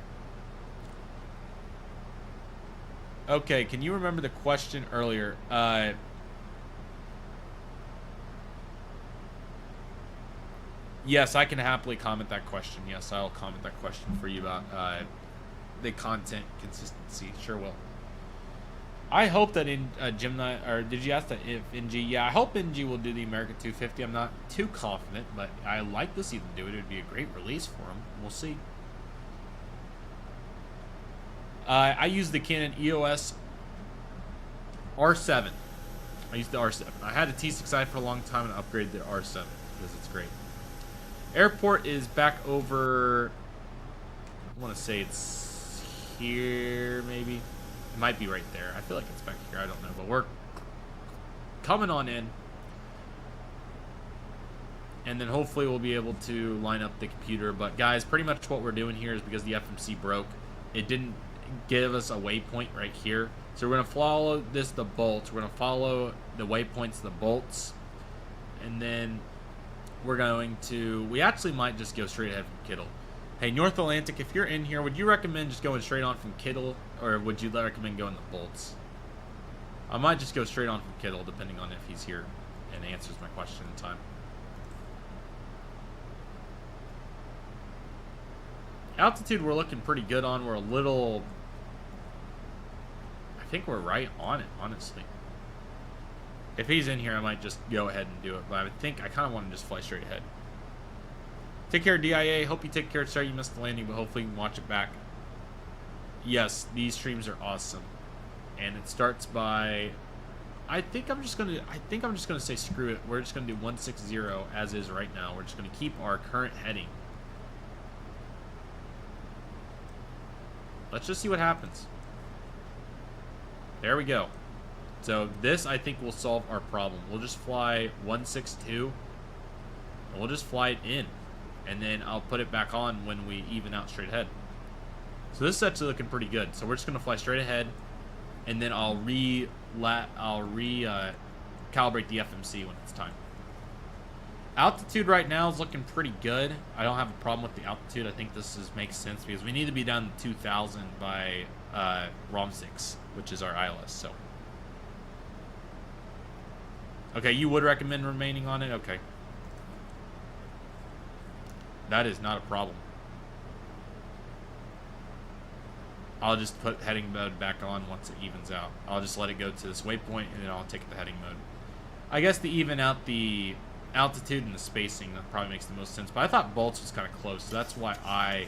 Okay, can you remember the question earlier? Yes, I can happily comment that question. Yes, I'll comment that question for you about the content consistency. Sure will. I hope that in Gemini, or did you ask that if NG? Yeah, I hope NG will do the American 250. I'm not too confident, but I like to see them do it. It would be a great release for them. We'll see. I use the Canon EOS R7. I used the R7. I had a T6i for a long time and upgraded to R7 because it's great. Airport is back over, I want to say it's here, maybe. It might be right there. I feel like it's back here. I don't know. But we're coming on in. And then hopefully we'll be able to line up the computer. But guys, pretty much what we're doing here is because the FMC broke. It didn't give us a waypoint right here. So we're going to follow the bolts. We're going to follow the waypoints, the bolts. And then we're going to, we actually might just go straight ahead from Kittle. Hey, North Atlantic, if you're in here, would you recommend just going straight on from Kittle, or would you recommend going the bolts? I might just go straight on from Kittle, depending on if he's here and answers my question in time. Altitude we're looking pretty good on. We're a little, I think we're right on it, honestly. If he's in here, I might just go ahead and do it, but I think I kind of want to just fly straight ahead. Take care, DIA. Hope you take care. Sorry you missed the landing, but hopefully you can watch it back. Yes, these streams are awesome. And it starts by, I think I'm just gonna say screw it. We're just gonna do 160 as is right now. We're just gonna keep our current heading. Let's just see what happens. There we go. So this, I think, will solve our problem. We'll just fly 162. And we'll just fly it in. And then I'll put it back on when we even out straight ahead. So this is actually looking pretty good. So we're just going to fly straight ahead. And then I'll calibrate the FMC when it's time. Altitude right now is looking pretty good. I don't have a problem with the altitude. I think makes sense because we need to be down to 2,000 by ROM6, which is our ILS. So, okay, you would recommend remaining on it? Okay. That is not a problem. I'll just put heading mode back on once it evens out. I'll just let it go to this waypoint, and then I'll take it to heading mode. I guess to even out the altitude and the spacing, that probably makes the most sense. But I thought Bolts was kind of close, so that's why I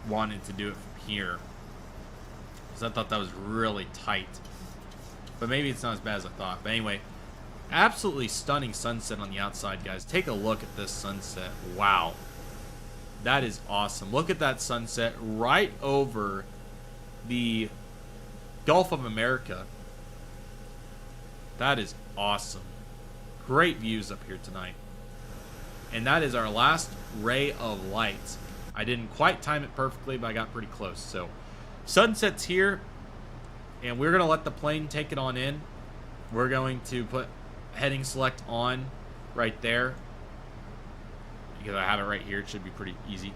wanted to do it from here. Because I thought that was really tight. But maybe it's not as bad as I thought. But anyway, absolutely stunning sunset on the outside, guys. Take a look at this sunset. Wow. That is awesome. Look at that sunset right over the Gulf of America. That is awesome. Great views up here tonight. And that is our last ray of light. I didn't quite time it perfectly, but I got pretty close. So, sunset's here, and we're going to let the plane take it on in. We're going to put heading select on right there. Because I have it right here. It should be pretty easy.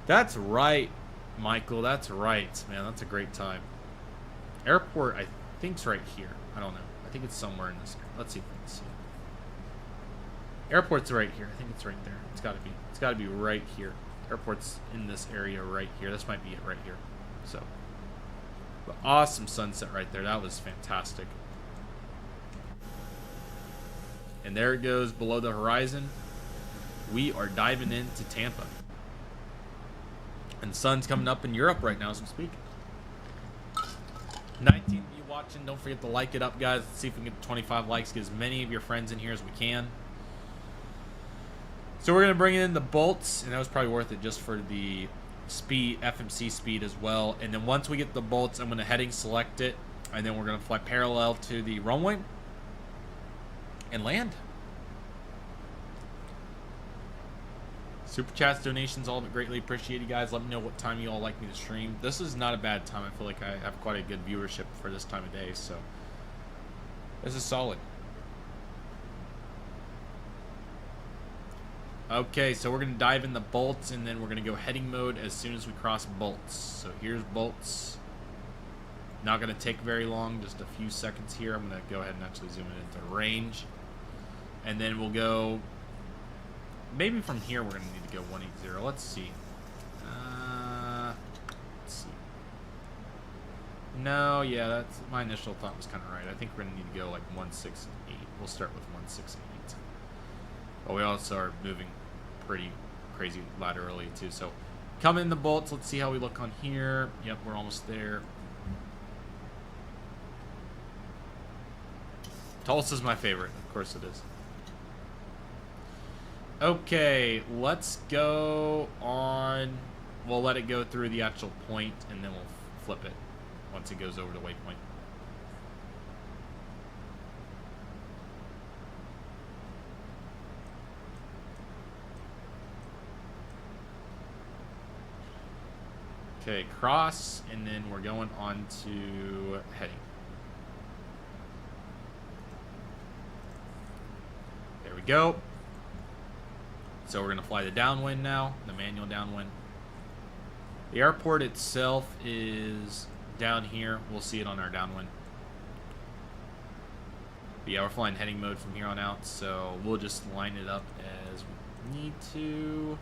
That's right, Michael. That's right, man. That's a great time. Airport, I think, is right here. I don't know. I think it's somewhere in this area. Let's see if we can see it. Airport's right here. I think it's right there. It's got to be. It's got to be right here. Airport's in this area right here. This might be it right here. So, but awesome sunset right there. That was fantastic. And there it goes below the horizon. We are diving into Tampa. And the sun's coming up in Europe right now as we speak. 19 of you watching, don't forget to like it up, guys. Let's see if we can get 25 likes. Get as many of your friends in here as we can. So we're going to bring in the bolts, and that was probably worth it just for the speed, FMC speed as well. And then once we get the bolts, I'm going to heading select it, and then we're going to fly parallel to the runway and land. Super chats, donations, all of it greatly appreciated, guys. Let me know what time you all like me to stream. This is not a bad time. I feel like I have quite a good viewership for this time of day, so this is solid. Okay, so we're going to dive in the bolts, and then we're going to go heading mode as soon as we cross bolts. So here's bolts. Not going to take very long, just a few seconds here. I'm going to go ahead and actually zoom it into range. And then we'll go, maybe from here we're going to need to go 180. Let's see. Let's see. No, yeah, that's my initial thought was kind of right. I think we're going to need to go like 168. We'll start with 168. But we also are moving pretty crazy laterally too. So come in the bolts. Let's see how we look on here. Yep, we're almost there. Tulsa's my favorite. Of course it is. Okay, let's go on. We'll let it go through the actual point, and then we'll flip it once it goes over the waypoint. Okay, cross, and then we're going on to heading. There we go. So we're going to fly the downwind now, the manual downwind. The airport itself is down here. We'll see it on our downwind. But yeah, we're flying heading mode from here on out, so we'll just line it up as we need to.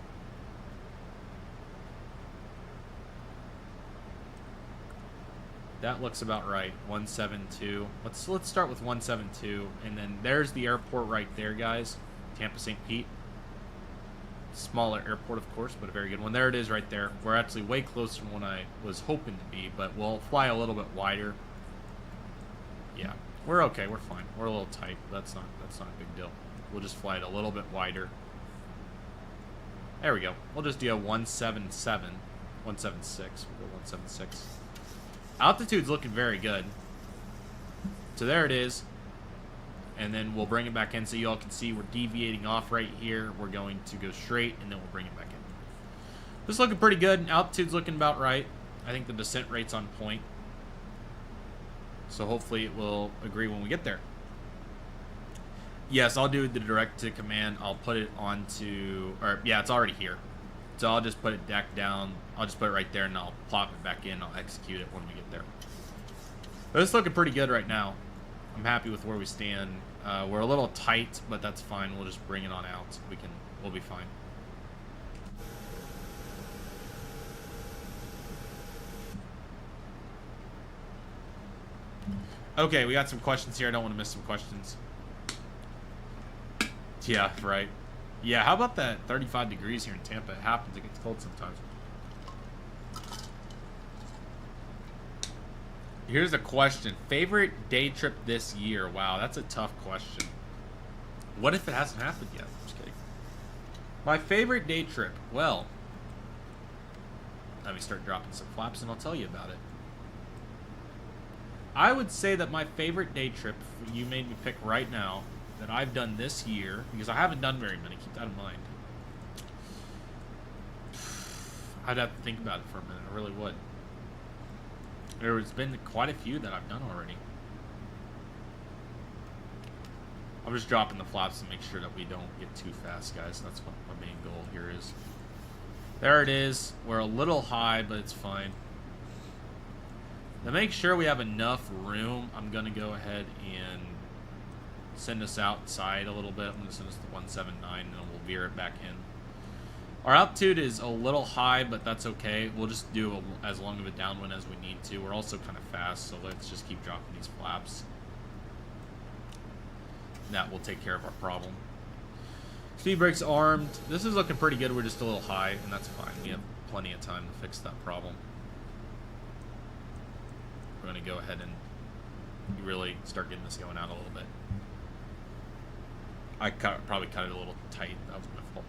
That looks about right. 172. Let's start with 172, and then there's the airport right there, guys. Tampa St. Pete. Smaller airport, of course, but a very good one. There it is right there. We're actually way closer than what I was hoping to be, but we'll fly a little bit wider. Yeah, we're okay. We're fine. We're a little tight. That's not a big deal. We'll just fly it a little bit wider. There we go. We'll just do a 177, 176. We'll go 176. Altitude's looking very good. So there it is. And then we'll bring it back in so you all can see we're deviating off right here. We're going to go straight, and then we'll bring it back in. This is looking pretty good. Altitude's looking about right. I think the descent rate's on point. So hopefully it will agree when we get there. Yes, I'll do the direct to command. I'll put it onto, or yeah, it's already here. So I'll just put it back down. I'll just put it right there, and I'll plop it back in. I'll execute it when we get there. But it's looking pretty good right now. I'm happy with where we stand. We're a little tight, but that's fine. We'll just bring it on out. We'll be fine. Okay, we got some questions here. I don't want to miss some questions. Yeah, right. Yeah, how about that 35 degrees here in Tampa? It happens. It gets cold sometimes. Here's a question. Favorite day trip this year? Wow, that's a tough question. What if it hasn't happened yet? I'm just kidding. My favorite day trip? Well, let me start dropping some flaps and I'll tell you about it. I would say that my favorite day trip, you made me pick right now, that I've done this year, because I haven't done very many, keep that in mind. I'd have to think about it for a minute, I really would. There's been quite a few that I've done already. I'm just dropping the flaps to make sure that we don't get too fast, guys. That's what my main goal here is. There it is. We're a little high, but it's fine. To make sure we have enough room, I'm going to go ahead and send us outside a little bit. I'm going to send us to 179, and then we'll veer it back in. Our altitude is a little high, but that's okay. We'll just do as long of a downwind as we need to. We're also kind of fast, so let's just keep dropping these flaps. That will take care of our problem. Speed brakes armed. This is looking pretty good. We're just a little high, and that's fine. We have plenty of time to fix that problem. We're going to go ahead and really start getting this going out a little bit. I probably cut it a little tight. That was my fault.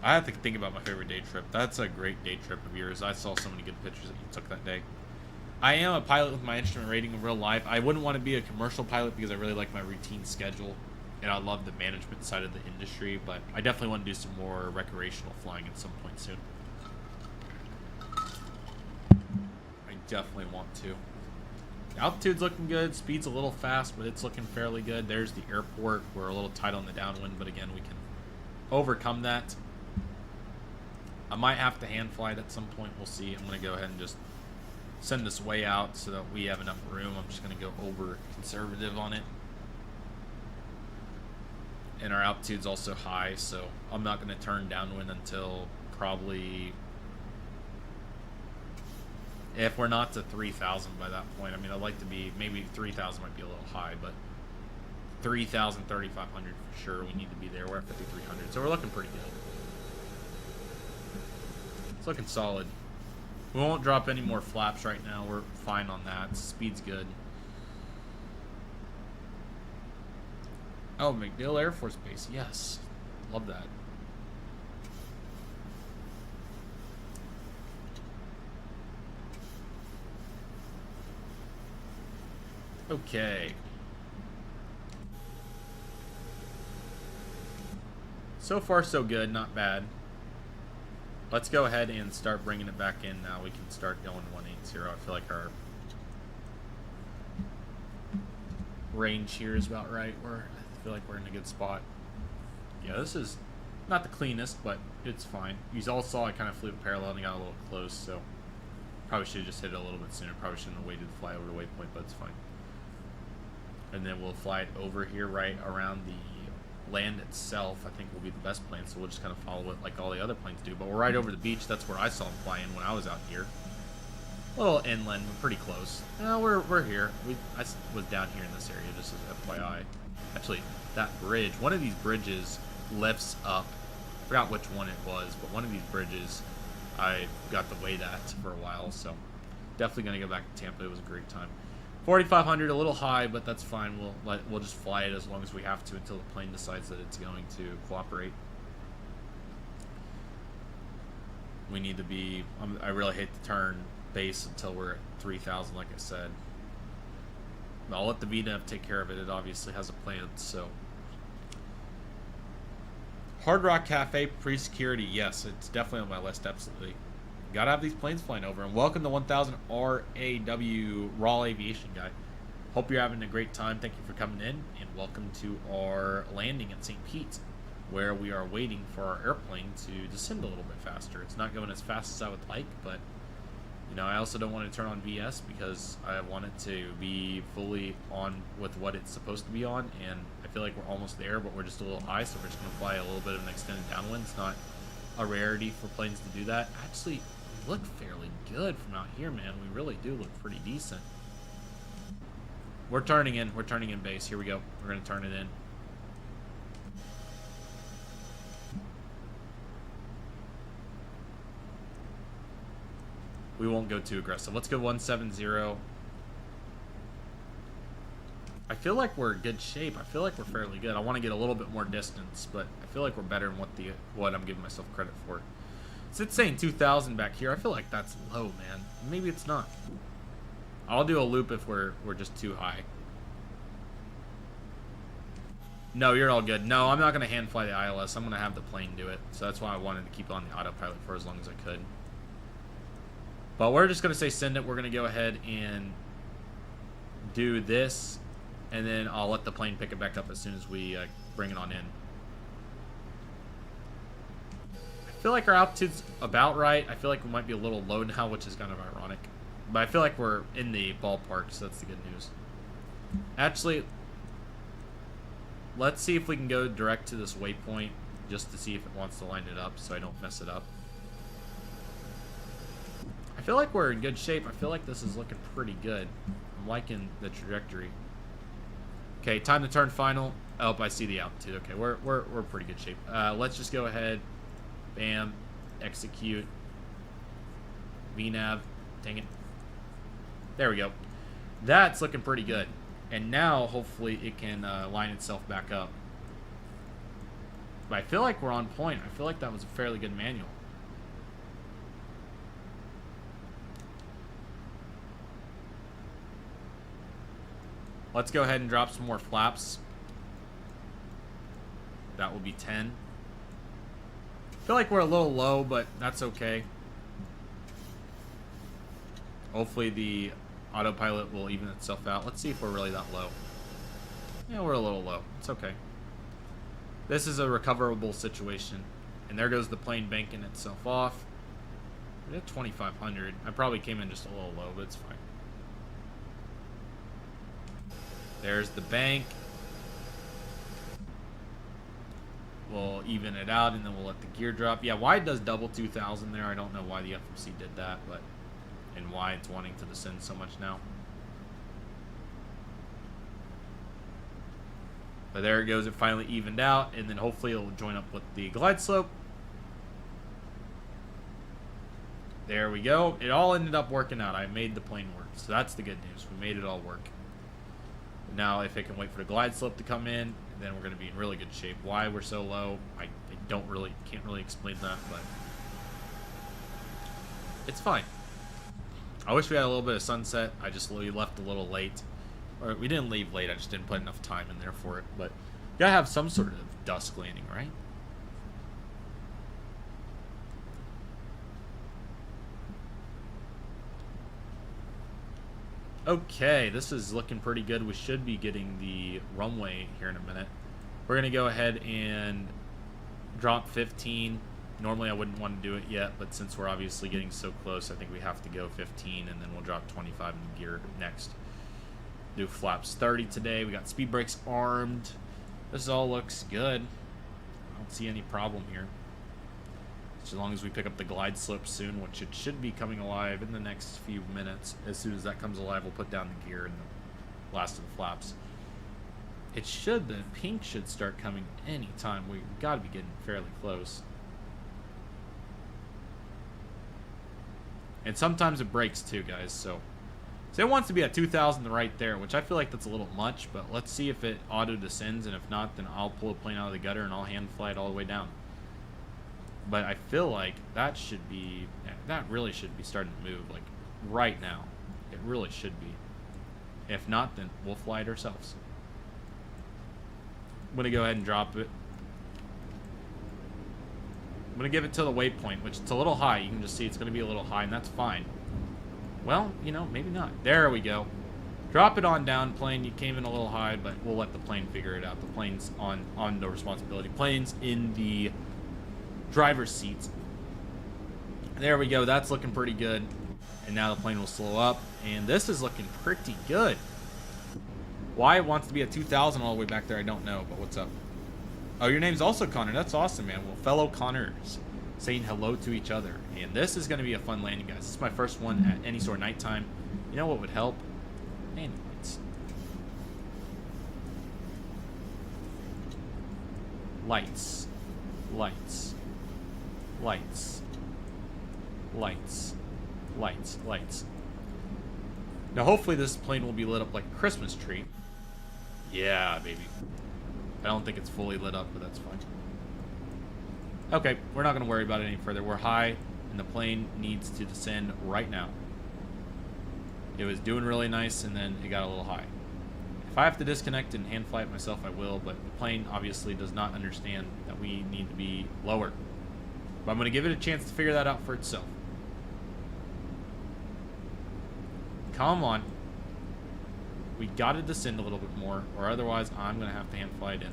I have to think about my favorite day trip. That's a great day trip of yours. I saw so many good pictures that you took that day. I am a pilot with my instrument rating in real life. I wouldn't want to be a commercial pilot because I really like my routine schedule. And I love the management side of the industry. But I definitely want to do some more recreational flying at some point soon. I definitely want to. The altitude's looking good. Speed's a little fast, but it's looking fairly good. There's the airport. We're a little tight on the downwind, but again, we can overcome that. I might have to hand fly it at some point. We'll see. I'm going to go ahead and just send this way out so that we have enough room. I'm just going to go over conservative on it. And our altitude's also high, so I'm not going to turn downwind until probably, if we're not to 3,000 by that point. I mean, I'd like to be, maybe 3,000 might be a little high, but 3,000, 3,500 for sure. We need to be there. We're at 5,300, so we're looking pretty good. It's looking solid. We won't drop any more flaps right now. We're fine on that. Speed's good. Oh, MacDill Air Force Base. Yes. Love that. Okay. So far, so good. Not bad. Let's go ahead and start bringing it back in now. We can start going 180. I feel like our range here is about right. I feel like we're in a good spot. Yeah, this is not the cleanest, but it's fine. You all saw I kind of flew parallel and got a little close, so probably should have just hit it a little bit sooner. Probably shouldn't have waited to fly over the waypoint, but it's fine. And then we'll fly it over here right around the land itself. I think will be the best plan, so we'll just kind of follow it like all the other planes do. But we're right over the beach. That's where I saw them flying when I was out here. A little inland, but pretty close. No, we're here. I was down here in this area, just as FYI. Actually, that bridge, one of these bridges lifts up. I forgot which one it was, but one of these bridges I got to wait at for a while, so definitely going to go back to Tampa. It was a great time. 4,500, a little high, but that's fine. We'll just fly it as long as we have to until the plane decides that it's going to cooperate. We need to be, I really hate to turn base until we're at 3,000, like I said. I'll let the VNAV take care of it. It obviously has a plan, so. Hard Rock Cafe pre-security. Yes, it's definitely on my list, absolutely. Gotta have these planes flying over. And welcome to 1000 RAW Raw Aviation Guy. Hope you're having a great time. Thank you for coming in, and welcome to our landing at St. Pete, where we are waiting for our airplane to descend a little bit faster. It's not going as fast as I would like, but you know, I also don't want to turn on VS because I want it to be fully on with what it's supposed to be on, and I feel like we're almost there, but we're just a little high, so we're just going to fly a little bit of an extended downwind. It's not a rarity for planes to do that. Actually, we look fairly good from out here, man. We really do look pretty decent. We're turning in. We're turning in base. Here we go. We're going to turn it in. We won't go too aggressive. Let's go 170. I feel like we're in good shape. I feel like we're fairly good. I want to get a little bit more distance, but I feel like we're better than what I'm giving myself credit for. It's saying 2,000 back here. I feel like that's low, man. Maybe it's not. I'll do a loop if we're just too high. No, you're all good. No, I'm not going to hand fly the ILS. I'm going to have the plane do it. So that's why I wanted to keep on the autopilot for as long as I could. But we're just going to say send it. We're going to go ahead and do this, and then I'll let the plane pick it back up as soon as we bring it on in. I feel like our altitude's about right. I feel like we might be a little low now, which is kind of ironic. But I feel like we're in the ballpark, so that's the good news. Actually, let's see if we can go direct to this waypoint just to see if it wants to line it up so I don't mess it up. I feel like we're in good shape. I feel like this is looking pretty good. I'm liking the trajectory. Okay, time to turn final. Oh, I see the altitude. Okay, we're pretty good shape. Let's just go ahead. Bam. Execute. VNAV. Dang it. There we go. That's looking pretty good. And now, hopefully, it can line itself back up. But I feel like we're on point. I feel like that was a fairly good manual. Let's go ahead and drop some more flaps. That will be 10. I feel like we're a little low, but that's okay. Hopefully the autopilot will even itself out. Let's see if we're really that low. Yeah, we're a little low. It's okay. This is a recoverable situation. And there goes the plane banking itself off. We're at 2,500. I probably came in just a little low, but it's fine. There's the bank. We'll even it out, and then we'll let the gear drop. Yeah, why it does double 2,000 there, I don't know why the FMC did that, but and why it's wanting to descend so much now. But there it goes. It finally evened out, and then hopefully it'll join up with the glide slope. There we go. It all ended up working out. I made the plane work, so that's the good news. We made it all work. Now, if it can wait for the glide slope to come in, then we're going to be in really good shape. Why we're so low, I can't really explain that, but it's fine. I wish we had a little bit of sunset. We left a little late. Or we didn't leave late, I just didn't put enough time in there for it. But you gotta have some sort of dusk landing, right? Okay, this is looking pretty good. We should be getting the runway here in a minute. We're going to go ahead and drop 15. Normally I wouldn't want to do it yet, but since we're obviously getting so close, I think we have to go 15, and then we'll drop 25 in gear next. Do flaps 30 today. We got speed brakes armed. This all looks good. I don't see any problem here. As long as we pick up the glide slope soon, which it should be coming alive in the next few minutes. As soon as that comes alive, we'll put down the gear and the last of the flaps. The pink should start coming anytime. We've got to be getting fairly close. And sometimes it breaks too, guys, so it wants to be at 2,000 right there, which I feel like that's a little much, but let's see if it auto descends, and if not, then I'll pull a plane out of the gutter and I'll hand fly it all the way down. But I feel like that really should be starting to move, like, right now. It really should be. If not, then we'll fly it ourselves. I'm going to go ahead and drop it. I'm going to give it to the waypoint, which it's a little high. You can just see it's going to be a little high, and that's fine. Well, you know, maybe not. There we go. Drop it on down, plane. You came in a little high, but we'll let the plane figure it out. The plane's on no responsibility. Plane's in the driver's seats. There we go. That's looking pretty good. And now the plane will slow up. And this is looking pretty good. Why it wants to be at 2,000 all the way back there, I don't know. But what's up? Oh, your name's also Connor. That's awesome, man. Well, fellow Connors saying hello to each other. And this is going to be a fun landing, guys. This is my first one at any sort of nighttime. You know what would help? Landing lights. Lights. Lights. Lights. Lights. Lights. Lights. Now, hopefully this plane will be lit up like a Christmas tree. Yeah, baby. I don't think it's fully lit up, but that's fine. Okay, we're not going to worry about it any further. We're high, and the plane needs to descend right now. It was doing really nice, and then it got a little high. If I have to disconnect and hand fly it myself, I will, but the plane obviously does not understand that we need to be lower. But I'm going to give it a chance to figure that out for itself. Come on. We got to descend a little bit more, or otherwise I'm going to have to hand fly it in.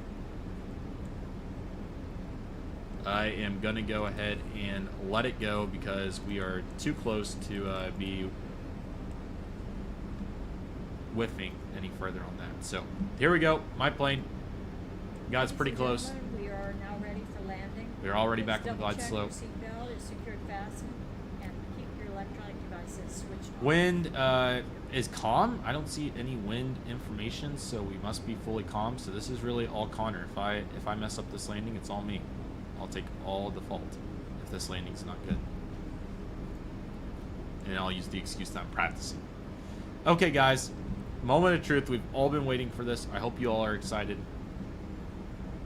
I am going to go ahead and let it go because we are too close to be whiffing any further on that. So here we go. My plane. Guys, pretty close. We are now ready for landing. We're already back on the glide Double slope. check your seatbelt is secured fastened, and keep your electronic devices switched on. Wind is calm. I don't see any wind information, so we must be fully calm. So this is really all Connor. If I mess up this landing, it's all me. I'll take all the fault if this landing's not good. And I'll use the excuse that I'm practicing. Okay, guys. Moment of truth. We've all been waiting for this. I hope you all are excited.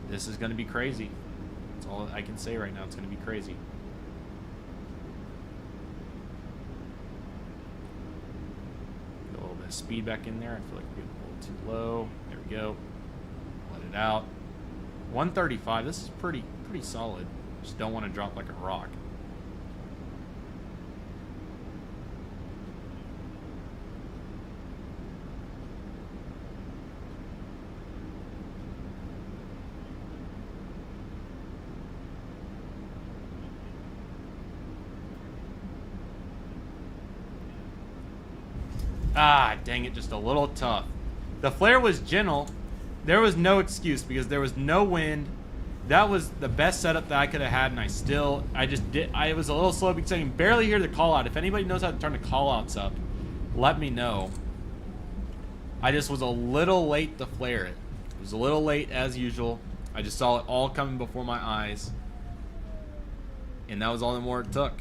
This is going to be crazy. That's all I can say right now. It's going to be crazy. Get a little bit of speed back in there. I feel like we're getting a little too low. There we go. Let it out. 135. This is pretty solid. Just don't want to drop like a rock. Ah, dang it, just a little tough. The flare was gentle. There was no excuse because there was no wind. That was the best setup that I could have had, and I was a little slow because I can barely hear the call out. If anybody knows how to turn the call outs up, let me know. I just was a little late to flare it. It was a little late as usual. I just saw it all coming before my eyes. And that was all the more it took.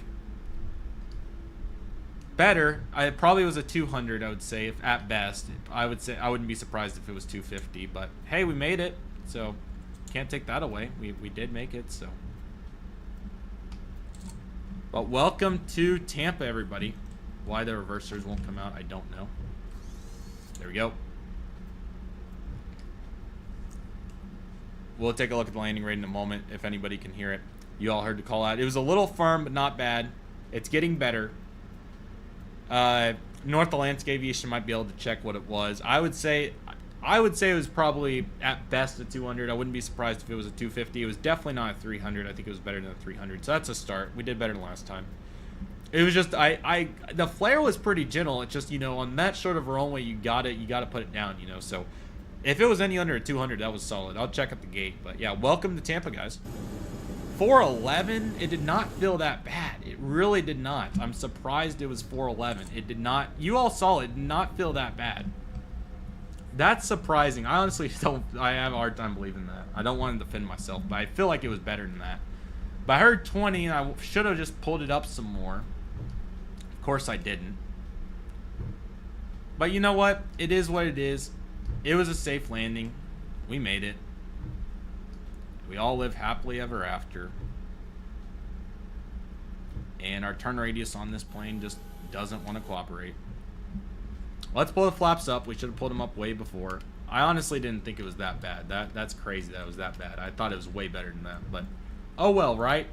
Better, it probably was a 200, I would say, if at best. I would say I wouldn't be surprised if it was 250, but hey, we made it, so can't take that away. We did make it, so. But welcome to Tampa, everybody. Why the reversers won't come out, I don't know. There we go. We'll take a look at the landing rate in a moment, if anybody can hear it. You all heard the call out. It was a little firm, but not bad. It's getting better. North Atlantic Aviation might be able to check what it was. I would say it was probably at best a 200. I wouldn't be surprised if it was a 250. It was definitely not a 300. I think it was better than a 300. So that's a start. We did better than last time. It was just the flare was pretty gentle. It's just, you know, on that short of a runway, you got to put it down, you know. So if it was any under a 200, that was solid. I'll check at the gate. But yeah, welcome to Tampa, guys. 411, it did not feel that bad. It really did not. I'm surprised it was 411. It did not, you all saw it, did not feel that bad. That's surprising. I honestly I have a hard time believing that. I don't want to defend myself, but I feel like it was better than that. But I heard 20, and I should have just pulled it up some more. Of course I didn't. But you know what? It is what it is. It was a safe landing. We made it. We all live happily ever after. And our turn radius on this plane just doesn't want to cooperate. Let's pull the flaps up. We should have pulled them up way before. I honestly didn't think it was that bad. That's crazy that it was that bad. I thought it was way better than that. But, oh well, right?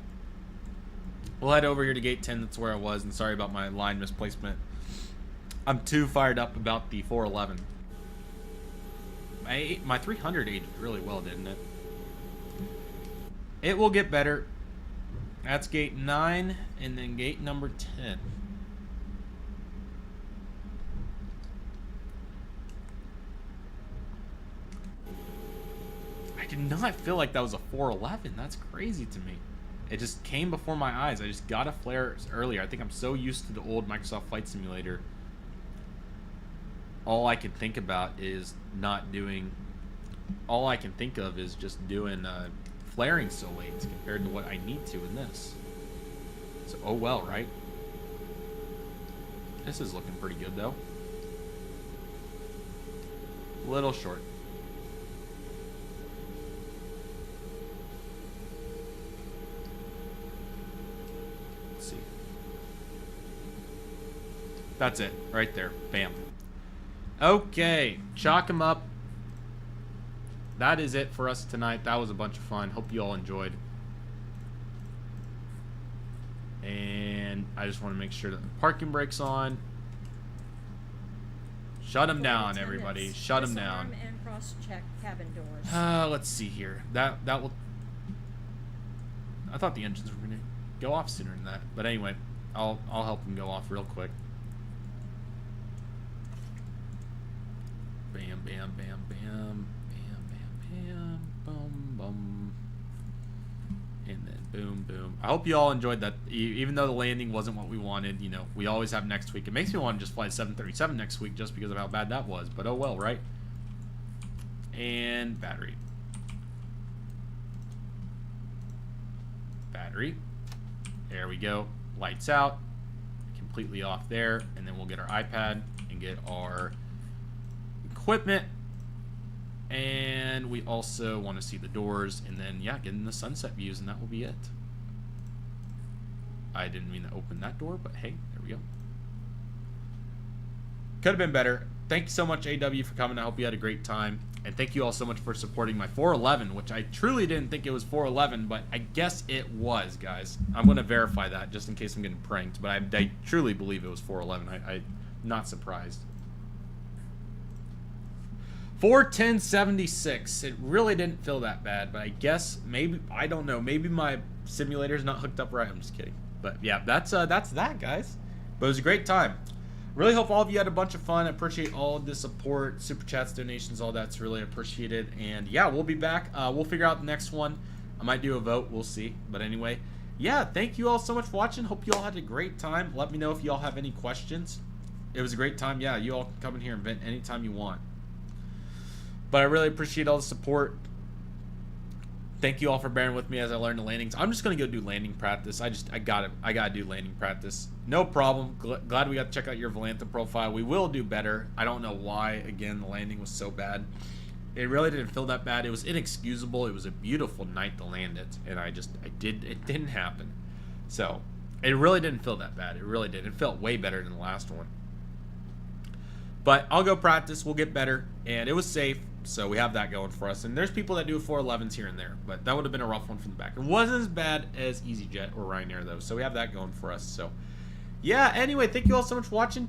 We'll head over here to gate 10. That's where I was. And sorry about my line misplacement. I'm too fired up about the 411. My 300 aged really well, didn't it? It will get better. That's gate 9. And then gate number 10. I did not feel like that was a 411. That's crazy to me. It just came before my eyes. I just got a flare earlier. I think I'm so used to the old Microsoft Flight Simulator. All I can think about is not doing... All I can think of is just doing flaring so late compared to what I need to in this. So, oh well, right? This is looking pretty good, though. A little short. Let's see. That's it, right there. Bam. Okay, chalk them up. That is it for us tonight. That was a bunch of fun. Hope you all enjoyed. And I just want to make sure that the parking brake's on. Shut them down, everybody. Shut them down. And cross-check cabin doors. Let's see here. That will... I thought the engines were going to go off sooner than that. But anyway, I'll help them go off real quick. Bam, bam, bam, bam. Bam, bam, bam. Boom, boom. And then boom, boom. I hope you all enjoyed that. Even though the landing wasn't what we wanted, you know, we always have next week. It makes me want to just fly 737 next week just because of how bad that was. But oh well, right? And battery. Battery. There we go. Lights out. Completely off there. And then we'll get our iPad and get our equipment. And we also want to see the doors, and then yeah, get in the sunset views, and that will be it. I didn't mean to open that door, but hey, there we go. Could have been better. Thank you so much, AW, for coming. I hope you had a great time, and thank you all so much for supporting my 411, which I truly didn't think it was 411, but I guess it was, guys. I'm going to verify that just in case I'm getting pranked, but I truly believe it was 411. I'm not surprised. 410.76. It really didn't feel that bad, but I guess maybe, I don't know, maybe my simulator's not hooked up right. I'm just kidding. But yeah, that's that, guys. But it was a great time. Really hope all of you had a bunch of fun. I appreciate all the support, super chats, donations, all that's really appreciated. And yeah, we'll be back. We'll figure out the next one. I might do a vote. We'll see. But anyway, yeah, thank you all so much for watching. Hope you all had a great time. Let me know if you all have any questions. It was a great time. Yeah, you all can come in here and vent anytime you want. But I really appreciate all the support. Thank you all for bearing with me as I learn the landings. I'm just gonna go do landing practice. I gotta do landing practice. No problem. Glad we got to check out your Volanta profile. We will do better. I don't know why. Again, the landing was so bad. It really didn't feel that bad. It was inexcusable. It was a beautiful night to land it, and it didn't happen. So it really didn't feel that bad. It really did. It felt way better than the last one. But I'll go practice. We'll get better, and it was safe. So we have that going for us. And there's people that do 411s here and there, but that would have been a rough one from the back. It wasn't as bad as EasyJet or Ryanair, though. So we have that going for us. So, yeah, anyway, thank you all so much for watching.